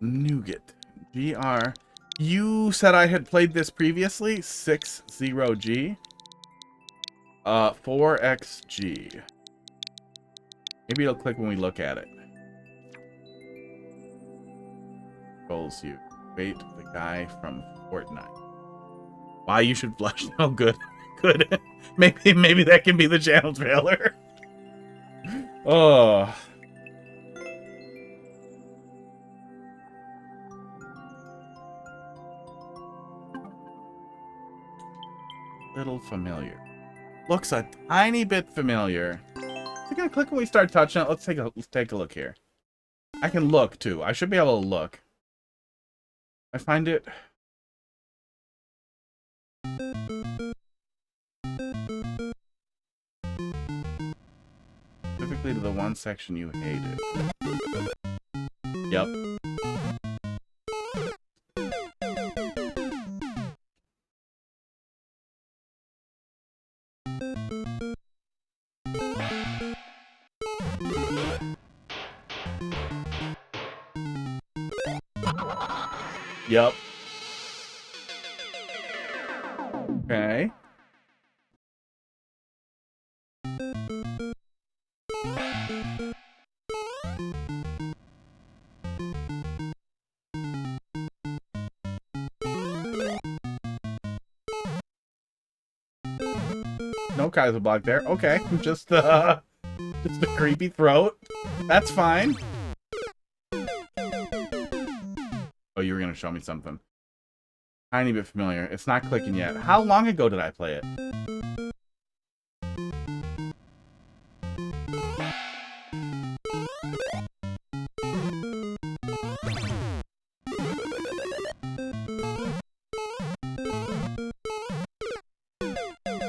Nougat. GR. You said I had played this previously. 60G. 4XG. Maybe it'll click when we look at it. Controls you. Wait, the guy from Fortnite. Why you should blush? Oh, good. Good. Maybe that can be the channel trailer. Oh. Little familiar. Looks a tiny bit familiar. Is it gonna click when we start touching it? Let's take a look here. I can look too. I should be able to look. I find it. Specifically to the one section you hated. Yep. Yep. Okay. No Kaiser block there. Okay. Just a creepy throat. That's fine. Oh, you were gonna show me something. Tiny bit familiar. It's not clicking yet. How long ago did I play it?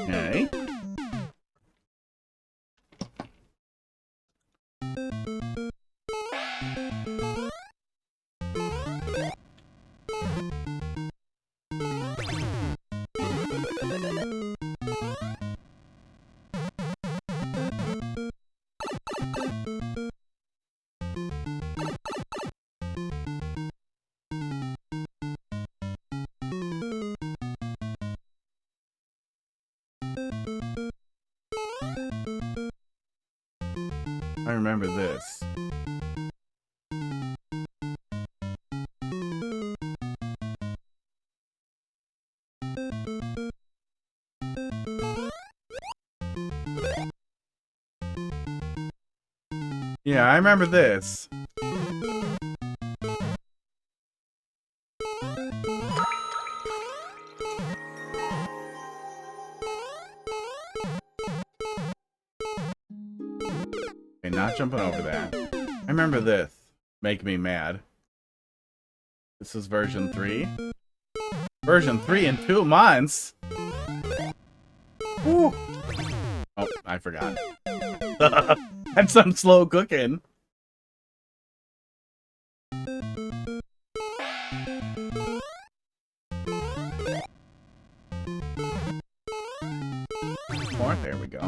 Okay. I remember this. Yeah, I remember this. Okay, not jumping over that. I remember this. Make me mad. This is version 3. Version 3 in 2 months? Woo. Oh, I forgot. That's some slow cooking. More. There we go.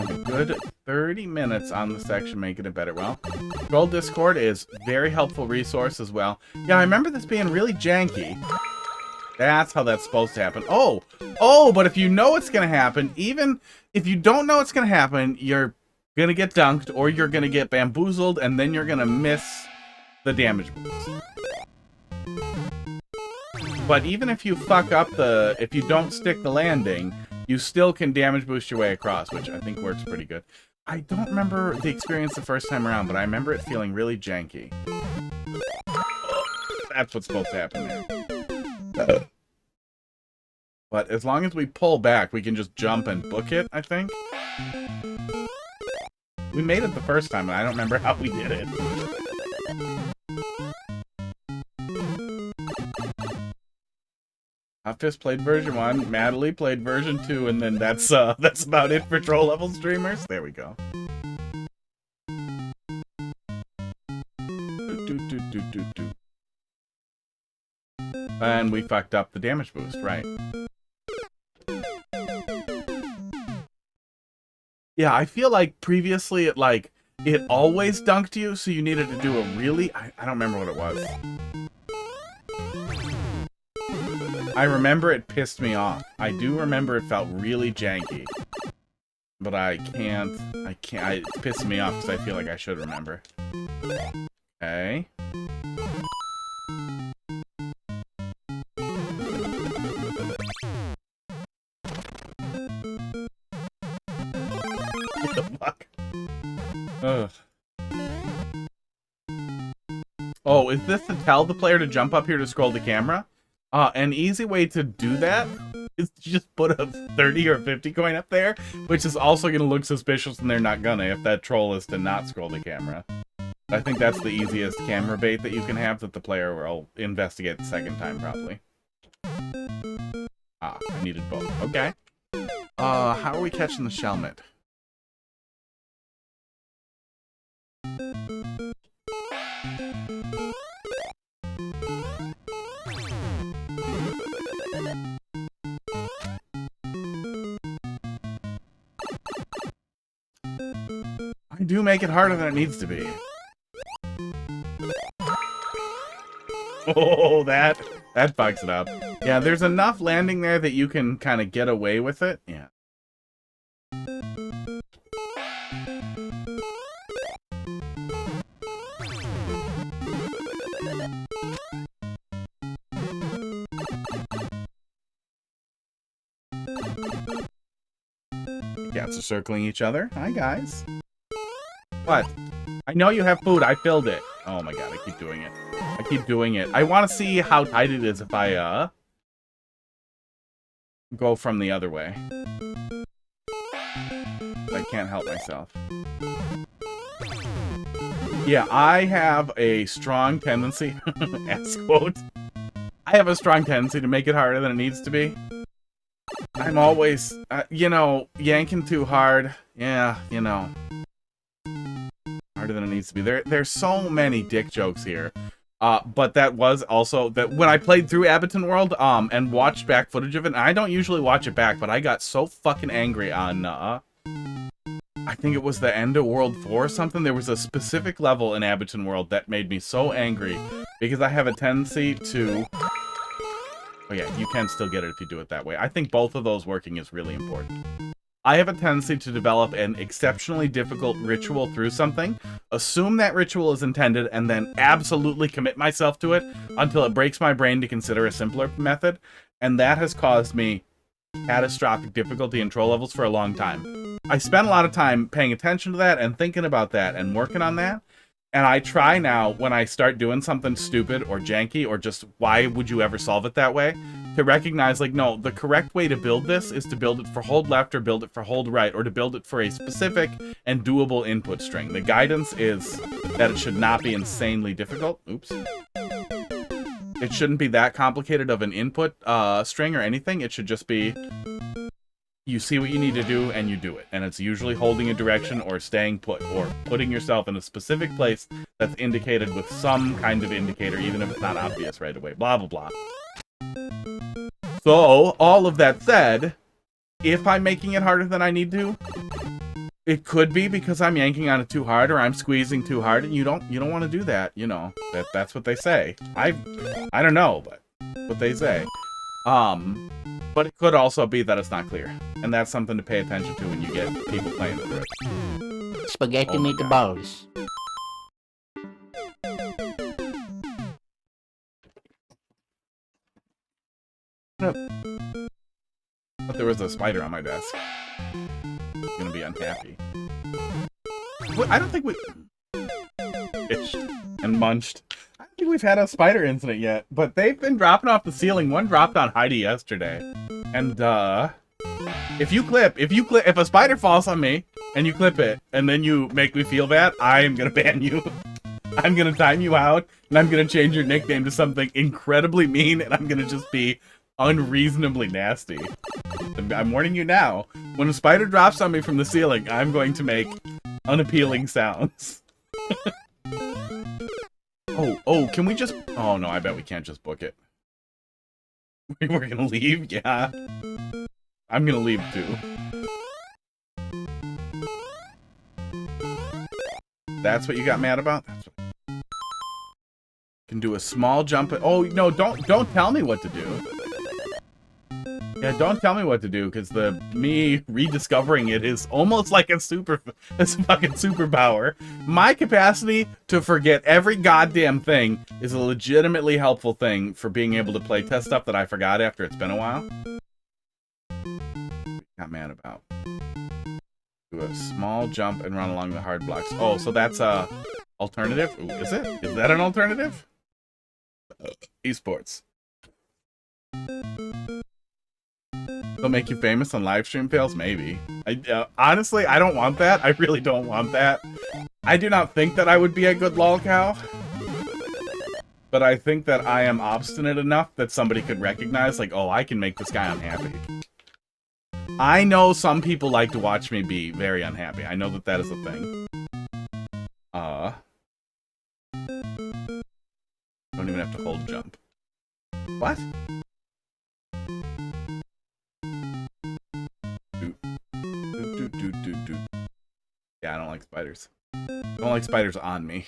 A good 30 minutes on the section making it better. Well, Gold Discord is very helpful resource as well. Yeah, I remember this being really janky. That's how that's supposed to happen. Oh, but if you know it's going to happen, even if you don't know it's going to happen, you're going to get dunked or you're going to get bamboozled and then you're going to miss the damage boost. But even if you fuck up if you don't stick the landing, you still can damage boost your way across, which I think works pretty good. I don't remember the experience the first time around, but I remember it feeling really janky. That's what's supposed to happen there. But as long as we pull back, we can just jump and book it, I think. We made it the first time, and I don't remember how we did it. Fist played version 1, Madeline played version 2, and then that's about it for troll level streamers. There we go. And we fucked up the damage boost, right? Yeah, I feel like previously it always dunked you, so you needed to do a really... I don't remember what it was. I remember it pissed me off. I do remember it felt really janky. But I can't, it's pissing me off because I feel like I should remember. Okay. What the fuck? Ugh. Oh, is this to tell the player to jump up here to scroll the camera? An easy way to do that is to just put a 30 or 50 coin up there, which is also going to look suspicious, and they're not gonna if that troll is to not scroll the camera. I think that's the easiest camera bait that you can have that the player will investigate the second time, probably. Ah, I needed both. Okay. How are we catching the Shelmet? I do make it harder than it needs to be. Oh, that fucks it up. Yeah, there's enough landing there that you can kind of get away with it. Yeah. Cats are circling each other. Hi, guys. What? I know you have food. I filled it. Oh my god, I keep doing it. I keep doing it. I want to see how tight it is if I, go from the other way. I can't help myself. Yeah, I have a strong tendency, ass quote. I have a strong tendency to make it harder than it needs to be. I'm always, you know, yanking too hard. Yeah, you know. Harder than it needs to be. There's so many dick jokes here. But that was also that when I played through Abington World, and watched back footage of it, and I don't usually watch it back, but I got so fucking angry on, I think it was the end of World 4 or something. There was a specific level in Abington World that made me so angry because I have a tendency to... Oh yeah, you can still get it if you do it that way. I think both of those working is really important. I have a tendency to develop an exceptionally difficult ritual through something, assume that ritual is intended, and then absolutely commit myself to it until it breaks my brain to consider a simpler method, and that has caused me catastrophic difficulty in troll levels for a long time. I spent a lot of time paying attention to that and thinking about that and working on that, and I try now, when I start doing something stupid or janky or just why would you ever solve it that way, to recognize, like, no, the correct way to build this is to build it for hold left or build it for hold right, or to build it for a specific and doable input string. The guidance is that it should not be insanely difficult. Oops. It shouldn't be that complicated of an input string or anything. It should just be, you see what you need to do and you do it. And it's usually holding a direction or staying put or putting yourself in a specific place that's indicated with some kind of indicator, even if it's not obvious right away. Blah, blah, blah. So, all of that said, if I'm making it harder than I need to, it could be because I'm yanking on it too hard or I'm squeezing too hard, and you don't want to do that, you know. That's what they say. I don't know, but what they say. But it could also be that it's not clear, and that's something to pay attention to when you get people playing through it. Spaghetti meatballs. But there was a spider on my desk. I'm gonna be unhappy. I don't think we... Itched and munched. I don't think we've had a spider incident yet, but they've been dropping off the ceiling. One dropped on Heidi yesterday. And, if a spider falls on me, and you clip it, and then you make me feel bad, I am gonna ban you. I'm gonna time you out, and I'm gonna change your nickname to something incredibly mean, and I'm gonna just be unreasonably nasty. I'm warning you now. When a spider drops on me from the ceiling, I'm going to make unappealing sounds. Oh, can we just... Oh, no, I bet we can't just book it. We're gonna leave? Yeah. I'm gonna leave, too. That's what you got mad about? That's what... Can do a small jump... Oh, no, don't tell me what to do. Yeah, don't tell me what to do, because me rediscovering it is almost like a fucking superpower. My capacity to forget every goddamn thing is a legitimately helpful thing for being able to play test stuff that I forgot after it's been a while. Got mad about. Do a small jump and run along the hard blocks. Oh, so that's a alternative? Ooh, is it? Is that an alternative? Esports. They'll make you famous on live stream fails? Maybe. Honestly, I don't want that. I really don't want that. I do not think that I would be a good lolcow. But I think that I am obstinate enough that somebody could recognize, like, oh, I can make this guy unhappy. I know some people like to watch me be very unhappy. I know that that is a thing. Don't even have to hold jump. What? Yeah, I don't like spiders. I don't like spiders on me.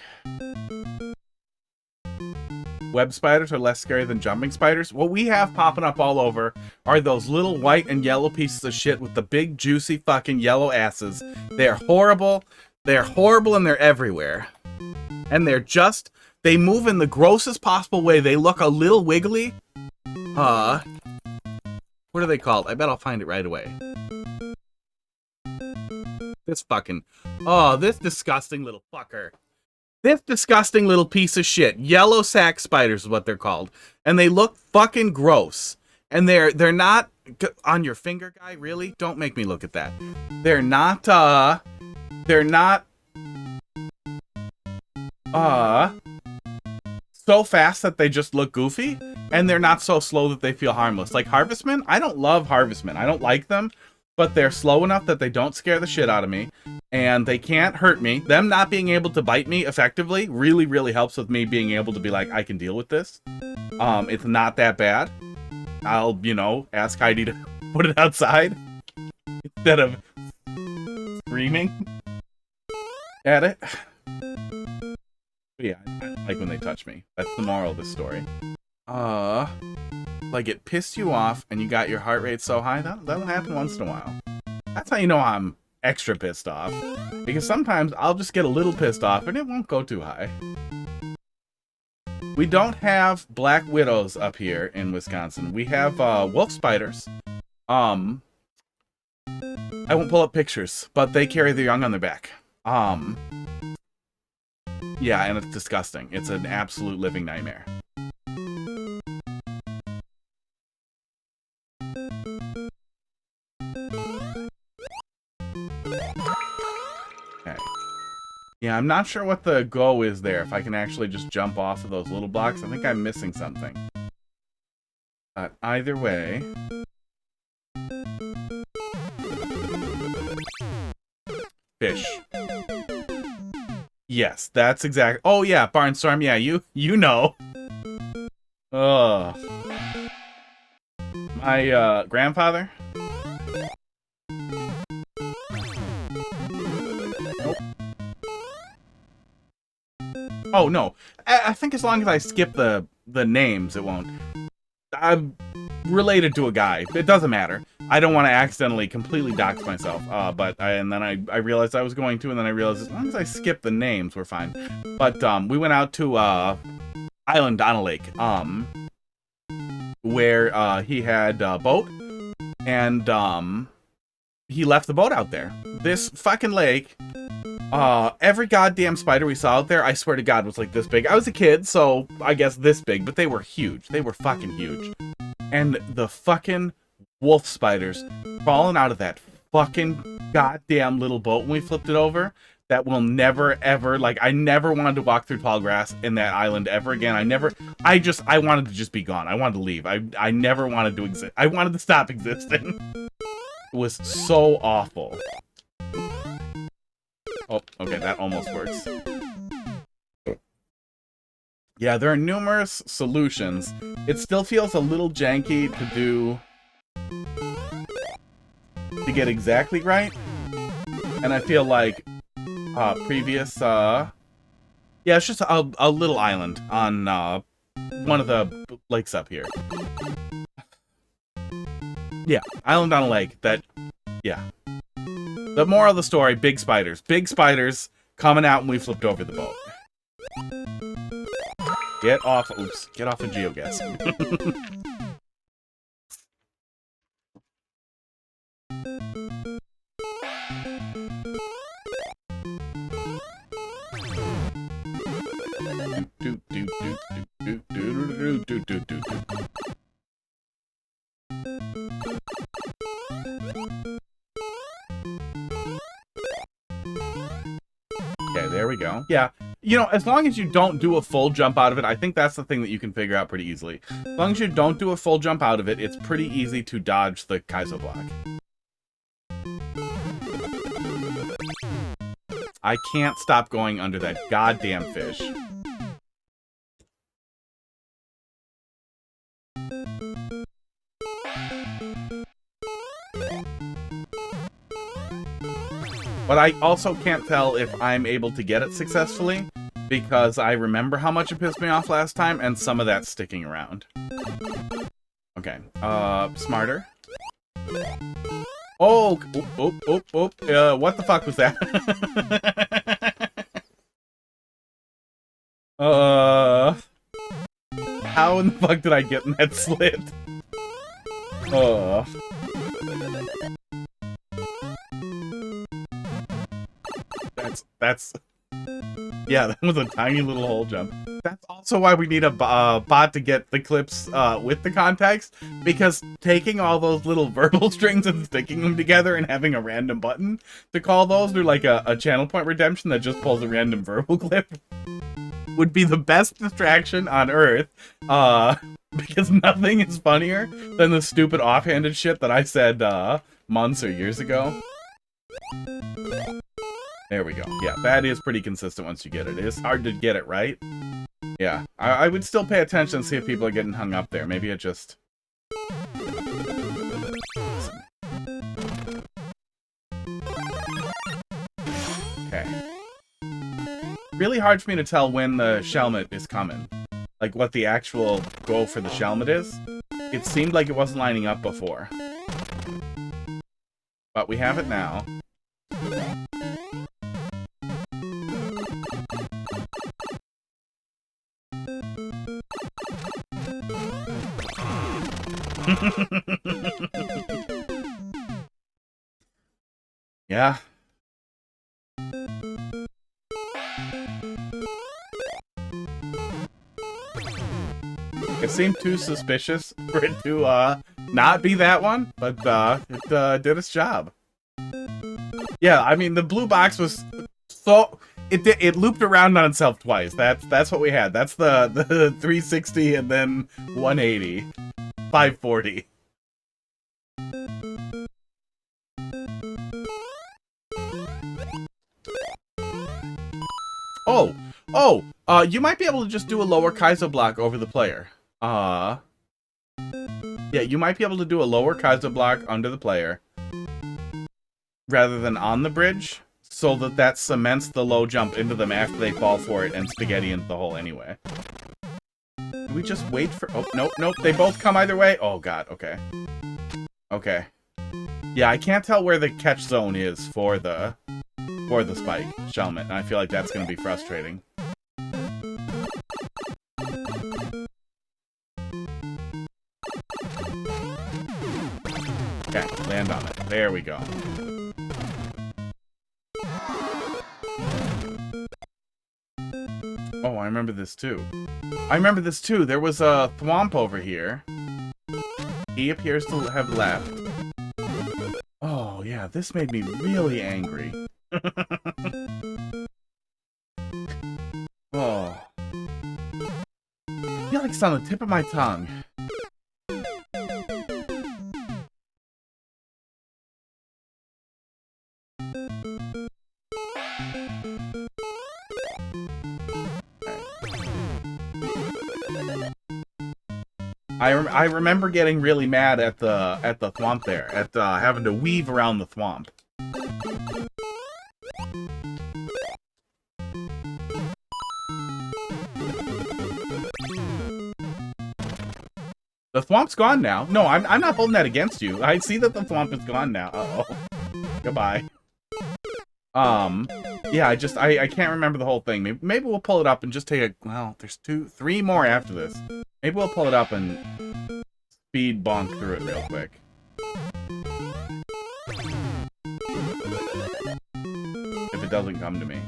Web spiders are less scary than jumping spiders. What we have popping up all over are those little white and yellow pieces of shit with the big, juicy fucking yellow asses. They're horrible. They're horrible and they're everywhere. And they're just... They move in the grossest possible way. They look a little wiggly. What are they called? I bet I'll find it right away. This fucking... Oh, this disgusting little fucker. This disgusting little piece of shit. Yellow sack spiders is what they're called. And they look fucking gross. And they're not... On your finger, guy? Really? Don't make me look at that. They're not, so fast that they just look goofy. And they're not so slow that they feel harmless. Like Harvestmen? I don't love Harvestmen. I don't like them. But they're slow enough that they don't scare the shit out of me. And they can't hurt me. Them not being able to bite me effectively really, really helps with me being able to be like, I can deal with this. It's not that bad. I'll, ask Heidi to put it outside. Instead of screaming at it. But yeah, I don't like when they touch me. That's the moral of this story. Like it pissed you off and you got your heart rate so high, that'll happen once in a while. That's how you know I'm extra pissed off. Because sometimes I'll just get a little pissed off and it won't go too high. We don't have black widows up here in Wisconsin. We have wolf spiders. I won't pull up pictures, but they carry their young on their back. Yeah, and it's disgusting. It's an absolute living nightmare. Okay. Yeah, I'm not sure what the go is there. If I can actually just jump off of those little blocks. I think I'm missing something. But either way... Fish. Yes, that's exactly... Oh, yeah, Barnstorm. Yeah, you know. Ugh. My, grandfather... Nope. Oh, no. I think as long as I skip the names, it won't. I'm related to a guy. It doesn't matter. I don't want to accidentally completely dox myself. And then I realized I was going to, and then I realized as long as I skip the names, we're fine. But, we went out to, Island on a lake, where, he had a boat, and, he left the boat out there. This fucking lake Every goddamn spider we saw out there, I swear to God, was like this big. I was a kid, so I guess this big, but they were huge. They were fucking huge. And the fucking wolf spiders crawling out of that fucking goddamn little boat when we flipped it over, that will never, ever, like, I never wanted to walk through tall grass in that island ever again. I wanted to just be gone. I wanted to leave. I never wanted to exist. I wanted to stop existing. It was so awful. Oh, okay, that almost works. Yeah, there are numerous solutions. It still feels a little janky to get exactly right. And I feel like previous yeah, it's just a little island on one of the lakes up here. Yeah, island on a lake that, yeah. The moral of the story, big spiders. Big spiders coming out when we flipped over the boat. Get off, oops, get off of geoguessing. Okay, there we go. Yeah, you know, as long as you don't do a full jump out of it, I think that's the thing that you can figure out pretty easily. As long as you don't do a full jump out of it, it's pretty easy to dodge the Kaizo block. I can't stop going under that goddamn fish. But I also can't tell if I'm able to get it successfully, because I remember how much it pissed me off last time, and some of that's sticking around. Okay, smarter. Oh, what the fuck was that? How in the fuck did I get in that slit? That's yeah, that was a tiny little hole jump. That's also why we need a bot to get the clips with the context, because taking all those little verbal strings and sticking them together and having a random button to call those through like a channel point redemption that just pulls a random verbal clip would be the best distraction on earth, because nothing is funnier than the stupid offhanded shit that I said months or years ago. There we go. Yeah, that is pretty consistent once you get it. It is hard to get it right. Yeah, I would still pay attention and see if people are getting hung up there. Maybe it just... Okay. Really hard for me to tell when the Shelmet is coming. Like, what the actual goal for the Shelmet is. It seemed like it wasn't lining up before. But we have it now. Yeah. It seemed too suspicious for it to not be that one, but it did its job. Yeah, I mean the blue box was so it looped around on itself twice. That's what we had. That's the 360 and then 180. 540. You might be able to just do a lower Kaizo block over the player. Yeah, you might be able to do a lower Kaizo block under the player rather than on the bridge, so that cements the low jump into them after they fall for it and spaghetti into the hole anyway. Do we just wait for... Oh, nope, they both come either way? Oh, God, okay. Okay. Yeah, I can't tell where the catch zone is for the spike, Shelmet, and I feel like that's going to be frustrating. Okay, land on it. There we go. remember this too. I remember this too. There was a thwomp over here. He appears to have left. Oh, yeah, this made me really angry. Oh. I feel like it's on the tip of my tongue. I remember getting really mad at the thwomp there, at having to weave around the thwomp. The thwomp's gone now. No, I'm not holding that against you. I see that the thwomp is gone now. Uh-oh. Goodbye. Yeah, I can't remember the whole thing. Maybe we'll pull it up and just take a... Well, there's 3 more after this. Maybe we'll pull it up and speed bonk through it real quick. If it doesn't come to me.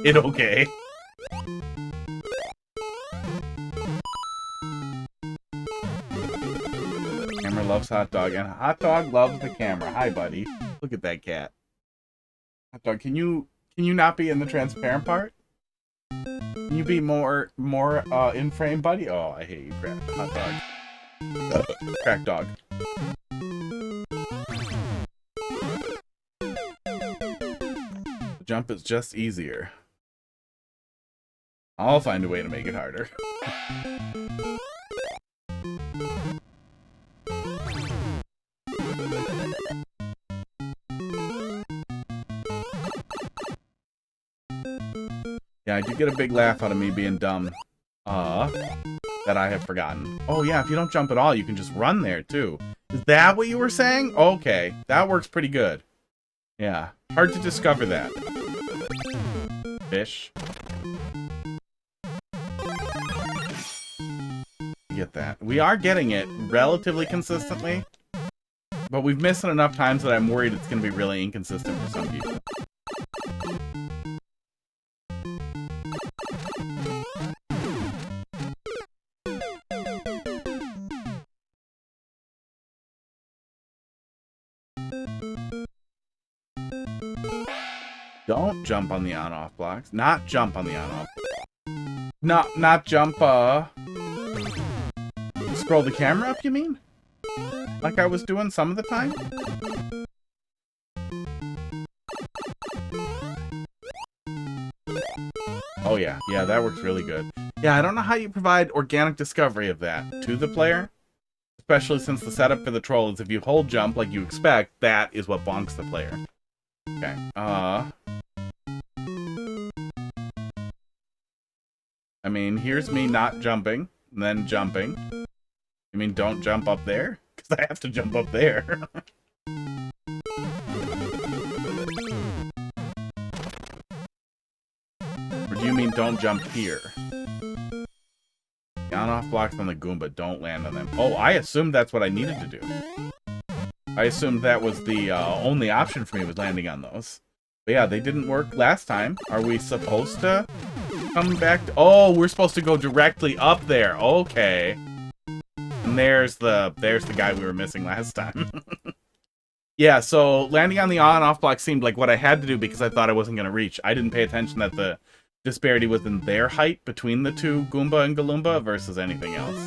It okay. Camera loves hot dog, and hot dog loves the camera. Hi, buddy. Look at that cat. Hot dog, can you not be in the transparent part? Can you be more in frame, buddy? Oh, I hate you, crap. Hot dog. Crack dog. The jump is just easier. I'll find a way to make it harder. Yeah, I do get a big laugh out of me being dumb. That I have forgotten. Oh yeah, if you don't jump at all, you can just run there too. Is that what you were saying? Okay, that works pretty good. Yeah, hard to discover that. Fish. Get that. We are getting it relatively consistently, but we've missed it enough times that I'm worried it's going to be really inconsistent for some people. Don't jump on the on-off blocks. Not jump on the on-off. Not jump, scroll the camera up, you mean? Like I was doing some of the time? Oh yeah, yeah, that works really good. Yeah, I don't know how you provide organic discovery of that to the player. Especially since the setup for the troll is if you hold jump like you expect, that is what bonks the player. Okay, I mean, here's me not jumping, and then jumping. You mean don't jump up there? Because I have to jump up there. Or do you mean don't jump here? The on-off blocks on the Goomba, don't land on them. Oh, I assumed that's what I needed to do. I assumed that was the only option for me was landing on those. But yeah, they didn't work last time. Are we supposed to come back to... Oh, we're supposed to go directly up there. Okay. And there's the guy we were missing last time. Yeah, so landing on the on-off block seemed like what I had to do because I thought I wasn't going to reach. I didn't pay attention that the disparity was in their height between the two Goomba and Galoomba versus anything else.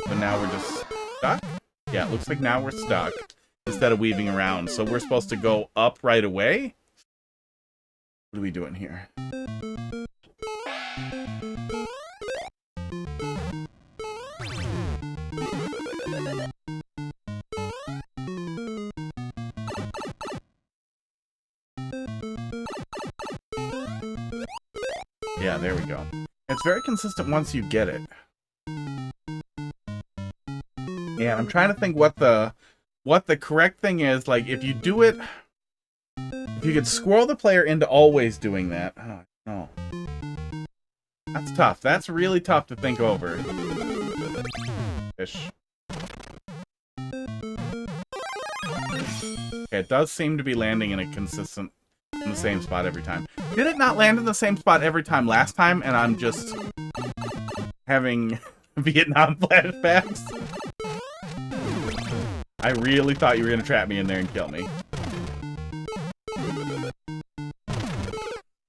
So now we're just stuck? Yeah, it looks like now we're stuck instead of weaving around. So we're supposed to go up right away? What are we doing here? Yeah, there we go. It's very consistent once you get it. Yeah, I'm trying to think what the correct thing is. Like, if you do it... If you could squirrel the player into always doing that... Oh, no. That's tough. That's really tough to think over. Fish. Okay, it does seem to be landing in a consistent in the same spot every time. Did it not land in the same spot every time last time, and I'm just having Vietnam flashbacks? I really thought you were gonna trap me in there and kill me.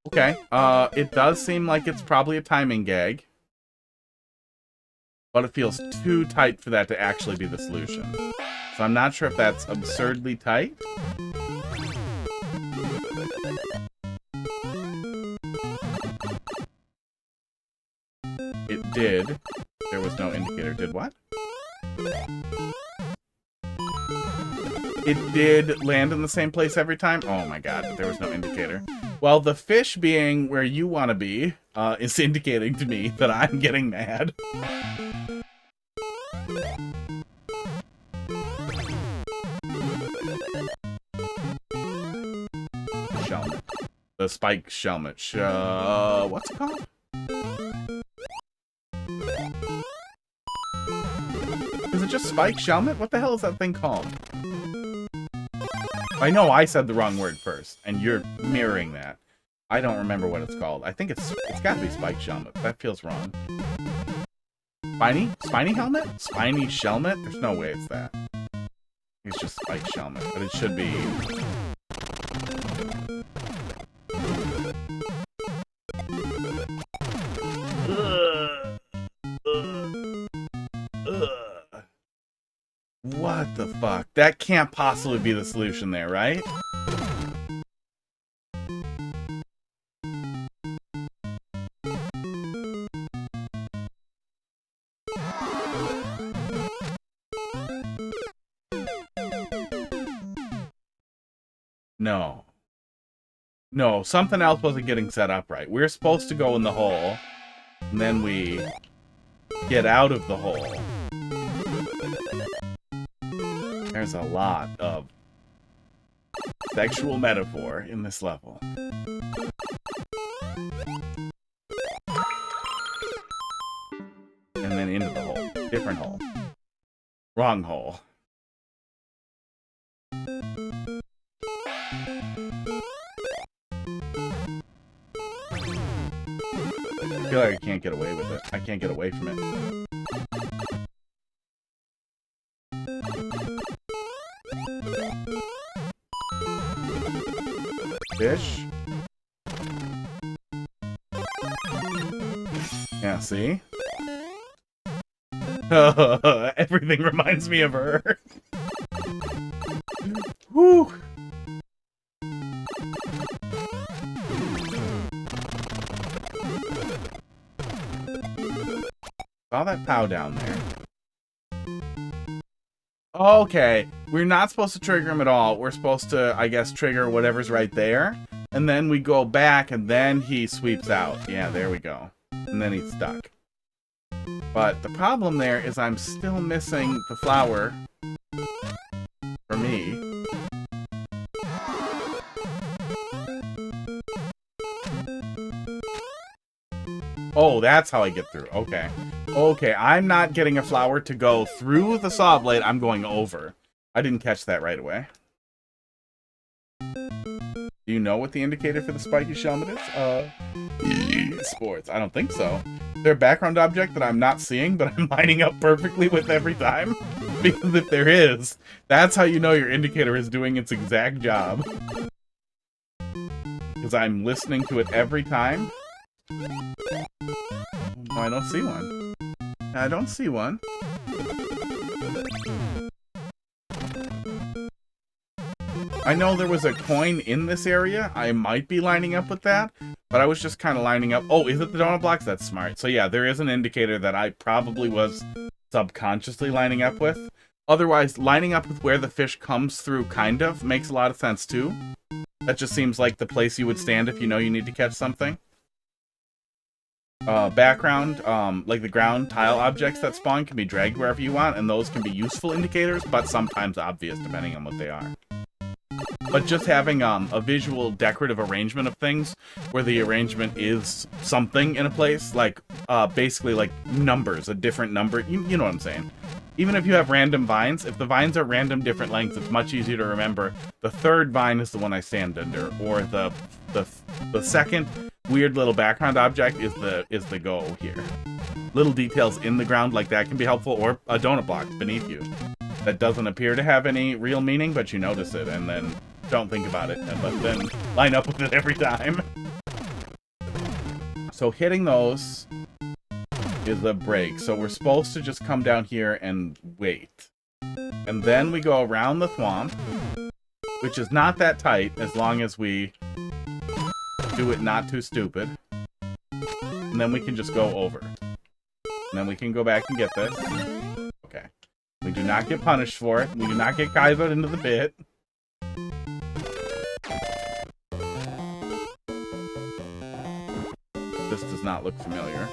Okay, it does seem like it's probably a timing gag. But it feels too tight for that to actually be the solution. So I'm not sure if that's absurdly tight. It did. There was no indicator. Did what? It did land in the same place every time? Oh my god, but there was no indicator. Well, the fish being where you want to be is indicating to me that I'm getting mad. Shelmet. The spike shelmet. What's it called? Is it just spike shelmet? What the hell is that thing called? I know I said the wrong word first, and you're mirroring that. I don't remember what it's called. I think it's got to be spike shelmet. That feels wrong. Spiny? Spiny helmet? Spiny shelmet? There's no way it's that. It's just spike shelmet, but it should be. What the fuck? That can't possibly be the solution there, right? No. No, something else wasn't getting set up right. We're supposed to go in the hole, and then we get out of the hole. There's a lot of sexual metaphor in this level. And then into the hole. Different hole. Wrong hole. I feel like I can't get away with it. I can't get away from it. Fish. Yeah, see? Everything reminds me of her. Whew. Saw that POW down there. Okay, we're not supposed to trigger him at all. We're supposed to, I guess, trigger whatever's right there. And then we go back, and then he sweeps out. Yeah, there we go. And then he's stuck. But the problem there is I'm still missing the flower. For me. Oh, that's how I get through. Okay. Okay, I'm not getting a flower to go through the saw blade. I'm going over. I didn't catch that right away. Do you know what the indicator for the spiky shelmet is? Sports. I don't think so. They're a background object that I'm not seeing, but I'm lining up perfectly with every time. Because if there is, that's how you know your indicator is doing its exact job. Because I'm listening to it every time. Oh, I don't see one. I don't see one. I know there was a coin in this area. I might be lining up with that, but I was just kind of lining up. Oh, is it the donut blocks? That's smart. So yeah, there is an indicator that I probably was subconsciously lining up with. Otherwise, lining up with where the fish comes through kind of makes a lot of sense too. That just seems like the place you would stand if you know you need to catch something. Background, like the ground tile objects that spawn can be dragged wherever you want, and those can be useful indicators, but sometimes obvious depending on what they are. But just having a visual decorative arrangement of things, where the arrangement is something in a place, like basically like numbers, a different number, you know what I'm saying. even if you have random vines, if the vines are random different lengths, it's much easier to remember. The third vine is the one I stand under, or the second weird little background object is the go here. Little details in the ground like that can be helpful, or a donut block beneath you that doesn't appear to have any real meaning, but you notice it and then don't think about it, but then line up with it every time. So hitting those is a break. So we're supposed to just come down here and wait. And then we go around the swamp, which is not that tight as long as we do it not too stupid. And then we can just go over. And then we can go back and get this. Okay. We do not get punished for it. We do not get Kaizoed into the pit. This does not look familiar.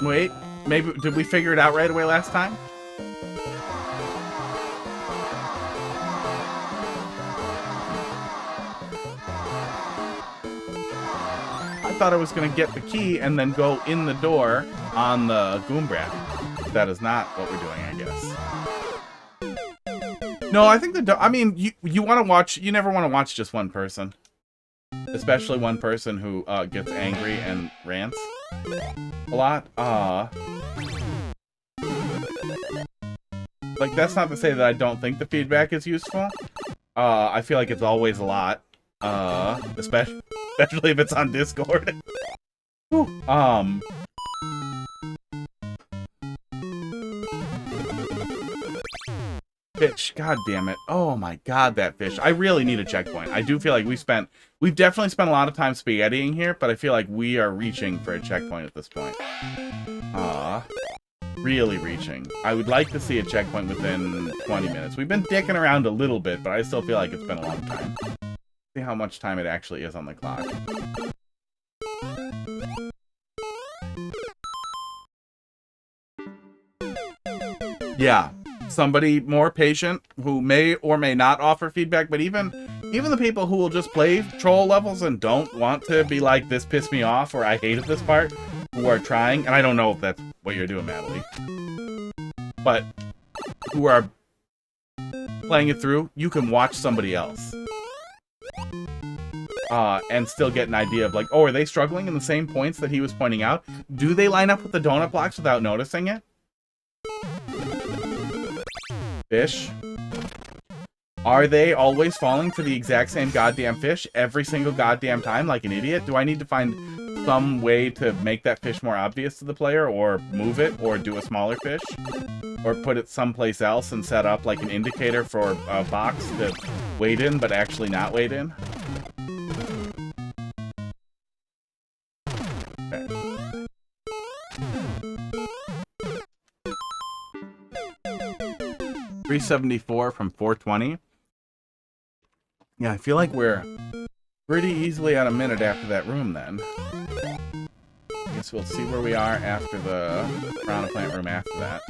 Wait. Maybe, did we figure it out right away last time? I thought I was going to get the key and then go in the door on the Goombrat. That is not what we're doing, I guess. No, I think I mean, you want to watch, you never want to watch just one person. Especially one person who gets angry and rants a lot. Like, that's not to say that I don't think the feedback is useful. I feel like it's always a lot. Especially if it's on Discord. Whew. Fish, god damn it. Oh my god, that fish. I really need a checkpoint. I do feel like we've definitely spent a lot of time spaghettiing here, but I feel like we are reaching for a checkpoint at this point. Really reaching. I would like to see a checkpoint within 20 minutes. We've been dicking around a little bit, but I still feel like it's been a long time. See how much time it actually is on the clock. Yeah. Somebody more patient who may or may not offer feedback, but even the people who will just play troll levels and don't want to be like, this pissed me off or I hated this part, who are trying, and I don't know if that's what you're doing, Natalie, but who are playing it through, you can watch somebody else and still get an idea of like, oh, are they struggling in the same points that he was pointing out? Do they line up with the donut blocks without noticing it? Fish. Are they always falling for the exact same goddamn fish every single goddamn time like an idiot? Do I need to find some way to make that fish more obvious to the player, or move it, or do a smaller fish? Or put it someplace else and set up like an indicator for a box to wait in, but actually not wait in? Okay. 374 from 420. Yeah, I feel like we're pretty easily at a minute after that room then. I guess we'll see where we are after the Piranha Plant room after that.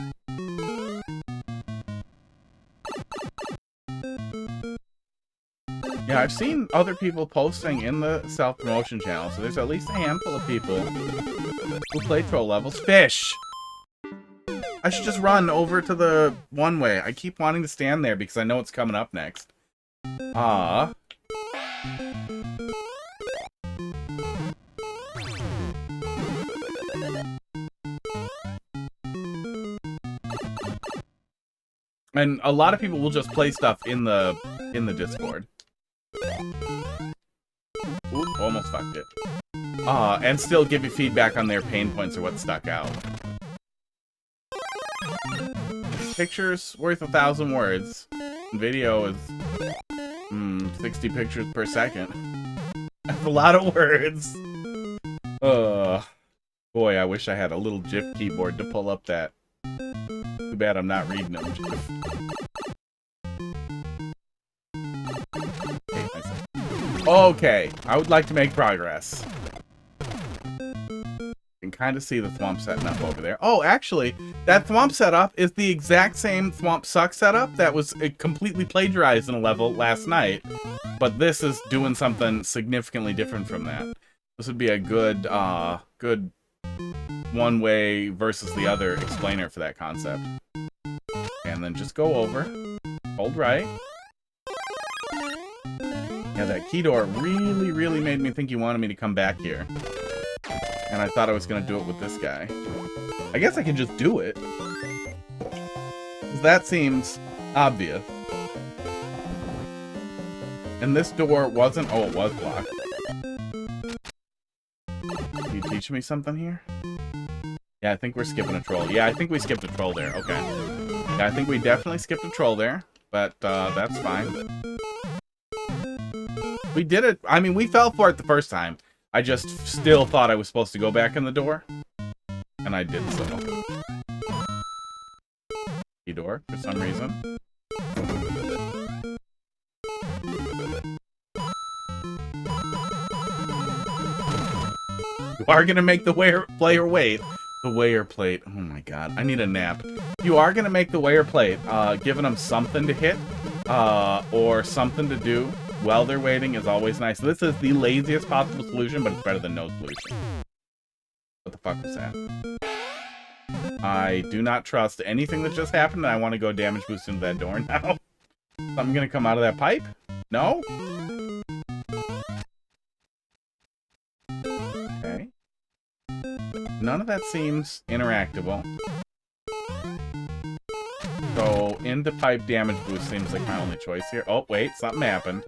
Yeah, I've seen other people posting in the self-promotion channel, so there's at least a handful of people who play troll levels. Fish! I should just run over to the one-way. I keep wanting to stand there because I know it's coming up next. And a lot of people will just play stuff in the Discord. Ooh, almost fucked it. And still give you feedback on their pain points or what stuck out. Pictures worth 1,000 words. Video is 60 pictures per second. That's a lot of words. Boy, I wish I had a little GIF keyboard to pull up that. Too bad I'm not reading them, GIF. Okay, I would like to make progress. can kind of see the thwomp setting up over there. Oh, actually, that thwomp setup is the exact same thwomp suck setup that was completely plagiarized in a level last night. But this is doing something significantly different from that. This would be a good, good one way versus the other explainer for that concept. And then just go over, hold right. Yeah, that key door really made me think he wanted me to come back here. And I thought I was going to do it with this guy. I guess I can just do it. That seems obvious. And this door wasn't... Oh, it was blocked. Are you teaching me something here? Yeah, I think we're skipping a troll. Yeah, I think we skipped a troll there. Okay. Yeah, I think we definitely skipped a troll there. But that's fine. We did it. I mean, we fell for it the first time. I just still thought I was supposed to go back in the door. And I did so. Key door, for some reason. You are going to make the player wait. The weigher plate. Oh my god. I need a nap. You are going to make the weigher plate. Giving them something to hit. Or something to do while they're waiting is always nice. This is the laziest possible solution, but it's better than no solution. What the fuck was that? I do not trust anything that just happened, and I want to go damage boost into that door now. Something gonna come out of that pipe? No? Okay. None of that seems interactable. So, into pipe damage boost seems like my only choice here. Oh, wait, something happened.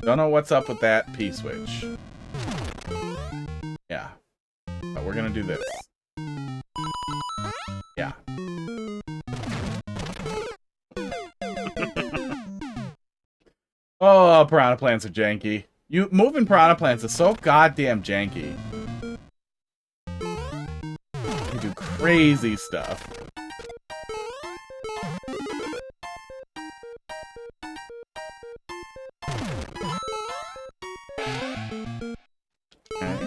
Don't know what's up with that P-switch. Yeah. But we're gonna do this. Yeah. Oh, piranha plants are janky. Moving piranha plants is so goddamn janky. You do crazy stuff. Okay.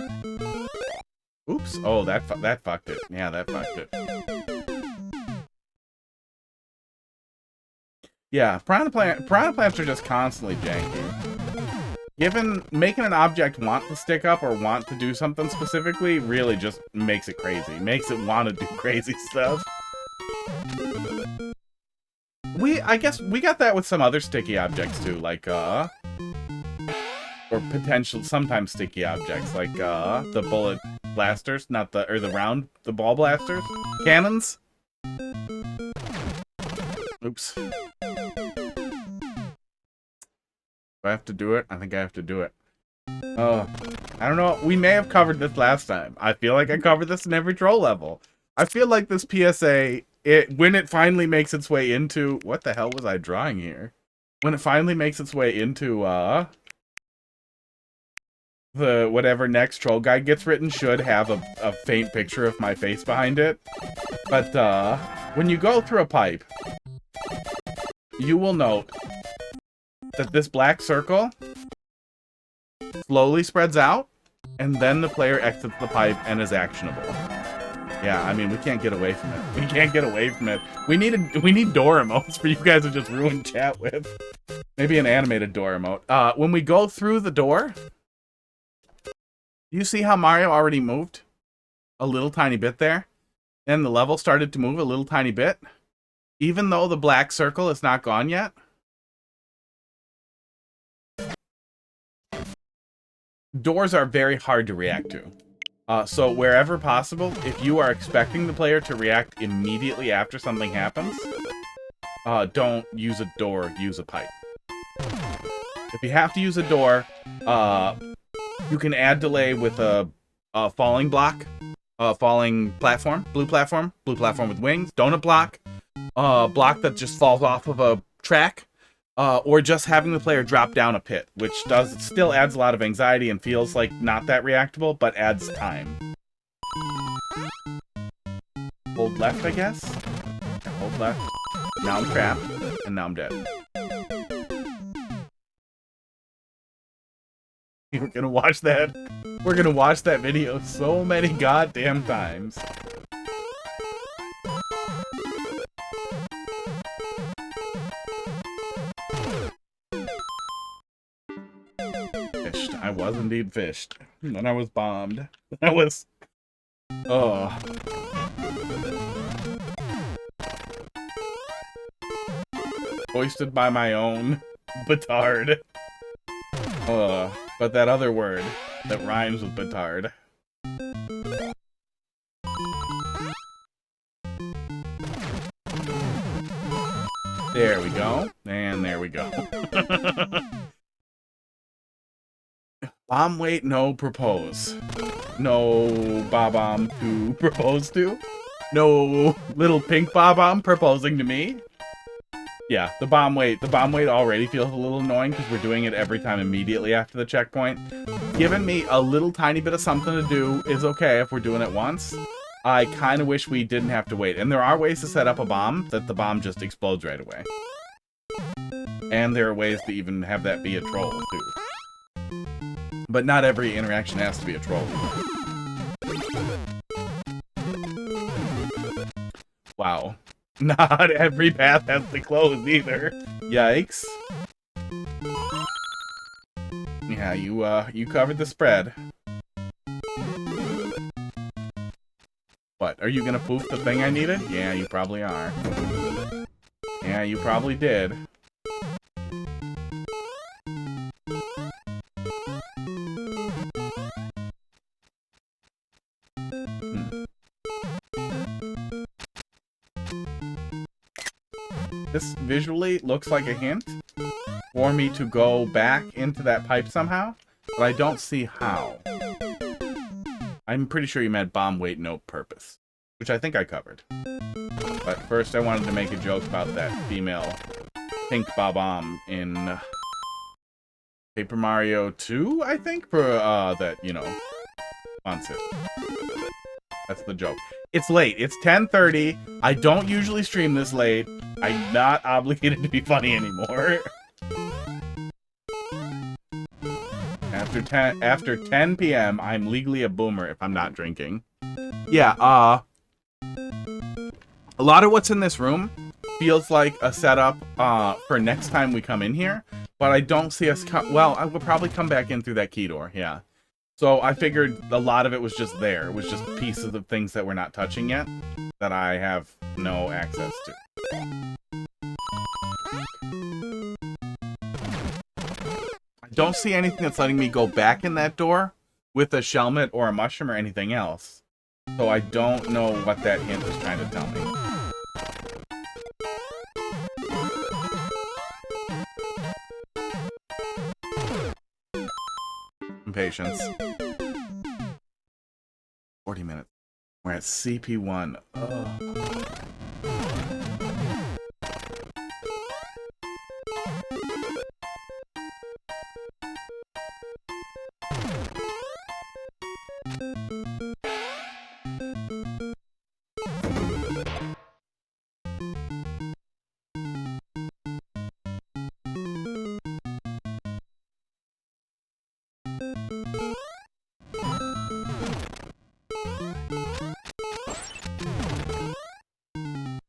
Oops. Oh, that fucked it. Yeah, that fucked it. Yeah, piranha plants are just constantly janky. Making an object want to stick up or want to do something specifically really just makes it crazy. Makes it want to do crazy stuff. I guess we got that with some other sticky objects too, like or potential sometimes sticky objects like the bullet blasters, the ball blasters, cannons. Oops. Do I have to do it? I think I have to do it. Oh, I don't know. We may have covered this last time. I feel like I covered this in every troll level. I feel like this PSA, when it finally makes its way into... What the hell was I drawing here? When it finally makes its way into, the whatever next troll guide gets written should have a faint picture of my face behind it. But, when you go through a pipe, you will note that this black circle slowly spreads out, and then the player exits the pipe and is actionable. Yeah, I mean, we can't get away from it. We can't get away from it. We need door emotes for you guys to just ruin chat with. Maybe an animated door emote. When we go through the door, you see how Mario already moved a little tiny bit there? And the level started to move a little tiny bit? Even though the black circle is not gone yet? Doors are very hard to react to. So wherever possible, if you are expecting the player to react immediately after something happens, don't use a door, use a pipe. If you have to use a door, you can add delay with a falling block, falling platform, blue platform with wings, donut block, block that just falls off of a track. Or just having the player drop down a pit, which still adds a lot of anxiety and feels like not that reactable, but adds time. Hold left, I guess? Yeah, hold left. Now I'm trapped, and now I'm dead. We're gonna watch that. We're gonna watch that video so many goddamn times. Fished. I was indeed fished. And then I was bombed. That was... Oh. Hoisted by my own petard. But that other word that rhymes with petard. There we go. And there we go. Bomb wait, no propose. No Bob-omb to propose to. No little pink Bob-omb proposing to me. Yeah, the bomb wait already feels a little annoying because we're doing it every time immediately after the checkpoint. Giving me a little tiny bit of something to do is okay if we're doing it once. I kind of wish we didn't have to wait. And there are ways to set up a bomb that the bomb just explodes right away. And there are ways to even have that be a troll, too. But not every interaction has to be a troll. Wow. Not every path has to close either. Yikes. Yeah, you covered the spread. What, are you gonna poof the thing I needed? Yeah, you probably are. Yeah, you probably did. This visually looks like a hint for me to go back into that pipe somehow, but I don't see how. I'm pretty sure you meant bomb wait no purpose, which I think I covered. But first I wanted to make a joke about that female pink Bob-omb in Paper Mario 2, I think, for that, you know, wants it. That's the joke. It's late. It's 10:30. I don't usually stream this late. I'm not obligated to be funny anymore. After 10 p.m., I'm legally a boomer if I'm not drinking. Yeah, a lot of what's in this room feels like a setup for next time we come in here, but I don't see us well, I will probably come back in through that key door, yeah. So I figured a lot of it was just there. It was just pieces of things that we're not touching yet that I have no access to. I don't see anything that's letting me go back in that door with a shelmet or a mushroom or anything else. So I don't know what that hint is trying to tell me. Patience. 40 minutes. We're at CP1. Ugh.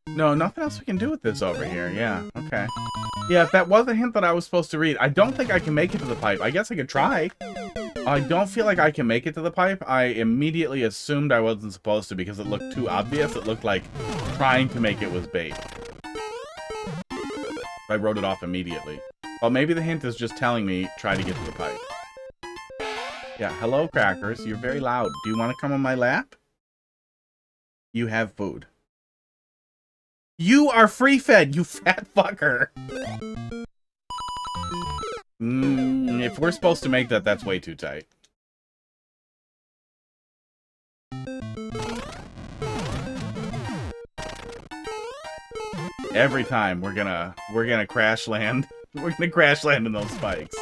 No, nothing else we can do with this over here. Yeah, okay. Yeah, if that was a hint that I was supposed to read, I don't think I can make it to the pipe. I guess I could try. I don't feel like I can make it to the pipe. I immediately assumed I wasn't supposed to because it looked too obvious. It looked like trying to make it was bait. I wrote it off immediately. Well, maybe the hint is just telling me, try to get to the pipe. Yeah, hello, Crackers. You're very loud. Do you want to come on my lap? You have food. You are free-fed, you fat fucker. If we're supposed to make that, that's way too tight. Every time we're gonna crash land. We're gonna crash land in those spikes.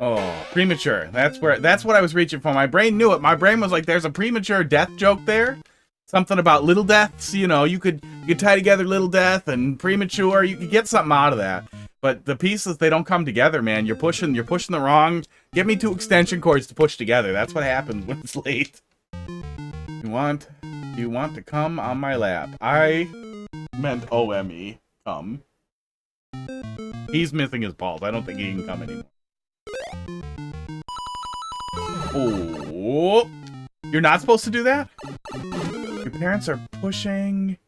Oh, premature. That's what I was reaching for. My brain knew it. My brain was like, there's a premature death joke there. Something about little deaths, you know, you could tie together little death and premature. You could get something out of that. But the pieces, they don't come together, man. You're pushing the wrong. Give me 2 extension cords to push together. That's what happens when it's late. You want to come on my lap? I meant OME. Come. He's missing his balls. I don't think he can come anymore. Oh, you're not supposed to do that? Your parents are pushing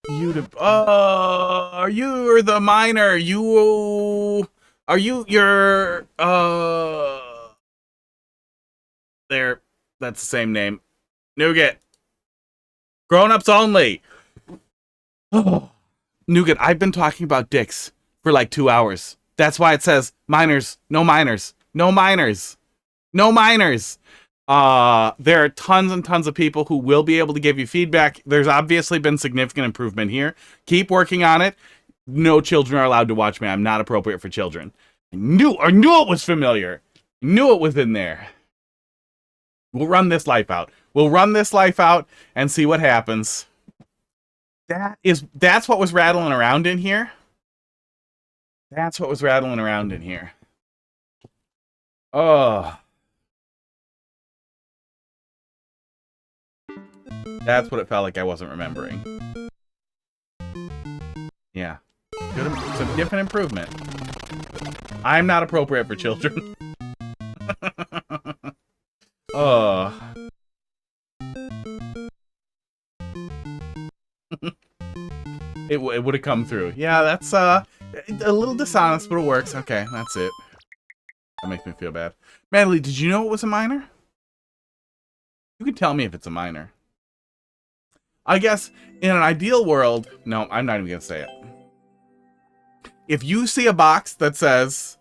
you to... are you the minor? You're... There. That's the same name. Nougat. Grown-ups only. Oh. Nougat, I've been talking about dicks for like 2 hours. That's why it says minors, no minors, no minors, no minors. There are tons and tons of people who will be able to give you feedback. There's obviously been significant improvement here. Keep working on it. No children are allowed to watch me. I'm not appropriate for children. I knew it was familiar. I knew it was in there. We'll run this life out. We'll run this life out and see what happens. That's what was rattling around in here. That's what was rattling around in here. Oh. That's what it felt like I wasn't remembering. Yeah. Significant improvement. I'm not appropriate for children. Oh. It would have come through. Yeah, that's a little dishonest, but it works. Okay, that's it. That makes me feel bad. Madeline, did you know it was a minor? You can tell me if it's a minor. I guess in an ideal world, no, I'm not even gonna say it. If you see a box that says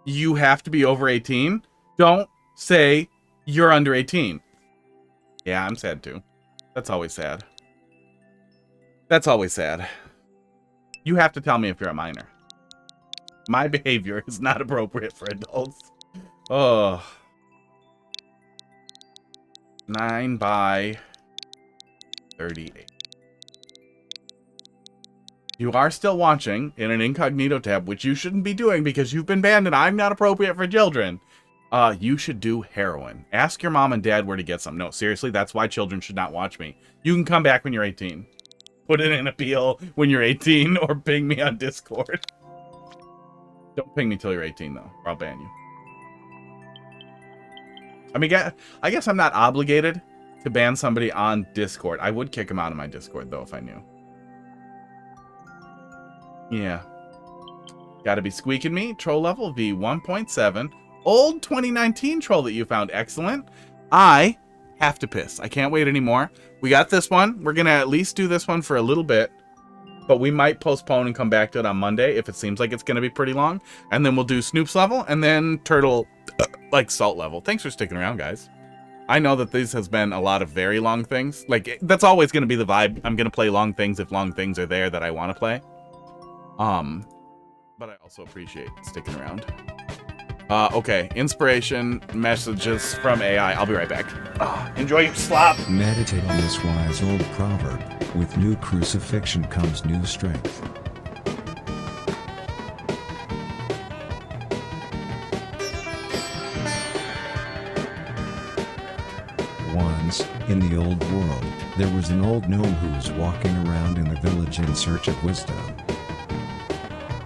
you have to be over 18, don't say you're under 18. Yeah, I'm sad too. That's always sad. That's always sad. You have to tell me if you're a minor. My behavior is not appropriate for adults. Oh. 9 by 38. You are still watching in an incognito tab, which you shouldn't be doing because you've been banned and I'm not appropriate for children. You should do heroin. Ask your mom and dad where to get some. No, seriously, that's why children should not watch me. You can come back when you're 18. Put in an appeal when you're 18 or ping me on Discord. Don't ping me till you're 18 though, or I'll ban you. I mean, I guess I'm not obligated to ban somebody on Discord. I would kick them out of my Discord though if I knew. Yeah. Gotta be squeaking me. Troll level V1.7. Old 2019 troll that you found. Excellent. I have to piss. I can't wait anymore. We got this one. We're gonna at least do this one for a little bit. But we might postpone and come back to it on Monday if it seems like it's gonna be pretty long. And then we'll do Snoop's level and then Turtle, like Salt level. Thanks for sticking around, guys. I know that this has been a lot of very long things. Like, that's always gonna be the vibe. I'm gonna play long things if long things are there that I want to play. But I also appreciate sticking around. Okay, inspiration messages from AI. I'll be right back. Enjoy your slop. Meditate on this wise old proverb. With new crucifixion comes new strength. Once, in the old world, there was an old gnome who was walking around in the village in search of wisdom.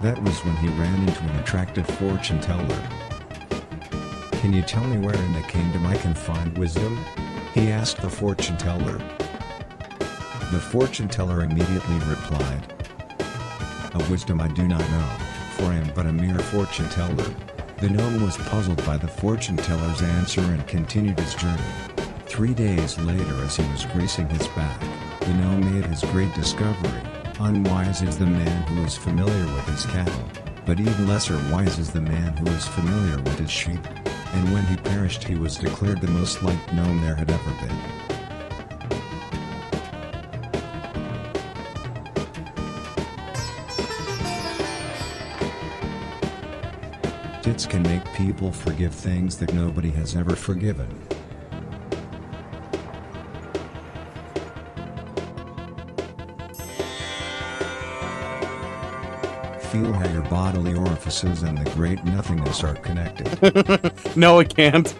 That was when he ran into an attractive fortune teller. "Can you tell me where in the kingdom I can find wisdom?" he asked the fortune teller. The fortune teller immediately replied, "Of wisdom I do not know, for I am but a mere fortune teller." The gnome was puzzled by the fortune teller's answer and continued his journey. 3 days later, as he was greasing his back, the gnome made his great discovery. Unwise is the man who is familiar with his cattle, but even lesser wise is the man who is familiar with his sheep. And when he perished, he was declared the most liked gnome there had ever been. Tits can make people forgive things that nobody has ever forgiven. Feel how your bodily orifices and the great nothingness are connected. No, it can't.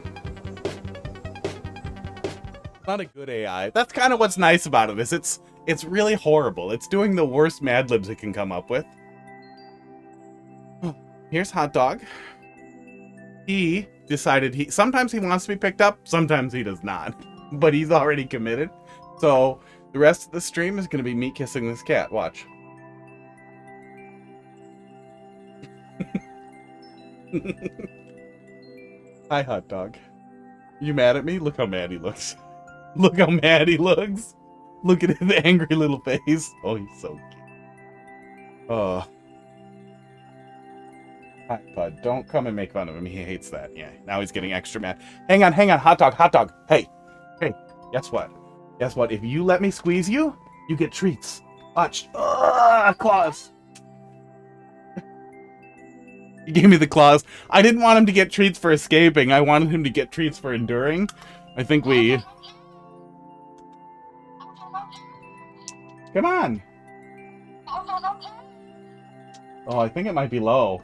Not a good AI. That's kind of what's nice about it, is it's really horrible. It's doing the worst Mad Libs it can come up with. Here's Hot Dog. He decided sometimes he wants to be picked up, sometimes he does not. But he's already committed. So the rest of the stream is going to be me kissing this cat. Watch. Hi, Hot Dog. You mad at me? Look how mad he looks. Look how mad he looks. Look at his angry little face. Oh, he's so cute. Oh. Hi, bud. Don't come and make fun of him. He hates that. Yeah, now he's getting extra mad. Hang on, Hot Dog, Hot Dog. Hey, guess what? Guess what? If you let me squeeze you, you get treats. Watch. Claws. He gave me the claws. I didn't want him to get treats for escaping. I wanted him to get treats for enduring. I think we... Come on. Oh, I think it might be low.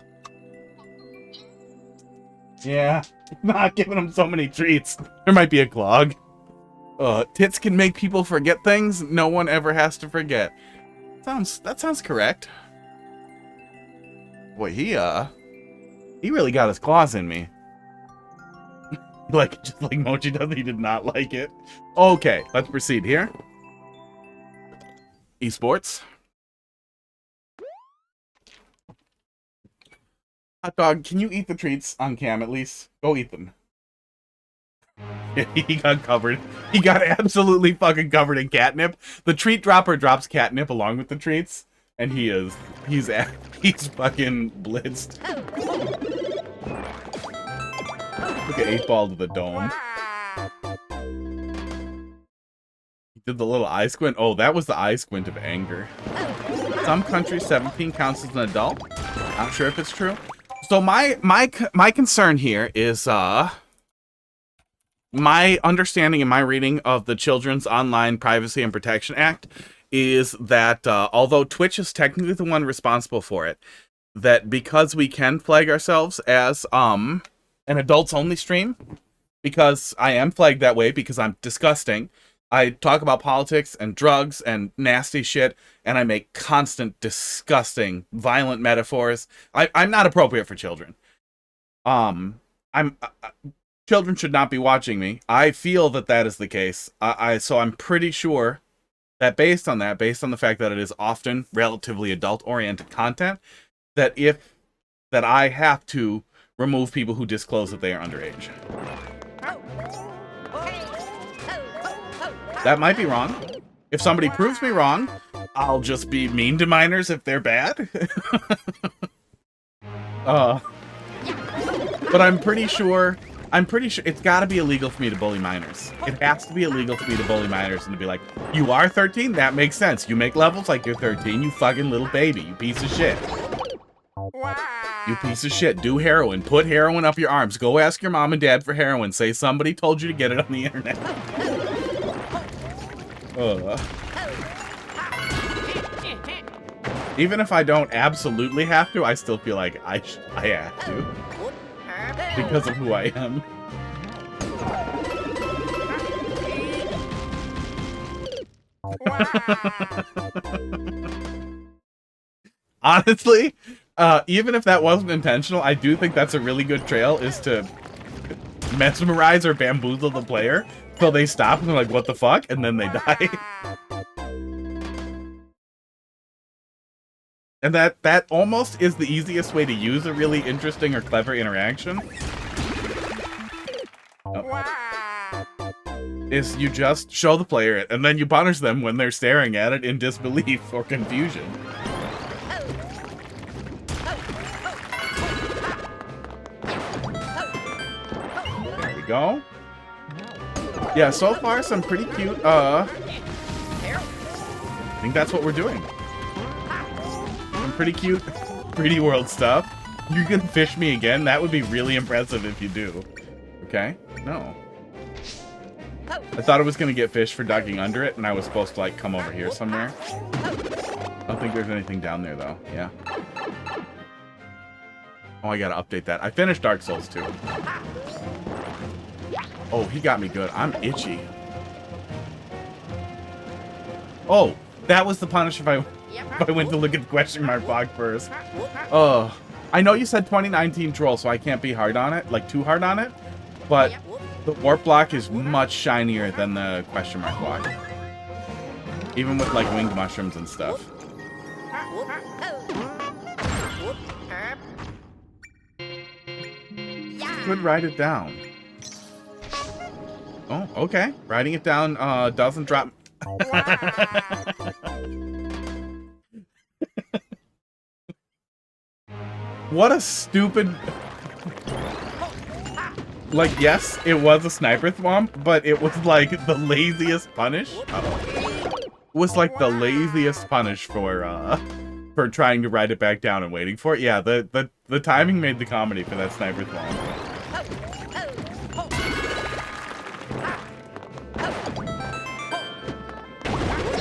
Yeah, not giving him so many treats. There might be a clog. Tits can make people forget things no one ever has to forget. That sounds correct. Boy, he really got his claws in me. Just like Mochi does, he did not like it. Okay, let's proceed here. Esports. Hot Dog, can you eat the treats on cam at least? Go eat them. He got covered. He got absolutely fucking covered in catnip. The treat dropper drops catnip along with the treats, and he's fucking blitzed. Look at 8-ball to the dome. He did the little eye squint. Oh, that was the eye squint of anger. Some countries 17 counts as an adult. Not sure if it's true. So my concern here is my understanding and my reading of the Children's Online Privacy and Protection Act is that although Twitch is technically the one responsible for it, that because we can flag ourselves as an adults only stream, because I am flagged that way because I'm disgusting. I talk about politics and drugs and nasty shit, and I make constant, disgusting, violent metaphors. I'm not appropriate for children. Children should not be watching me. I feel that is the case. So I'm pretty sure that based on the fact that it is often relatively adult-oriented content, that I have to remove people who disclose that they are underage. That might be wrong. If somebody proves me wrong, I'll just be mean to minors if they're bad. But I'm pretty sure it's gotta be illegal for me to bully minors. It has to be illegal for me to bully minors and to be like, you are 13? That makes sense. You make levels like you're 13, you fucking little baby, you piece of shit. You piece of shit. Do heroin. Put heroin up your arms. Go ask your mom and dad for heroin. Say somebody told you to get it on the internet. Even if I don't absolutely have to, I still feel like I have to. Because of who I am. Honestly, even if that wasn't intentional, I do think that's a really good trail, is to mesmerize or bamboozle the player till they stop and they're like, what the fuck? And then they die. And that almost is the easiest way to use a really interesting or clever interaction. Is you just show the player it, and then you punish them when they're staring at it in disbelief or confusion. There we go. Yeah, so far some pretty cute, I think that's what we're doing. Some pretty cute 3D World stuff. You can fish me again? That would be really impressive if you do. Okay, no. I thought it was gonna get fish for ducking under it, and I was supposed to, like, come over here somewhere. I don't think there's anything down there, though. Yeah. Oh, I gotta update that. I finished Dark Souls 2. Oh, he got me good. I'm itchy. Oh, that was the punish if I went to look at the question mark block first. Oh, I know you said 2019 troll, so I can't be hard on it, like too hard on it. But the warp block is much shinier than the question mark block. Even with like winged mushrooms and stuff. Could write it down. Oh, okay. Writing it down doesn't drop. What a stupid... Like, yes, it was a sniper thwomp, but it was like the laziest punish. It was like the laziest punish for trying to write it back down and waiting for it. Yeah, the timing made the comedy for that sniper thwomp.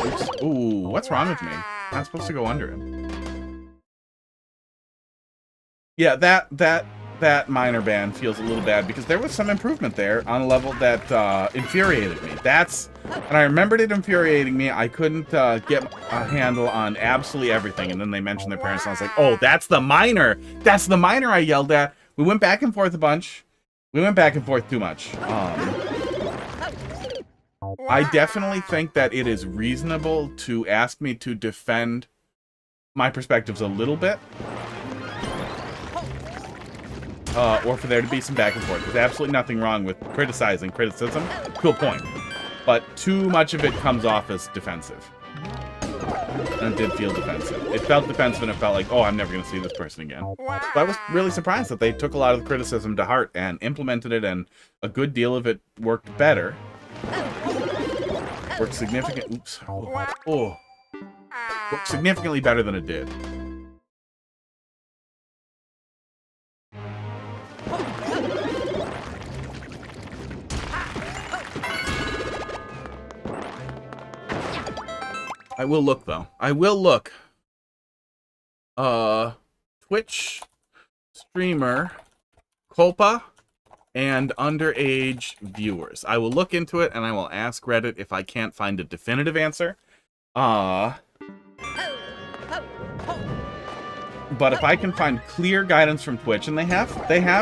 Oops. Ooh, what's wrong with me? I'm not supposed to go under him. Yeah, that minor ban feels a little bad because there was some improvement there on a level that infuriated me. And I remembered it infuriating me. I couldn't get a handle on absolutely everything, and then they mentioned their parents, and I was like, oh, that's the minor! That's the minor I yelled at! We went back and forth a bunch. We went back and forth too much. I definitely think that it is reasonable to ask me to defend my perspectives a little bit. Or for there to be some back and forth. There's absolutely nothing wrong with criticizing criticism to a point. But too much of it comes off as defensive. And it did feel defensive. It felt defensive and it felt like, oh, I'm never going to see this person again. But I was really surprised that they took a lot of the criticism to heart and implemented it, and a good deal of it worked better. Worked significant. Oops. Oh. Worked significantly better than it did. I will look, though. I will look. Twitch streamer Copa and underage viewers. I will look into it, and I will ask Reddit if I can't find a definitive answer. But if I can find clear guidance from Twitch, and they have,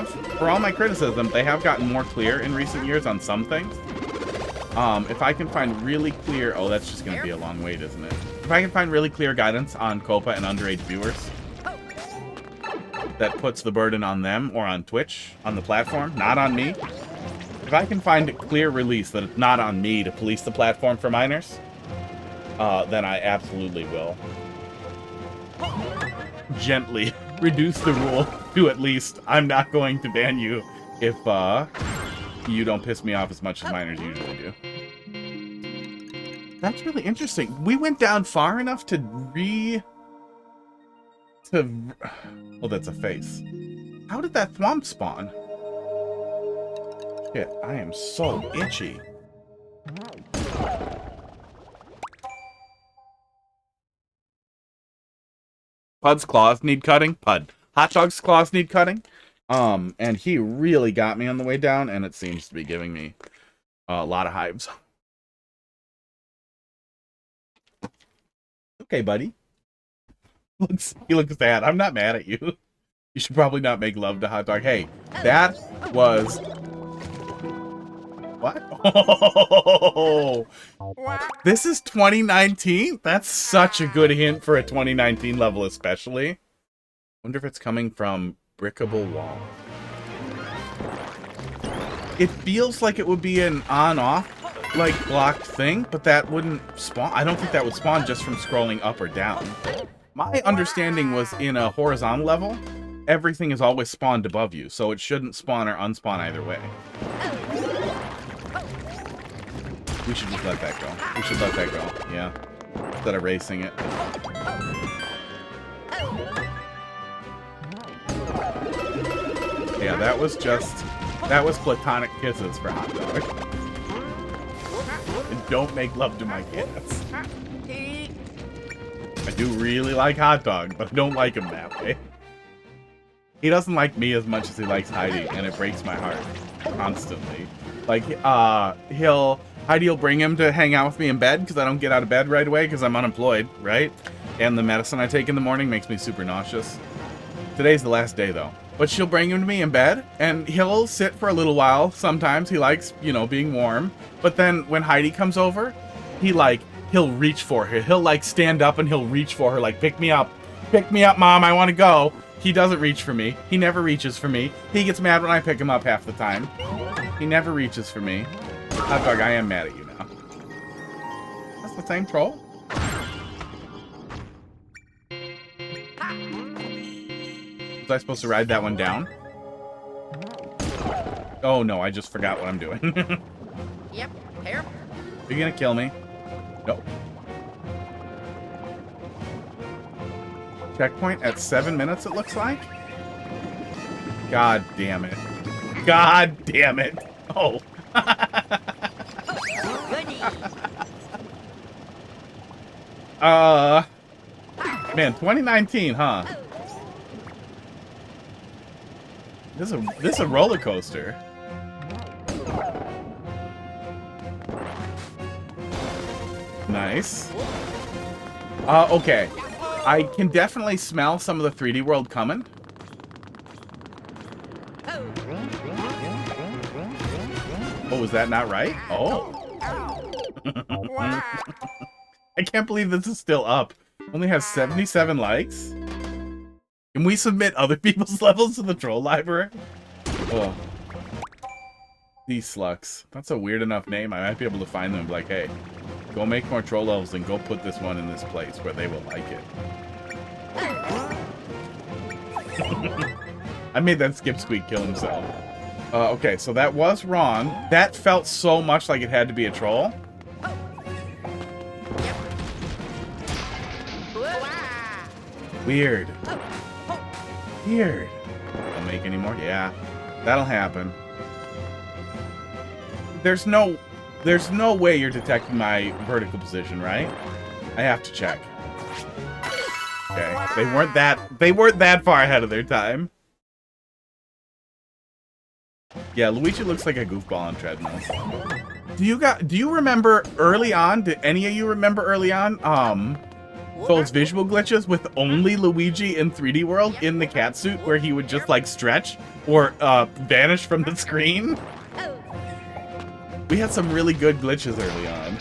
for all my criticism, they have gotten more clear in recent years on some things. If I can find really clear... Oh, that's just going to be a long wait, isn't it? If I can find really clear guidance on Copa and underage viewers that puts the burden on them or on Twitch, on the platform, not on me. If I can find a clear release that it's not on me to police the platform for minors, then I absolutely will gently reduce the rule to at least I'm not going to ban you if you don't piss me off as much as minors usually do. That's really interesting. We went down far enough to oh, that's a face. How did that thwomp spawn? Shit, I am so itchy. Pud's claws need cutting. Pud. Hot Dog's claws need cutting. And he really got me on the way down, and it seems to be giving me a lot of hives. Okay, buddy. He looks sad. I'm not mad at you. You should probably not make love to Hot Dog. Hey, that was... What? Oh, this is 2019? That's such a good hint for a 2019 level, especially. Wonder if it's coming from Brickable Wall. It feels like it would be an on-off, like, blocked thing, but that wouldn't spawn. I don't think that would spawn just from scrolling up or down. My understanding was in a horizontal level, everything is always spawned above you, so it shouldn't spawn or unspawn either way. We should just let that go. We should let that go, yeah. Instead of racing it. Yeah, that was platonic kisses for Hot Dog. And don't make love to my cats. I do really like Hot Dog, but I don't like him that way. He doesn't like me as much as he likes Heidi, and it breaks my heart constantly. Like, Heidi will bring him to hang out with me in bed because I don't get out of bed right away because I'm unemployed, right? And the medicine I take in the morning makes me super nauseous. Today's the last day, though. But she'll bring him to me in bed, and he'll sit for a little while. Sometimes he likes, you know, being warm. But then when Heidi comes over, he'll reach for her. He'll, like, stand up and he'll reach for her, like, pick me up, Mom, I want to go. He doesn't reach for me. He never reaches for me. He gets mad when I pick him up half the time. He never reaches for me. Hot dog, I am mad at you now. That's the same troll? Was I supposed to ride that one down? Oh no, I just forgot what I'm doing. Yep, here. You're gonna kill me? No. Checkpoint at 7 minutes, it looks like? God damn it. God damn it. Oh. Man, 2019, huh? This is a roller coaster. Nice. Okay. I can definitely smell some of the 3D world coming. Oh, is that not right? Oh. I can't believe this is still up. Only has 77 likes. Can we submit other people's levels to the troll library? Oh. Seaslux. That's a weird enough name. I might be able to find them and be like, hey, go make more troll levels and go put this one in this place where they will like it. I made that skip Squeak kill himself. Okay, so that was wrong. That felt so much like it had to be a troll. Weird. Weird. Don't make any more? Yeah. That'll happen. There's no way you're detecting my vertical position, right? I have to check. Okay. They weren't that far ahead of their time. Yeah, Luigi looks like a goofball on treadmills. Do you remember early on? Did any of you remember early on? Those visual glitches with only Luigi in 3D World in the cat suit where he would just like stretch or vanish from the screen? We had some really good glitches early on.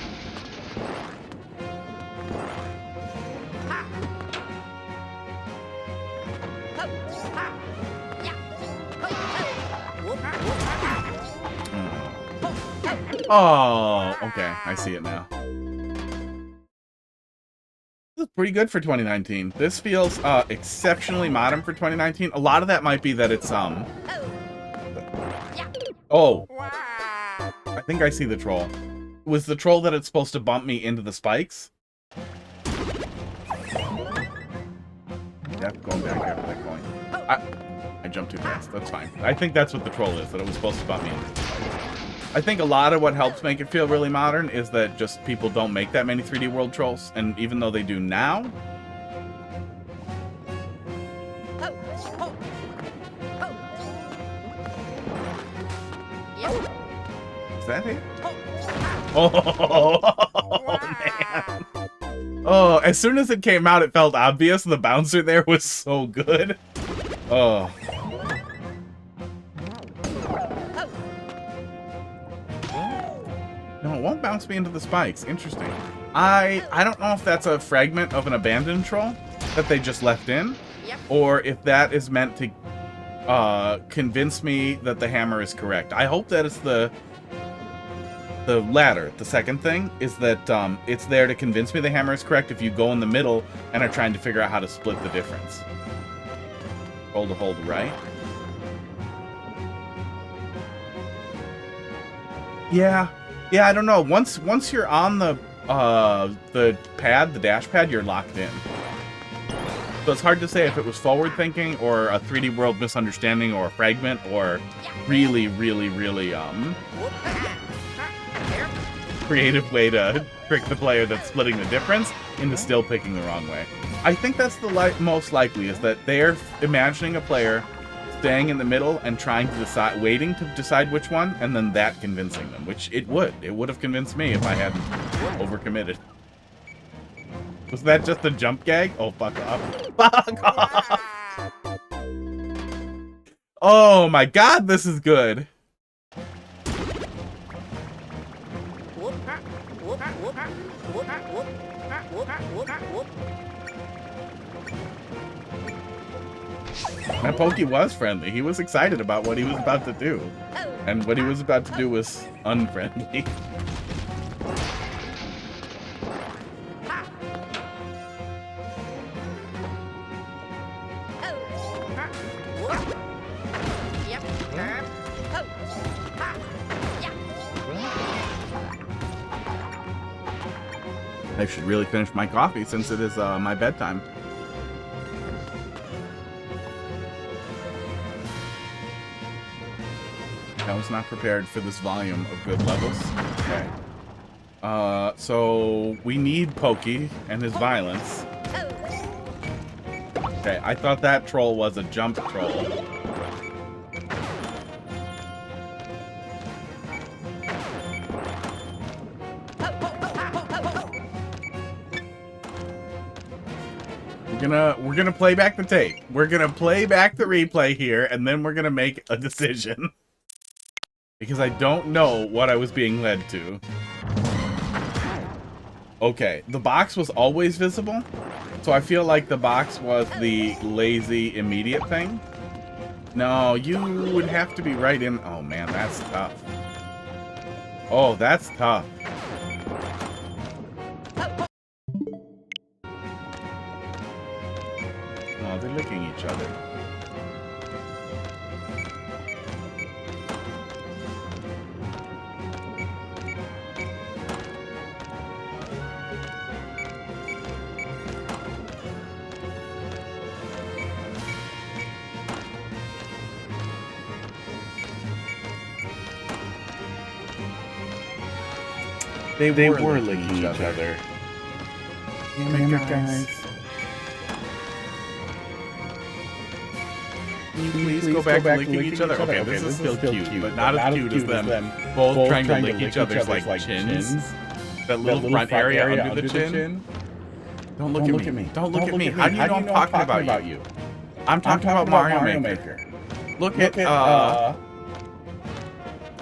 Oh, okay. I see it now. This is pretty good for 2019. This feels exceptionally modern for 2019. A lot of that might be that it's Oh. I think I see the troll. Was the troll that it's supposed to bump me into the spikes? Yep, going back after that coin. I jumped too fast. That's fine. I think that's what the troll is, that it was supposed to bump me into the spikes. I think a lot of what helps make it feel really modern is that just people don't make that many 3D World trolls, and even though they do now... Is that it? Oh, man. Oh, as soon as it came out, it felt obvious. The bouncer there was so good. Oh. No, it won't bounce me into the spikes. Interesting. I don't know if that's a fragment of an abandoned troll that they just left in, or if that is meant to convince me that the hammer is correct. I hope that it's the latter. The second thing is that it's there to convince me the hammer is correct if you go in the middle and are trying to figure out how to split the difference. Hold right. Yeah, I don't know. Once you're on the pad, the dash pad, you're locked in. So it's hard to say if it was forward thinking or a 3D World misunderstanding or a fragment or really creative way to trick the player that's splitting the difference into still picking the wrong way. I think that's the most likely, is that they're imagining a player staying in the middle and trying to decide, waiting to decide which one, and then that convincing them, which it would. It would have convinced me if I hadn't overcommitted. Was that just a jump gag? Oh, fuck off. Fuck off! Oh my god, this is good. My Pokey was friendly. He was excited about what he was about to do. And what he was about to do was unfriendly. I should really finish my coffee since it is my bedtime. I was not prepared for this volume of good levels. Okay. So we need Pokey and his violence. Okay, I thought that troll was a jump troll. We're gonna play back the tape. We're gonna play back the replay here, and then we're gonna make a decision. Because I don't know what I was being led to. Okay, the box was always visible, so I feel like the box was the lazy immediate thing. No, you would have to be right in. Oh man, that's tough. Oh, that's tough. Oh, they're licking each other. They were licking each other. Damn it, guys. Can you please go back to licking each other? Okay, this is still cute, but not as cute as them both trying to lick each other's like chins. That little front area under the chin. Don't look at me. Don't look at me. How do you know I'm talking about you? I'm talking about Mario Maker. Look at I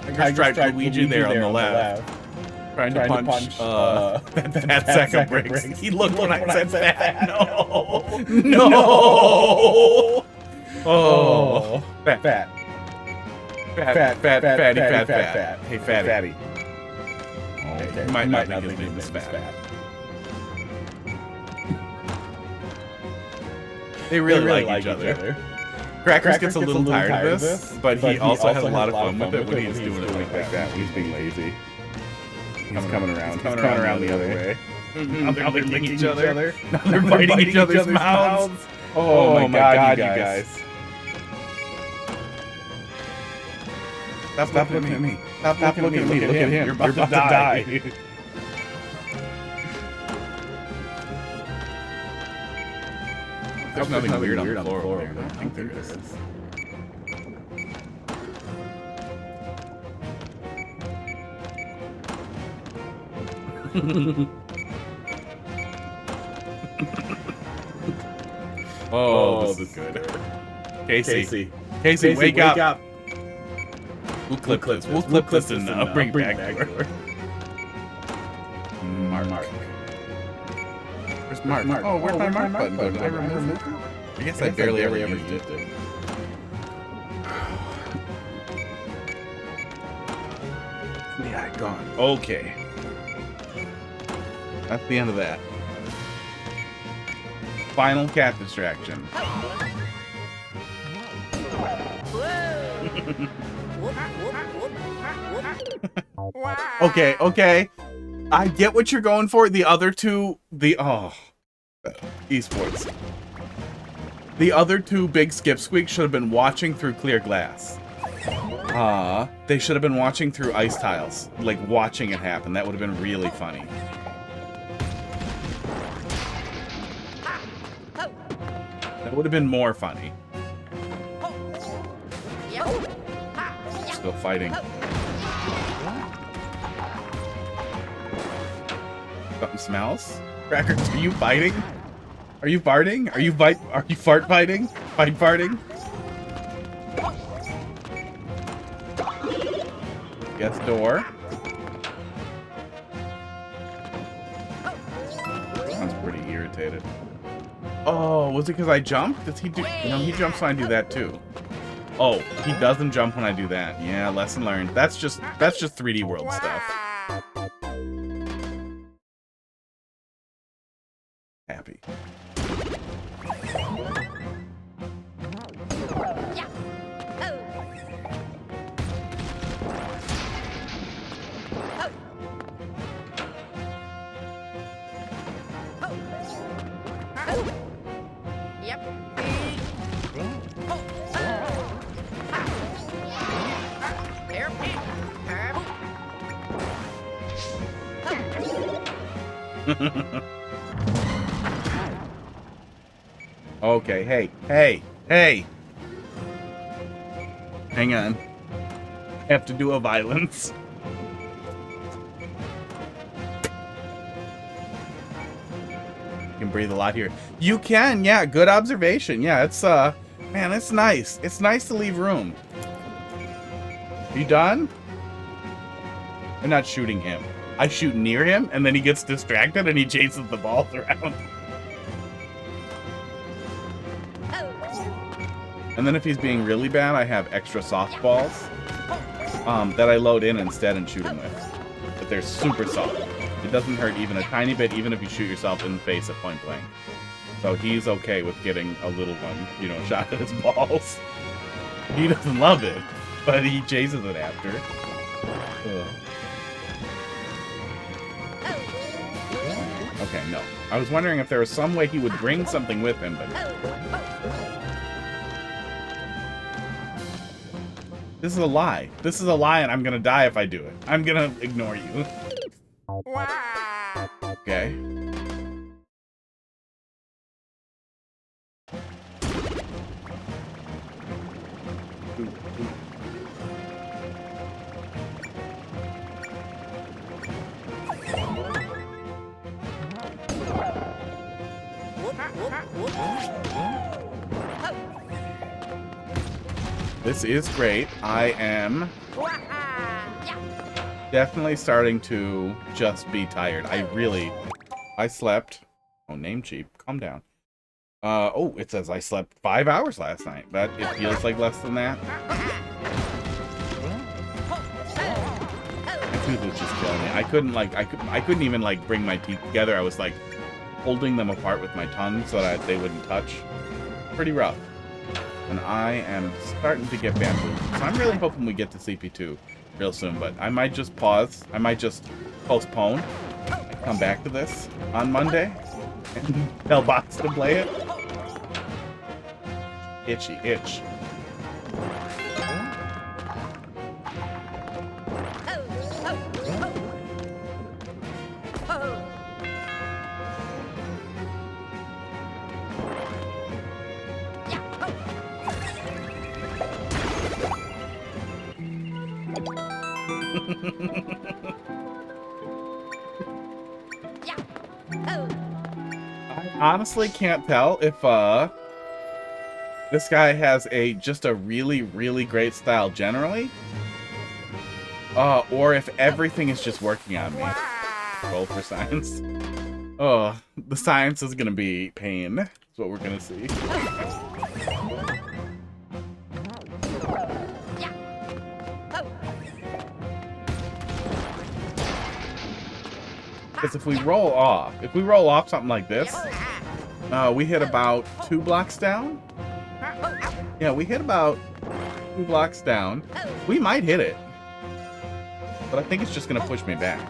just tried Luigi there on the left. Trying to punch that sack of bricks. He looked when I said that. No. No. Oh. Fat. Hey, fatty. Okay. You might not think his name is fat. They really like each other. Crackers gets a little tired of this, but he also has a lot of fun with it when he's doing it like that. He's being lazy. He's coming around. He's coming around the other way. Now they're licking each other. Now they're biting each other's mouths. Oh my god, you guys. Stop looking at me. Stop looking at me. Look at him. You're about to die. There's nothing weird on the floor over there. I don't think there is. Oh, this is good. Casey, wake up. We'll clip this. We'll clip this and bring it back to her. Mark. Where's Mark? Oh, where's my Mark button? Did I remove Miku? I guess I barely ever used it. Yeah, gone. Okay. That's the end of that. Final cat distraction. Okay. I get what you're going for. The other two, esports. The other two big skip squeaks should have been watching through clear glass. They should have been watching through ice tiles. Like, watching it happen. That would have been really funny. That would have been more funny. Still fighting. Something smells? Crackers, are you fighting? Are you farting? Are you fart fighting? Fight farting? Yes, door. Sounds pretty irritated. Oh, was it because I jumped? Does he do? No, he jumps when I do that too. Oh, he doesn't jump when I do that. Yeah, lesson learned. That's just 3D World stuff. Happy. Okay, hey. Hang on. I have to do a violence. You can breathe a lot here. You can, yeah, good observation. Yeah, it's, man, it's nice. It's nice to leave room. You done? I'm not shooting him. I shoot near him, and then he gets distracted, and he chases the balls around. And then if he's being really bad, I have extra softballs that I load in instead and shoot him with. But they're super soft. It doesn't hurt even a tiny bit, even if you shoot yourself in the face at point blank. So he's okay with getting a little one, you know, shot at his balls. He doesn't love it, but he chases it after. Ugh. Okay, no. I was wondering if there was some way he would bring something with him, but... This is a lie. This is a lie, and I'm gonna die if I do it. I'm gonna ignore you. Okay. This is great. I am definitely starting to just be tired. I slept. Oh, name cheap. Calm down. Oh, it says I slept 5 hours last night, but it feels like less than that. My tooth was just killing me. I couldn't even like bring my teeth together. I was like holding them apart with my tongue so that they wouldn't touch. Pretty rough. And I am starting to get bamboo. So I'm really hoping we get to CP2 real soon, but I might just pause. I might just postpone and come back to this on Monday and tell bots to play it. Itchy itch. I honestly can't tell if this guy has just a really, really great style generally, or if everything is just working on me. Roll for science. Oh, the science is gonna be pain. That's what we're gonna see. Because if we roll off something like this, we hit about 2 blocks down. Yeah, we hit about 2 blocks down. We might hit it, but I think it's just gonna push me back.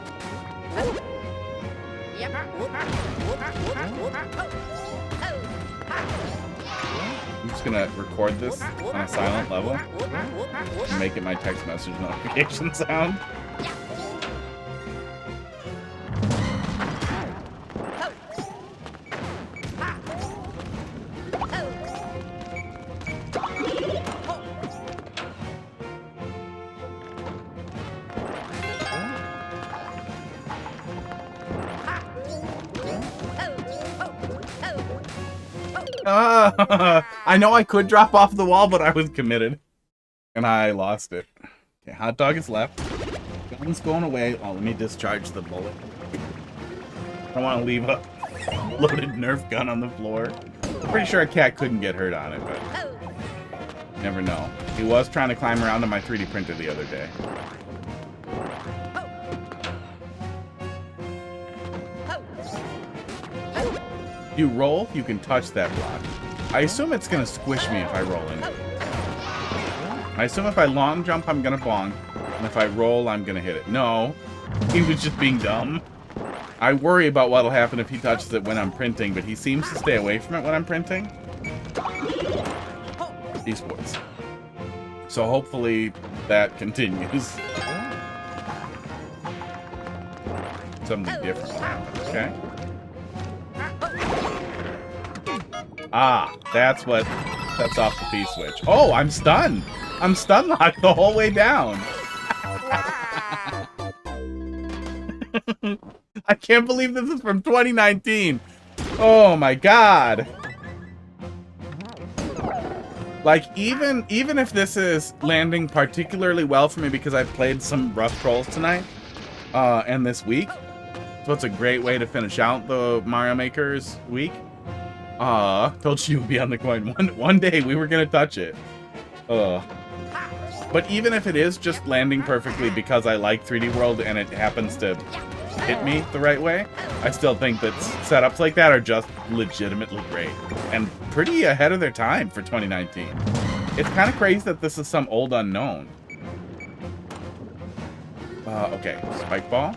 I'm just gonna record this on a silent level and make it my text message notification sound. I know I could drop off the wall, but I was committed. And I lost it. Okay, hot dog is left. Gun's going away. Oh, let me discharge the bullet. I don't want to leave a loaded Nerf gun on the floor. I'm pretty sure a cat couldn't get hurt on it, but you never know. He was trying to climb around on my 3D printer the other day. You roll, you can touch that block. I assume it's gonna squish me if I roll into it. I assume if I long jump, I'm gonna bong. And if I roll, I'm gonna hit it. No, he was just being dumb. I worry about what'll happen if he touches it when I'm printing, but he seems to stay away from it when I'm printing. Esports. So hopefully that continues. Something different will happen, okay? Ah, that's what sets off the P-switch. Oh, I'm stunned! I'm stun locked the whole way down! I can't believe this is from 2019! Oh my god! Like, even if this is landing particularly well for me because I've played some rough trolls tonight, and this week, so it's a great way to finish out the Mario Maker's week. Told you would be on the coin. One day we were gonna touch it. But even if it is just landing perfectly because I like 3D World and it happens to hit me the right way, I still think that setups like that are just legitimately great. And pretty ahead of their time for 2019. It's kind of crazy that this is some old unknown. Okay, spike ball.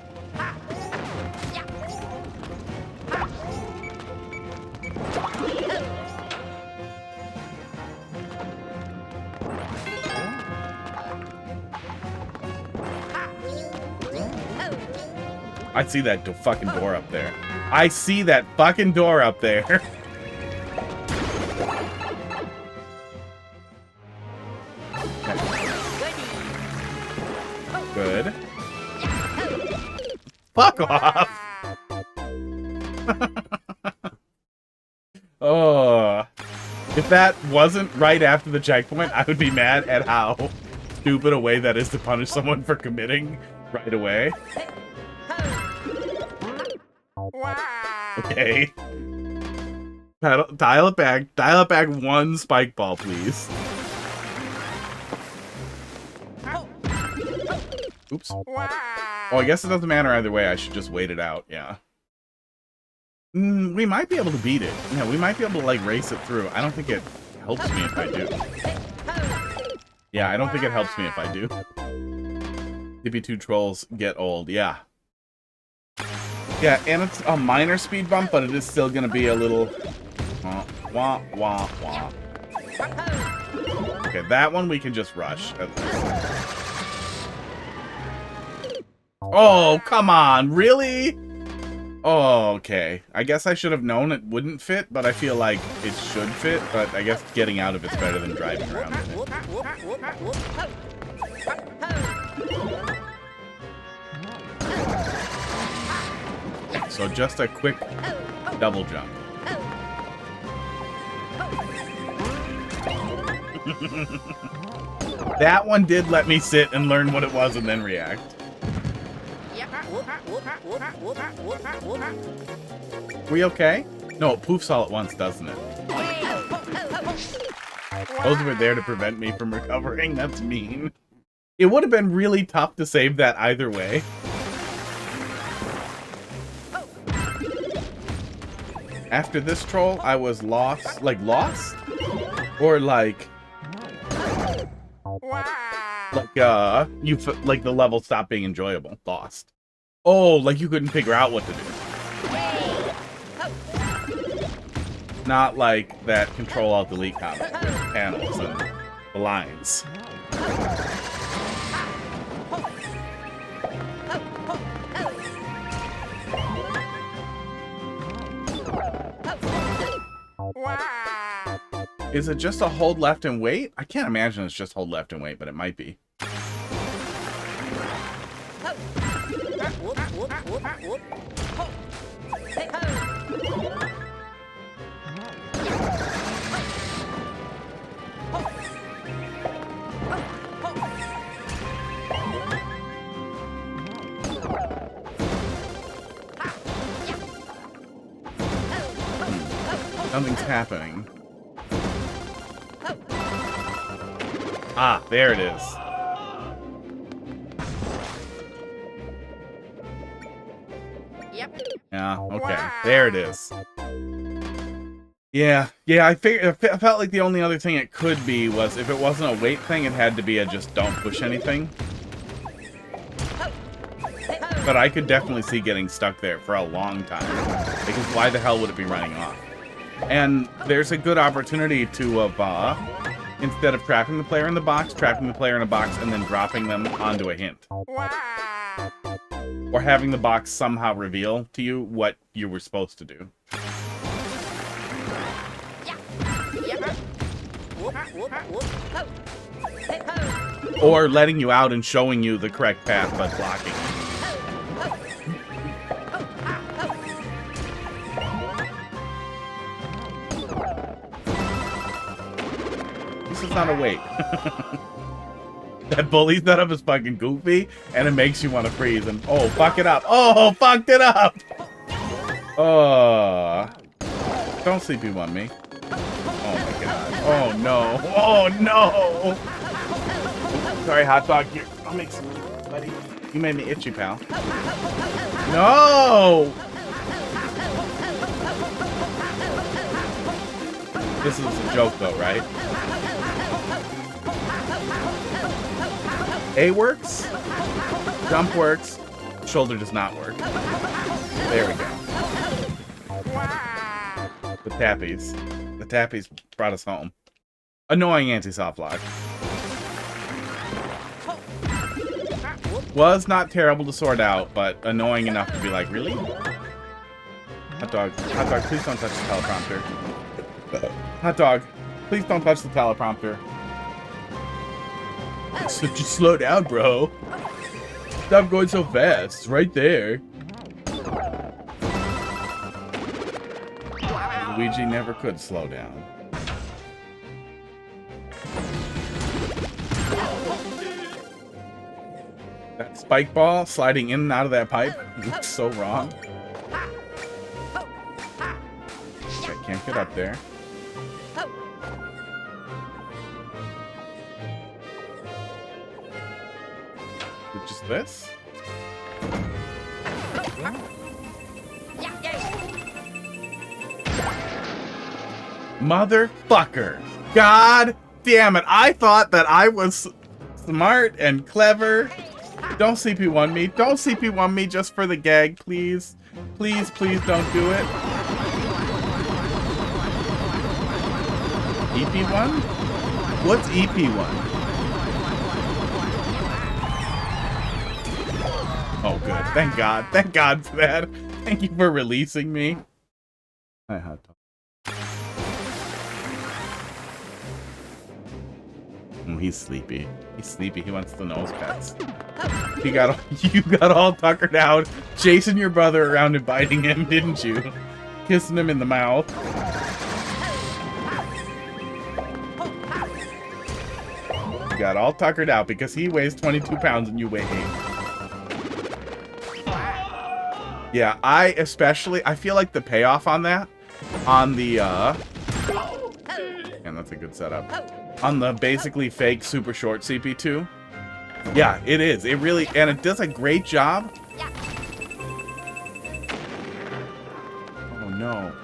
I see that fucking door up there. I see that fucking door up there. Good. Fuck off. Oh. If that wasn't right after the checkpoint, I would be mad at how stupid a way that is to punish someone for committing right away. Okay. Dial it back. Dial it back one spike ball, please. Oops. Oh, I guess it doesn't matter either way. I should just wait it out. Yeah. We might be able to beat it. Yeah, we might be able to, like, race it through. I don't think it helps me if I do. Yeah, I don't think it helps me if I do. DB2 trolls get old. Yeah. Yeah, and it's a minor speed bump, but it is still going to be a little... wah, wah, wah. Okay, that one we can just rush, at least. Oh, come on, really? Oh, okay. I guess I should have known it wouldn't fit, but I feel like it should fit, but I guess getting out of it's better than driving around in it. So just a quick double jump. That one did let me sit and learn what it was and then react. We okay? No, it poofs all at once, doesn't it? Those were there to prevent me from recovering. That's mean. It would have been really tough to save that either way. After this troll, I was lost. Like, lost? Or like... Like, the level stopped being enjoyable. Lost. Oh, like you couldn't figure out what to do. Not like that Control-Alt-Delete combo with the panels and the lines. Is it just a hold left and wait? I can't imagine it's just hold left and wait, but it might be. Something's happening. Ah, there it is. Yep. Yeah, okay. There it is. Yeah, I felt like the only other thing it could be was if it wasn't a weight thing, it had to be a just don't push anything. But I could definitely see getting stuck there for a long time. Because why the hell would it be running off? And there's a good opportunity to, instead of trapping the player in the box, trapping the player in a box and then dropping them onto a hint. Or having the box somehow reveal to you what you were supposed to do. Or letting you out and showing you the correct path but blocking. This is not a wait. That bully setup is fucking goofy, and it makes you want to freeze and oh, fuck it up. Oh, fucked it up. Don't CP1 me. Oh my god. Oh no. Oh no. Sorry, hot dog. Here, I'll make some, buddy. You made me itchy, pal. No. This is a joke, though, right? A works, jump works, shoulder does not work. There we go. The tappies. The tappies brought us home. Annoying anti-soft lock. Was not terrible to sort out, but annoying enough to be like, really? Hot dog, please don't touch the teleprompter. Hot dog, please don't touch the teleprompter. So just slow down, bro. Stop going so fast. It's right there. Luigi never could slow down. That spike ball sliding in and out of that pipe looks so wrong. Okay, can't get up there. Just this? Motherfucker. God damn it. I thought that I was smart and clever. Don't CP1 me. Don't CP1 me just for the gag, please. Please, please don't do it. EP1? What's EP1? Oh, good. Thank God. Thank God for that. Thank you for releasing me. Hi, hot dog. Oh, he's sleepy. He's sleepy. He wants the nose pets. You got all tuckered out, chasing your brother around and biting him, didn't you? Kissing him in the mouth. You got all tuckered out because he weighs 22 pounds and you weigh 8. Yeah, I feel like the payoff on that, on the, and that's a good setup, on the basically fake super short CP2, yeah, it is, it really, and it does a great job.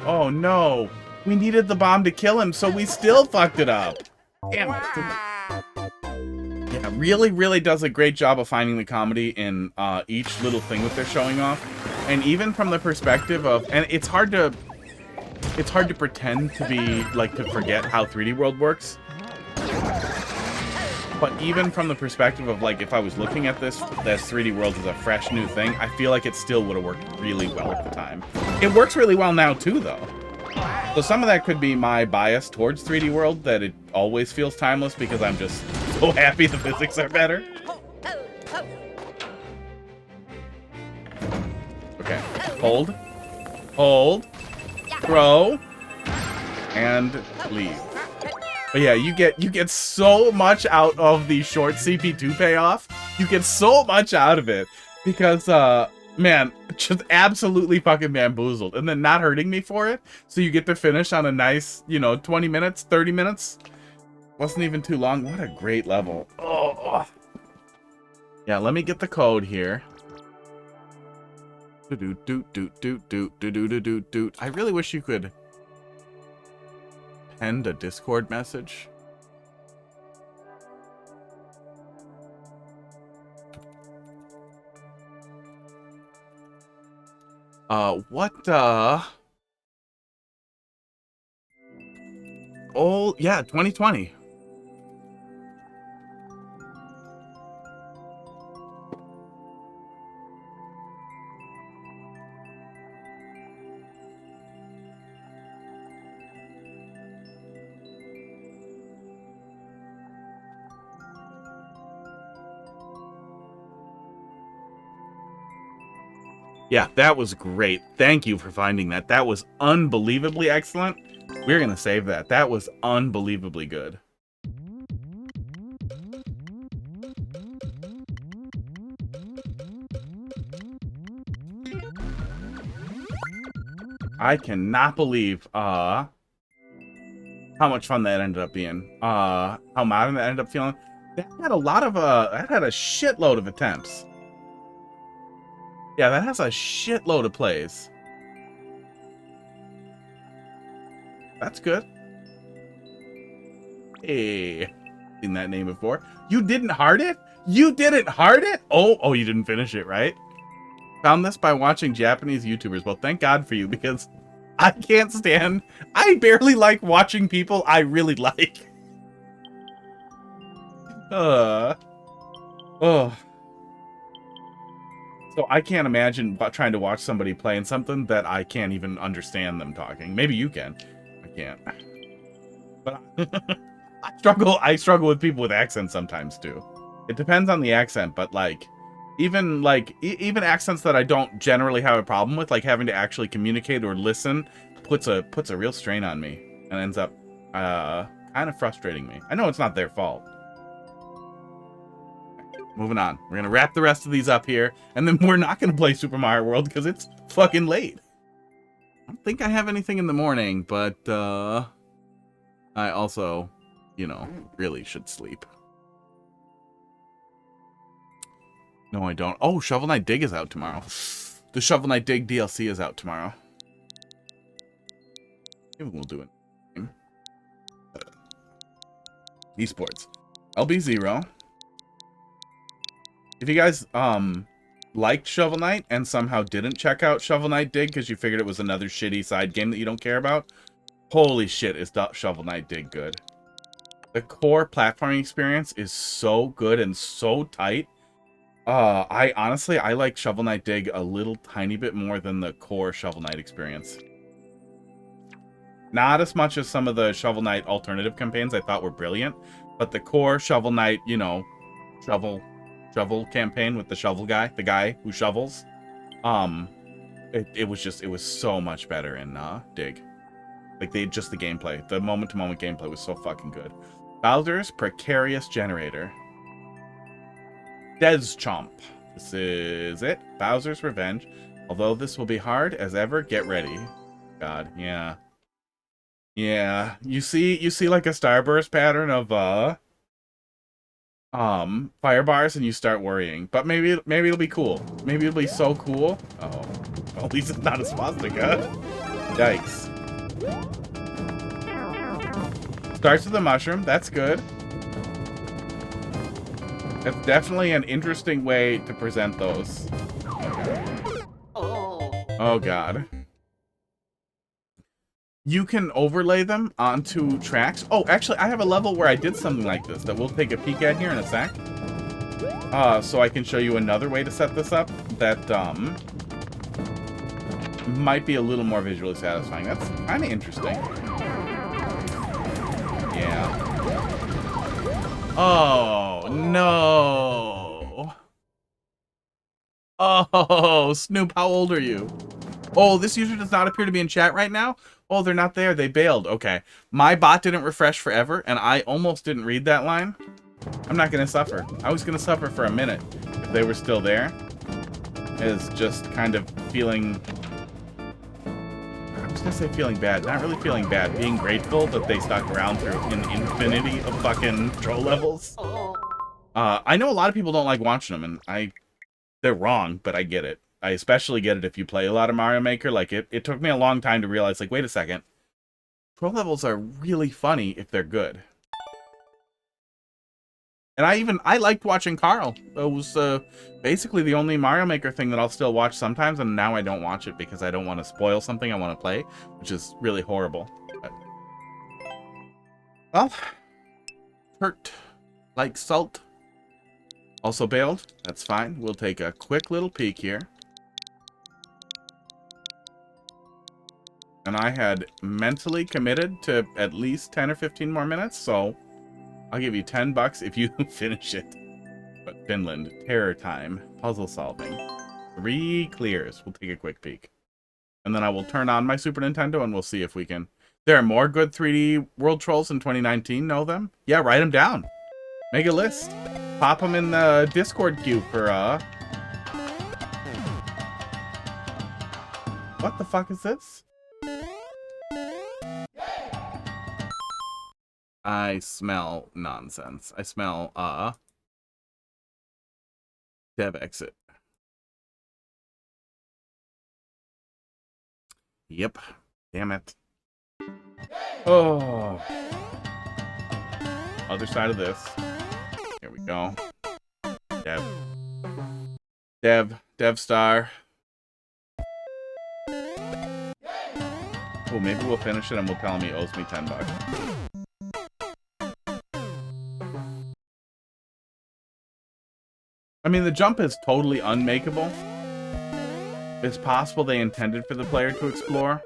Oh no, we needed the bomb to kill him, so we still fucked it up. Damn it. Yeah, really does a great job of finding the comedy in each little thing that they're showing off. And even from the perspective of, and it's hard to pretend to be, like, to forget how 3D World works. But even from the perspective of, like, if I was looking at this as 3D World as a fresh new thing, I feel like it still would have worked really well at the time. It works really well now, too, though. So some of that could be my bias towards 3D World, that it always feels timeless because I'm just so happy the physics are better. Okay, hold, throw, and leave. But yeah, you get so much out of the short CP2 payoff. You get so much out of it because Man, just absolutely fucking bamboozled. And then not hurting me for it. So you get to finish on a nice, you know, 20 minutes, 30 minutes. Wasn't even too long. What a great level. Oh. Yeah, let me get the code here. I really wish you could end a Discord message. Oh, yeah, 2020. Yeah, that was great. Thank you for finding that. That was unbelievably excellent. We're going to save that. That was unbelievably good. I cannot believe how much fun that ended up being. How modern that ended up feeling. That had a lot of that had a shitload of attempts. Yeah, that has a shitload of plays. That's good. Hey, seen that name before. You didn't heart it? You didn't heart it? Oh, you didn't finish it, right? Found this by watching Japanese YouTubers. Well, thank God for you, because I can't stand. I barely like watching people I really like. Oh. So I can't imagine trying to watch somebody playing something that I can't even understand them talking. Maybe you can. I can't. But I struggle with people with accents sometimes too. It depends on the accent, but even accents that I don't generally have a problem with, like having to actually communicate or listen, puts a real strain on me and ends up kind of frustrating me. I know it's not their fault. Moving on. We're going to wrap the rest of these up here, and then we're not going to play Super Mario World because it's fucking late. I don't think I have anything in the morning, but I also, you know, really should sleep. No, I don't. Oh, Shovel Knight Dig is out tomorrow. The Shovel Knight Dig DLC is out tomorrow. Maybe we'll do it. Esports. LB0. If you guys liked Shovel Knight and somehow didn't check out Shovel Knight Dig because you figured it was another shitty side game that you don't care about, holy shit, is Shovel Knight Dig good. The core platforming experience is so good and so tight. I honestly like Shovel Knight Dig a little tiny bit more than the core Shovel Knight experience. Not as much as some of the Shovel Knight alternative campaigns I thought were brilliant, but the core Shovel Knight, you know, shovel campaign with the shovel guy, the guy who shovels, it was so much better in Dig. Like the gameplay, the moment-to-moment gameplay was so fucking good. Bowser's Precarious Generator. Deschomp. This is it. Bowser's Revenge. Although this will be hard as ever, get ready. God, yeah. Yeah. You see like a starburst pattern of fire bars and you start worrying. But maybe it'll be cool. Maybe it'll be so cool. Oh. At least it's not a swastika. Yikes. Starts with a mushroom. That's good. That's definitely an interesting way to present those. Oh god. You can overlay them onto tracks. Oh, actually, I have a level where I did something like this that we'll take a peek at here in a sec. So I can show you another way to set this up that might be a little more visually satisfying. That's kind of interesting. Yeah. Oh, no. Oh, Snoop, how old are you? Oh, this user does not appear to be in chat right now. Oh, they're not there. They bailed. Okay. My bot didn't refresh forever, and I almost didn't read that line. I'm not going to suffer. I was going to suffer for a minute if they were still there. is just kind of feeling... I'm just gonna say feeling bad. Not really feeling bad. Being grateful that they stuck around through an infinity of fucking troll levels. I know a lot of people don't like watching them, and they're wrong, but I get it. I especially get it if you play a lot of Mario Maker. Like, it took me a long time to realize, like, wait a second. Troll levels are really funny if they're good. And I liked watching Carl. It was basically the only Mario Maker thing that I'll still watch sometimes, and now I don't watch it because I don't want to spoil something I want to play, which is really horrible. But, well, hurt like salt. Also bailed. That's fine. We'll take a quick little peek here. And I had mentally committed to at least 10 or 15 more minutes, so I'll give you $10 if you finish it. But Finland, terror time, puzzle solving. 3 clears. We'll take a quick peek. And then I will turn on my Super Nintendo and we'll see if we can... There are more good 3D World Trolls in 2019. Know them? Yeah, write them down. Make a list. Pop them in the Discord queue for, What the fuck is this? I smell nonsense. I smell, dev exit. Yep. Damn it. Oh. Other side of this. Here we go. Dev star. Oh, maybe we'll finish it and we'll tell him he owes me $10. I mean, the jump is totally unmakeable. It's possible they intended for the player to explore.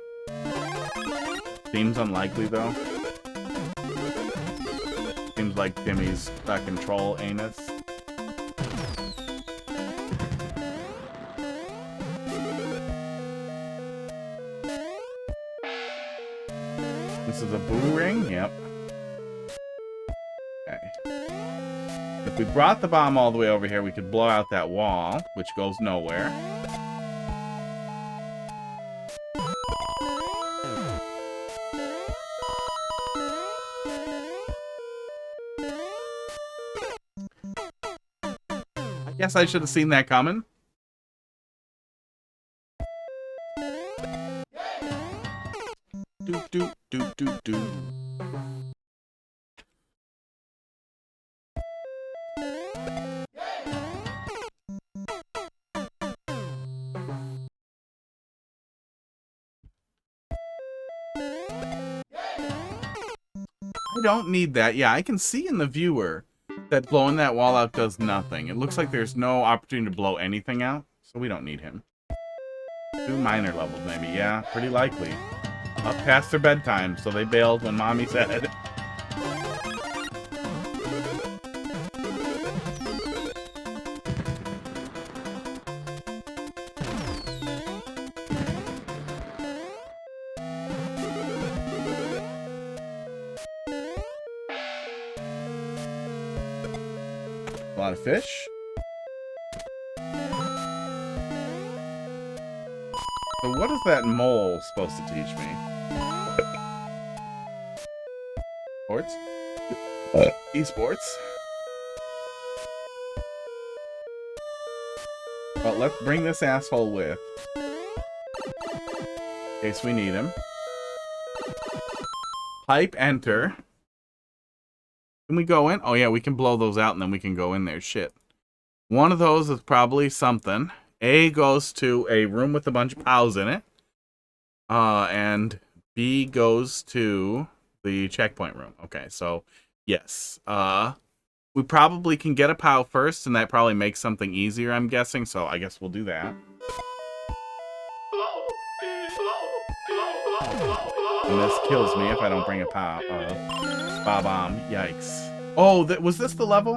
Seems unlikely, though. Seems like Timmy's control anus. This is a boo ring? Yep. Okay. If we brought the bomb all the way over here, we could blow out that wall, which goes nowhere. I guess I should have seen that coming. Do. I don't need that. Yeah, I can see in the viewer that blowing that wall out does nothing. It looks like there's no opportunity to blow anything out, so we don't need him. 2 minor levels, maybe. Yeah, pretty likely. Up past their bedtime, so they bailed when mommy said. A lot of fish. So what is that mole supposed to teach me? Sports? Esports? Well, let's bring this asshole with. In case we need him. Pipe, enter. Can we go in? Oh yeah, we can blow those out and then we can go in there. Shit. One of those is probably something. A goes to a room with a bunch of POWs in it. And B goes to the checkpoint room. Okay, so yes. We probably can get a POW first, and that probably makes something easier, I'm guessing. So I guess we'll do that. And this kills me if I don't bring a POW. Bomb. Yikes. Oh, was this the level?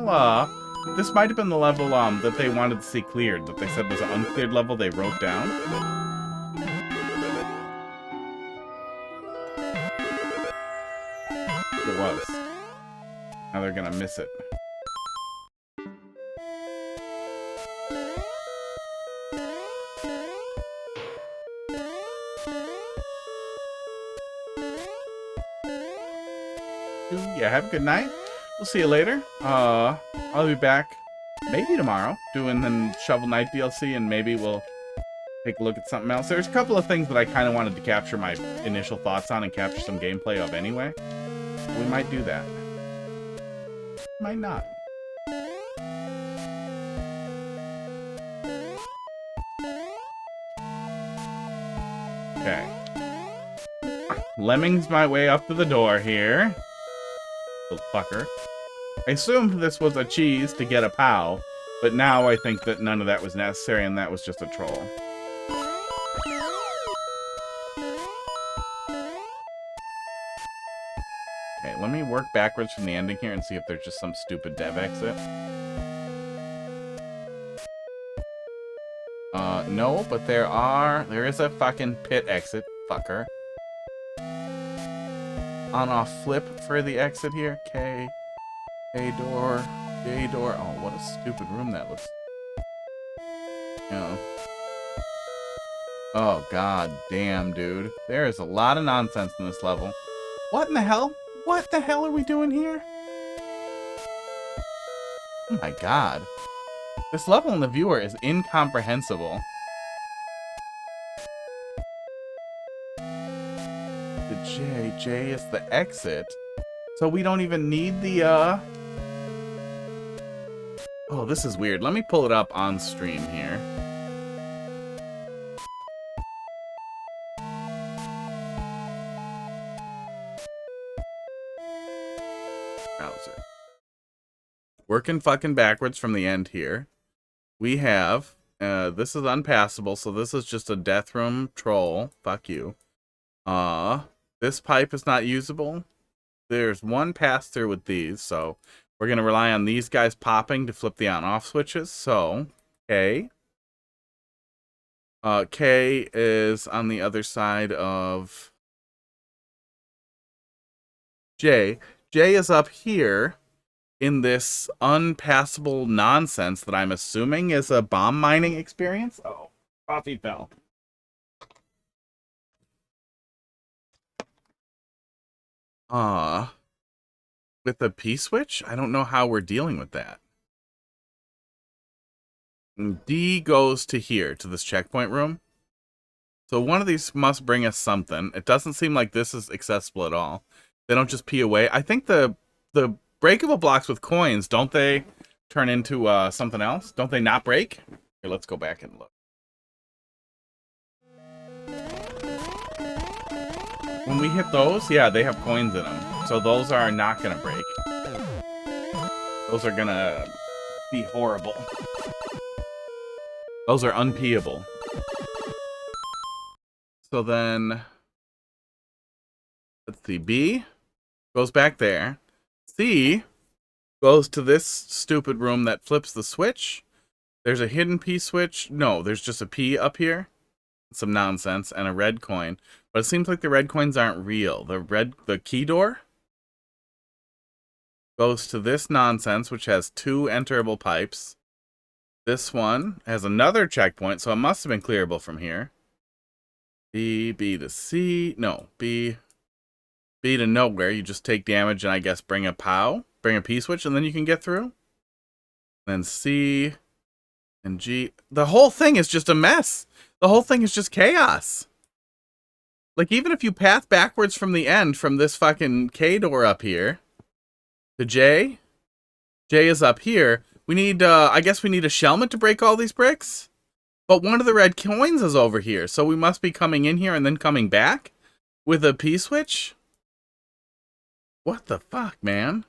This might have been the level that they wanted to see cleared. That they said was an uncleared level they wrote down. It was. Now they're gonna miss it. yeah, have a good night. We'll see you later. I'll be back maybe tomorrow doing the Shovel Knight DLC, and maybe we'll take a look at something else. There's a couple of things that I kind of wanted to capture my initial thoughts on and capture some gameplay of anyway. We might do that. Might not. Okay. Lemmings my way up to the door here. Little fucker. I assumed this was a cheese to get a POW, but now I think that none of that was necessary and that was just a troll. Okay, let me work backwards from the ending here and see if there's just some stupid dev exit. No, but there is a fucking pit exit, fucker. On off flip for the exit here. K door, J door. Oh, what a stupid room that looks. Yeah. Oh, god damn, dude. There is a lot of nonsense in this level. What in the hell? What the hell are we doing here? Oh my god. This level in the viewer is incomprehensible. The J is the exit. So we don't even need the, Oh, this is weird. Let me pull it up on stream here. Browser. Working fucking backwards from the end here. We have, this is unpassable, so this is just a death room troll. Fuck you. This pipe is not usable. There's one pass through with these, so we're going to rely on these guys popping to flip the on-off switches. So, K. K is on the other side of J. J is up here in this unpassable nonsense that I'm assuming is a bomb mining experience. Oh, coffee fell. With the P-switch? I don't know how we're dealing with that. D goes to here, to this checkpoint room. So one of these must bring us something. It doesn't seem like this is accessible at all. They don't just pee away. I think the breakable blocks with coins, don't they turn into something else? Don't they not break? Here, let's go back and look. When we hit those, yeah, they have coins in them. So those are not going to break. Those are going to be horrible. Those are unpeeable. So then, let's see, B goes back there. C goes to this stupid room that flips the switch. There's a hidden P switch. No, there's just a P up here. Some nonsense and a red coin. But it seems like the red coins aren't real. The key door goes to this nonsense, which has two enterable pipes. This one has another checkpoint, so it must have been clearable from here. B to C. No, B to nowhere. You just take damage and I guess bring a POW. Bring a P-switch and then you can get through. Then C and G. The whole thing is just a mess. The whole thing is just chaos. Like, even if you path backwards from the end, from this fucking K door up here, to J is up here, we need, I guess we need a shellmet to break all these bricks? But one of the red coins is over here, so we must be coming in here and then coming back? With a P-switch? What the fuck, man?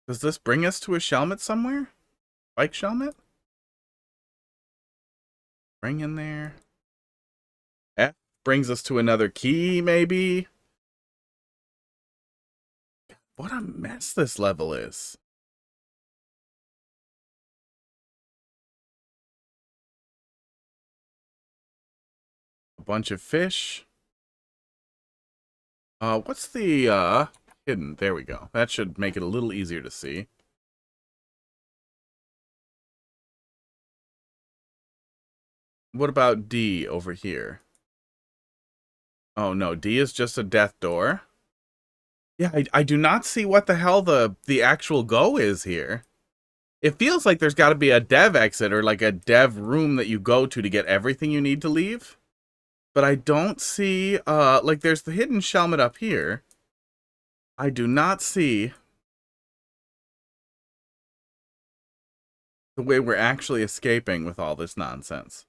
Does this bring us to a shellmet somewhere? Bike shellmet? Bring in there. F brings us to another key, maybe. What a mess this level is. A bunch of fish. What's the hidden? There we go. That should make it a little easier to see. What about D over here? Oh, no. D is just a death door. Yeah, I do not see what the hell the actual go is here. It feels like there's got to be a dev exit or like a dev room that you go to get everything you need to leave. But I don't see, like there's the hidden shelmet up here. I do not see the way we're actually escaping with all this nonsense.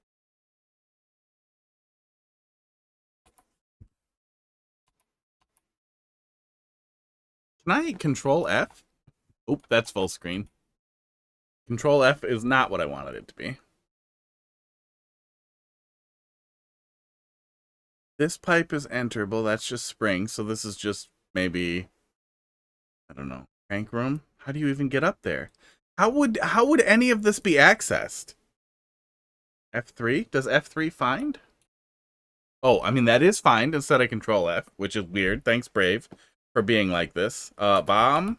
Can I control F? Oop, that's full screen. Control F is not what I wanted it to be. This pipe is enterable. That's just spring. So this is just maybe, I don't know, crank room. How do you even get up there? How would any of this be accessed? F3? Does F3 find? Oh, I mean, that is find instead of control F, which is weird. Thanks, Brave, for being like this. Bob?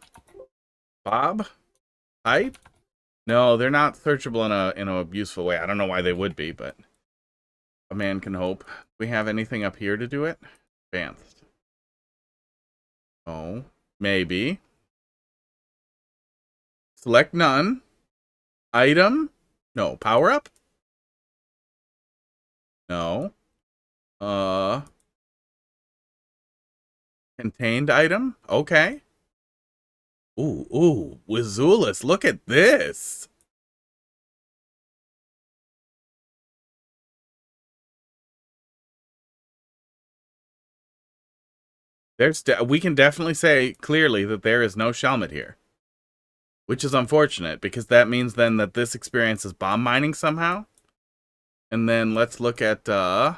Pipe? No, they're not searchable in a useful way. I don't know why they would be, but a man can hope. Do we have anything up here to do it? Advanced. Oh, maybe. Select none. Item? No. Power up? No. Contained item? Okay. Ooh, Wizulus, look at this. We can definitely say clearly that there is no Shelmet here. Which is unfortunate, because that means then that this experience is bomb mining somehow. And then let's look at, bomb.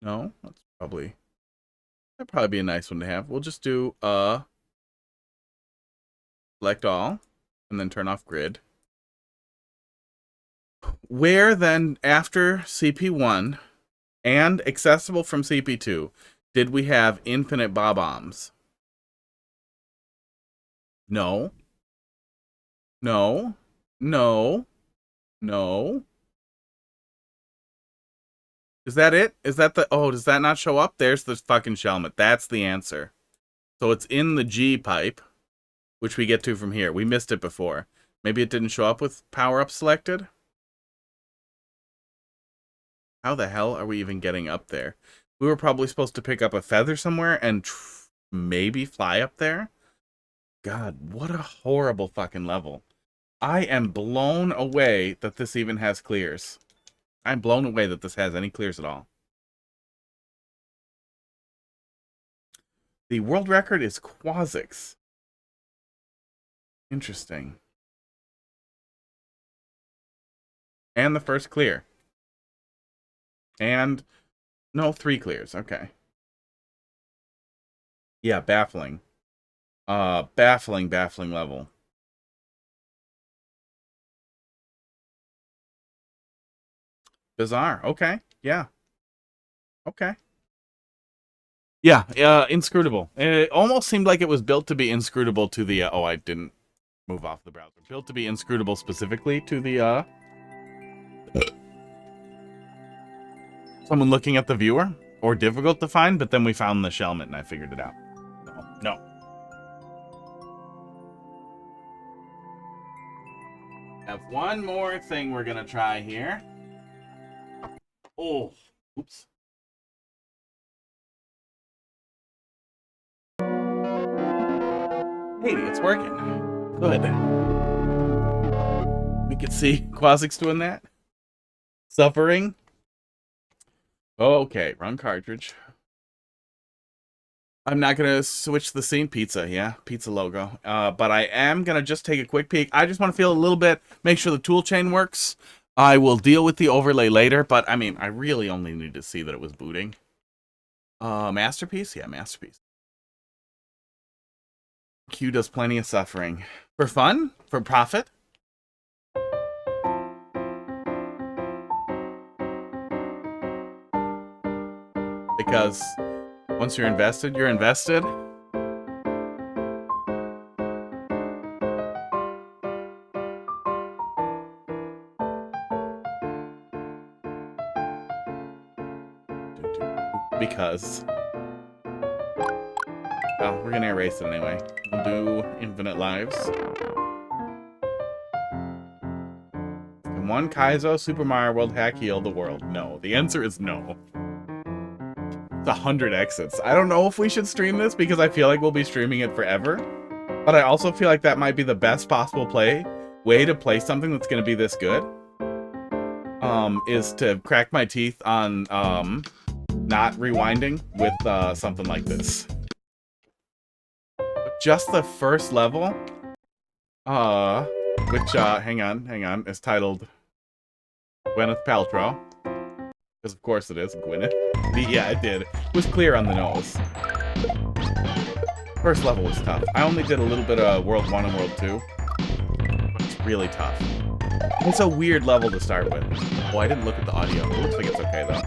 No, that'd probably be a nice one to have. We'll just do, select all, and then turn off grid. Where then, after CP1, and accessible from CP2, did we have infinite bob-ombs? No. No. No. No. Is that it? Is that the... Oh, does that not show up? There's the fucking Shelmet. That's the answer. So it's in the G pipe, which we get to from here. We missed it before. Maybe it didn't show up with power-up selected? How the hell are we even getting up there? We were probably supposed to pick up a feather somewhere and maybe fly up there? God, what a horrible fucking level. I am blown away that this even has clears. I'm blown away that this has any clears at all. The world record is Quasix. Interesting. And the first clear. And, no, 3 clears. Okay. Yeah, baffling. Baffling level. Bizarre. Okay. Yeah. Okay. Yeah, inscrutable. It almost seemed like it was built to be inscrutable to the, oh, I didn't move off the browser. Built to be inscrutable specifically to the, someone looking at the viewer, or difficult to find, but then we found the Shelmet and I figured it out. No. Have one more thing we're gonna try here. Oh, oops. Hey, it's working. Good. We can see Quasix doing that. Suffering. Okay, wrong cartridge. I'm not going to switch the scene. Pizza, yeah. Pizza logo. But I am going to just take a quick peek. I just want to feel a little bit, make sure the tool chain works. I will deal with the overlay later, but I mean, I really only need to see that it was booting. Masterpiece? Yeah, Masterpiece. Q does plenty of suffering. For fun? For profit? Because once you're invested, you're invested. because... Well, we're gonna erase it anyway. We'll do infinite lives. Can one Kaizo Super Mario World hack heal the world? No. The answer is no. It's 100 exits. I don't know if we should stream this because I feel like we'll be streaming it forever. But I also feel like that might be the best possible way to play something that's going to be this good. Is to crack my teeth on not rewinding with something like this. But just the first level, which hang on, is titled Gwyneth Paltrow. Because of course it is Gwyneth. Yeah, it did. It was clear on the nose. First level was tough. I only did a little bit of World 1 and World 2. But it's really tough. It's a weird level to start with. Oh, I didn't look at the audio. It looks like it's okay, though.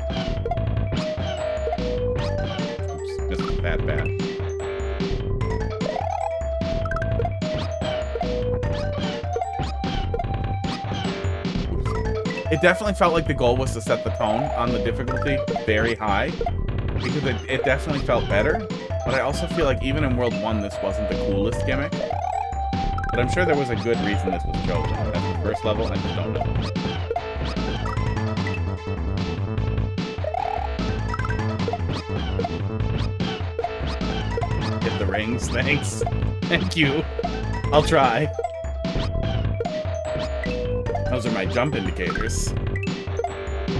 Oops, missed it that bad. It definitely felt like the goal was to set the tone on the difficulty very high. Because it definitely felt better. But I also feel like even in World 1, this wasn't the coolest gimmick. But I'm sure there was a good reason this was chosen. As the first level, I just don't know. Get the rings, thanks. Thank you. I'll try. Those are my jump indicators.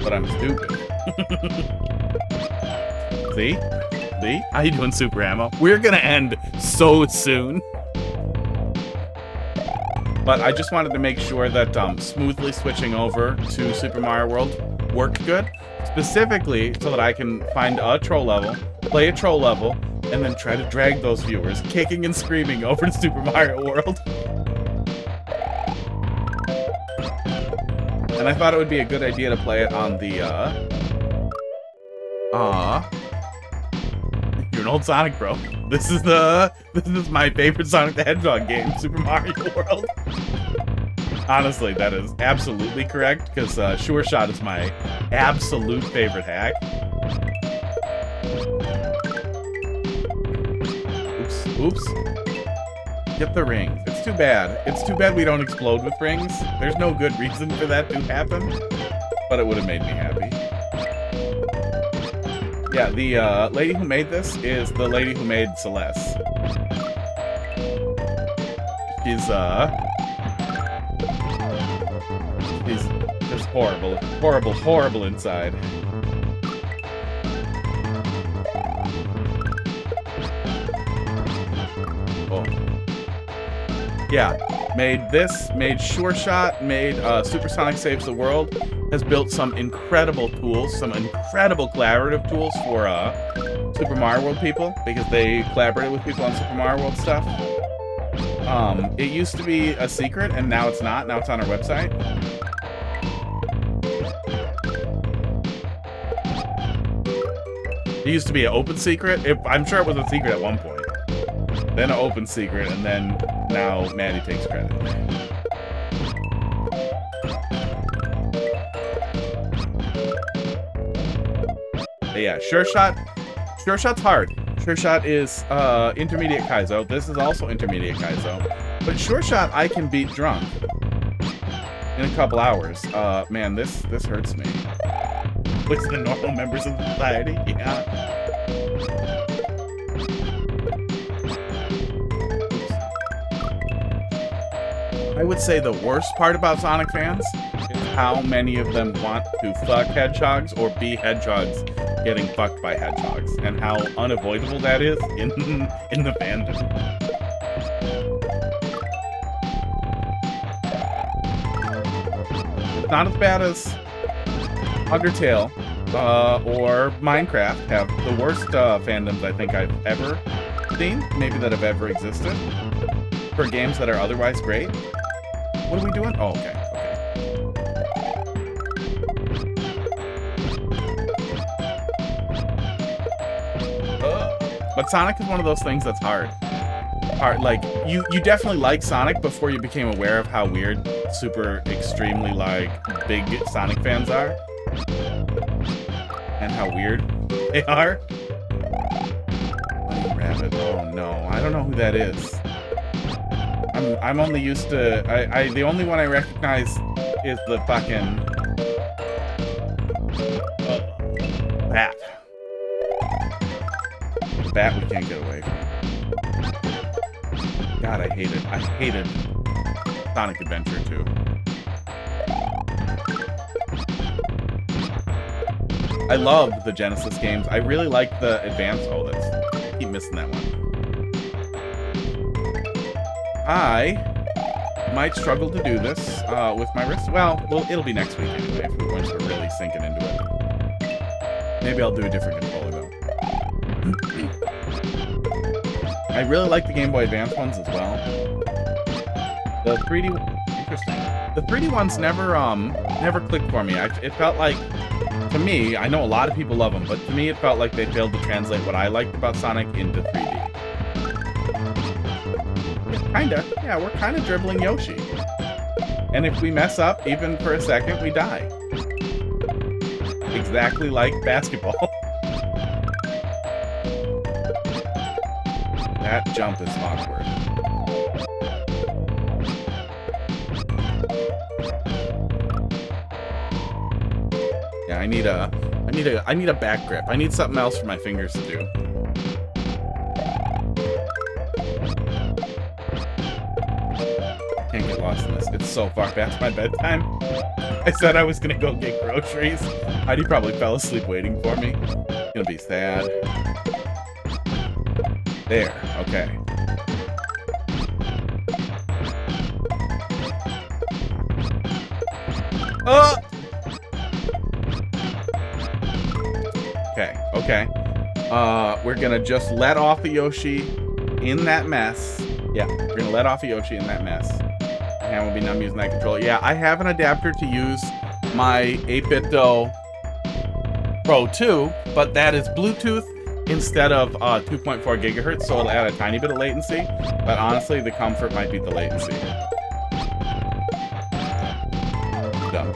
But I'm stupid. See? See? How you doing, Super Ammo? We're gonna end so soon. But I just wanted to make sure that smoothly switching over to Super Mario World worked good. Specifically so that I can find a troll level, play a troll level, and then try to drag those viewers kicking and screaming over to Super Mario World. And I thought it would be a good idea to play it on the, you're an old Sonic bro. This is my favorite Sonic the Hedgehog game, Super Mario World. Honestly, that is absolutely correct, because Sure Shot is my absolute favorite hack. Oops. Get the rings. It's too bad. It's too bad we don't explode with rings. There's no good reason for that to happen, but it would have made me happy. Yeah, the lady who made this is the lady who made Celeste. She's just horrible inside. Oh. Yeah, made this, made Sure Shot, made Super Sonic Saves the World, has built some incredible tools, some incredible collaborative tools for Super Mario World people, because they collaborated with people on Super Mario World stuff. It used to be a secret, and now it's not. Now it's on our website. It used to be an open secret. I'm sure it was a secret at one point. Then an open secret, and then now Maddie takes credit. But yeah, Sure Shot's hard. Sure Shot is intermediate Kaizo. This is also intermediate Kaizo. But Sure Shot I can beat drunk in a couple hours. Man, this hurts me. With the normal members of society, yeah. I would say the worst part about Sonic fans is how many of them want to fuck hedgehogs or be hedgehogs getting fucked by hedgehogs, and how unavoidable that is in the fandom. It's not as bad as Undertale or Minecraft have the worst fandoms I think I've ever seen, maybe that have ever existed, for games that are otherwise great. What are we doing? Oh, okay. But Sonic is one of those things that's hard. Like, you definitely like Sonic before you became aware of how weird super extremely, like, big Sonic fans are. And how weird They are? Bunny Rabbit. Oh no, I don't know who that is. I'm only used to the only one I recognize is the fucking bat. The bat we can't get away from. God, I hated Sonic Adventure 2. I love the Genesis games. I really like the Advance. Oh, I keep missing that one. I might struggle to do this with my wrist. Well, it'll be next week anyway, once we're really sinking into it. Maybe I'll do a different controller, though. I really like the Game Boy Advance ones as well. The 3D... Interesting. The 3D ones never clicked for me. It felt like... To me, I know a lot of people love them, but to me it felt like they failed to translate what I liked about Sonic into 3D. Kinda. Yeah, we're kind of dribbling Yoshi. And if we mess up, even for a second, we die. Exactly like basketball. That jump is awkward. Yeah, I need a back grip. I need something else for my fingers to do. Can't get lost in this. It's so far past my bedtime. I said I was gonna go get groceries. Heidi probably fell asleep waiting for me. It's gonna be sad. There, okay. Oh! Okay. We're gonna just let off a Yoshi in that mess. Yeah, we're gonna let off a Yoshi in that mess. And we'll be numb using that controller. Yeah, I have an adapter to use my 8BitDo Pro 2, but that is Bluetooth instead of 2.4 gigahertz, so it'll add a tiny bit of latency. But honestly, the comfort might beat the latency. Done.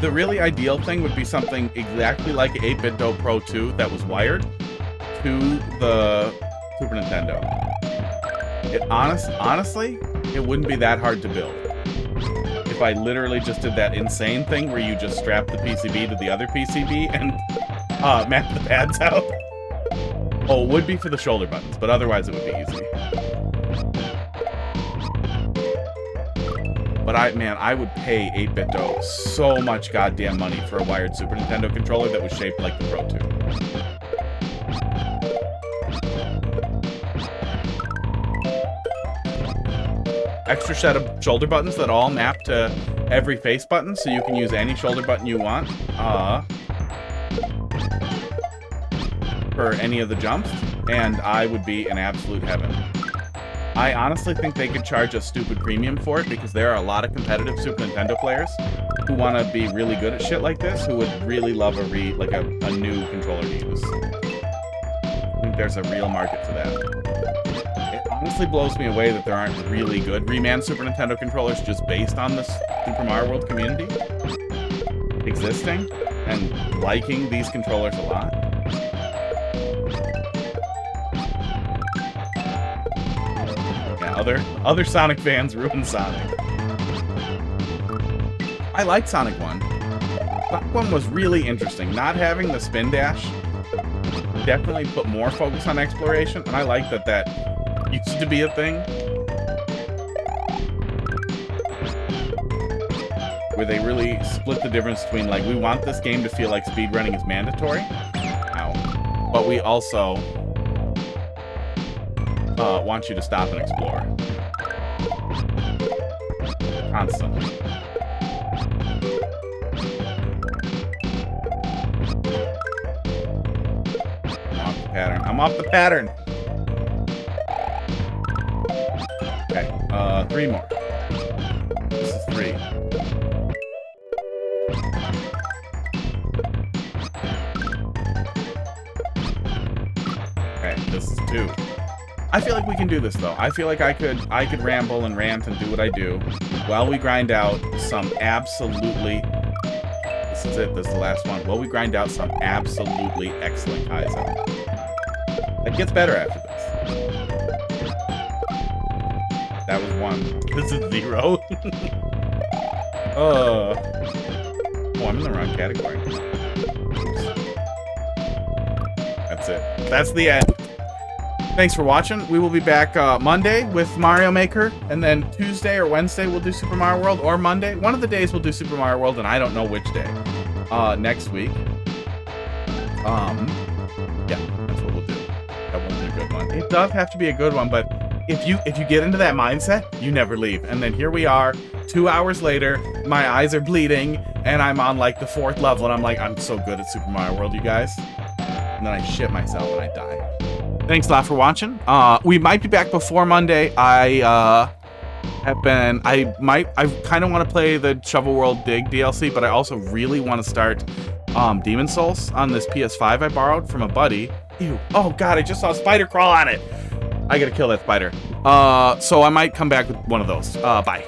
The really ideal thing would be something exactly like 8BitDo Pro 2 that was wired to the Super Nintendo. Honestly, it wouldn't be that hard to build. If I literally just did that insane thing where you just strap the PCB to the other PCB and map the pads out. Oh, it would be for the shoulder buttons, but otherwise it would be easy. But I would pay 8BitDo so much goddamn money for a wired Super Nintendo controller that was shaped like the Pro 2. Extra set of shoulder buttons that all map to every face button, so you can use any shoulder button you want for any of the jumps, and I would be in absolute heaven. I honestly think they could charge a stupid premium for it, because there are a lot of competitive Super Nintendo players who want to be really good at shit like this, who would really love a new controller to use. I think there's a real market for that. It honestly blows me away that there aren't really good reman Super Nintendo controllers just based on the Super Mario World community existing and liking these controllers a lot. Other Sonic fans ruin Sonic. I liked Sonic 1. Sonic 1 was really interesting. Not having the spin dash definitely put more focus on exploration, and I like that used to be a thing. Where they really split the difference between, like, we want this game to feel like speedrunning is mandatory. Ow. But we also want you to stop and explore. Constantly. I'm off the pattern. Okay, 3 more. This is 3. Okay, this is 2. I feel like we can do this though. I feel like I could ramble and rant and do what I do while we grind out some absolutely. This is it. This is the last one. While we grind out some absolutely excellent Kaizen. It gets better after this. That was 1. This is 0. Oh, I'm in the wrong category. That's it. That's the end. Thanks for watching. We will be back Monday with Mario Maker, and then Tuesday or Wednesday we'll do Super Mario World, or Monday. One of the days we'll do Super Mario World, and I don't know which day. Next week. Yeah, that's what we'll do. That won't be a good one. It does have to be a good one, but if you get into that mindset, you never leave. And then here we are, 2 hours later, my eyes are bleeding, and I'm on like the 4th level, and I'm like, I'm so good at Super Mario World, you guys. And then I shit myself and I die. Thanks a lot for watching. We might be back before Monday. I kind of want to play the Shovel World Dig DLC, but I also really want to start Demon Souls on this PS5 I borrowed from a buddy. Ew. Oh god, I just saw a spider crawl on it. I gotta kill that spider. So I might come back with one of those. Bye.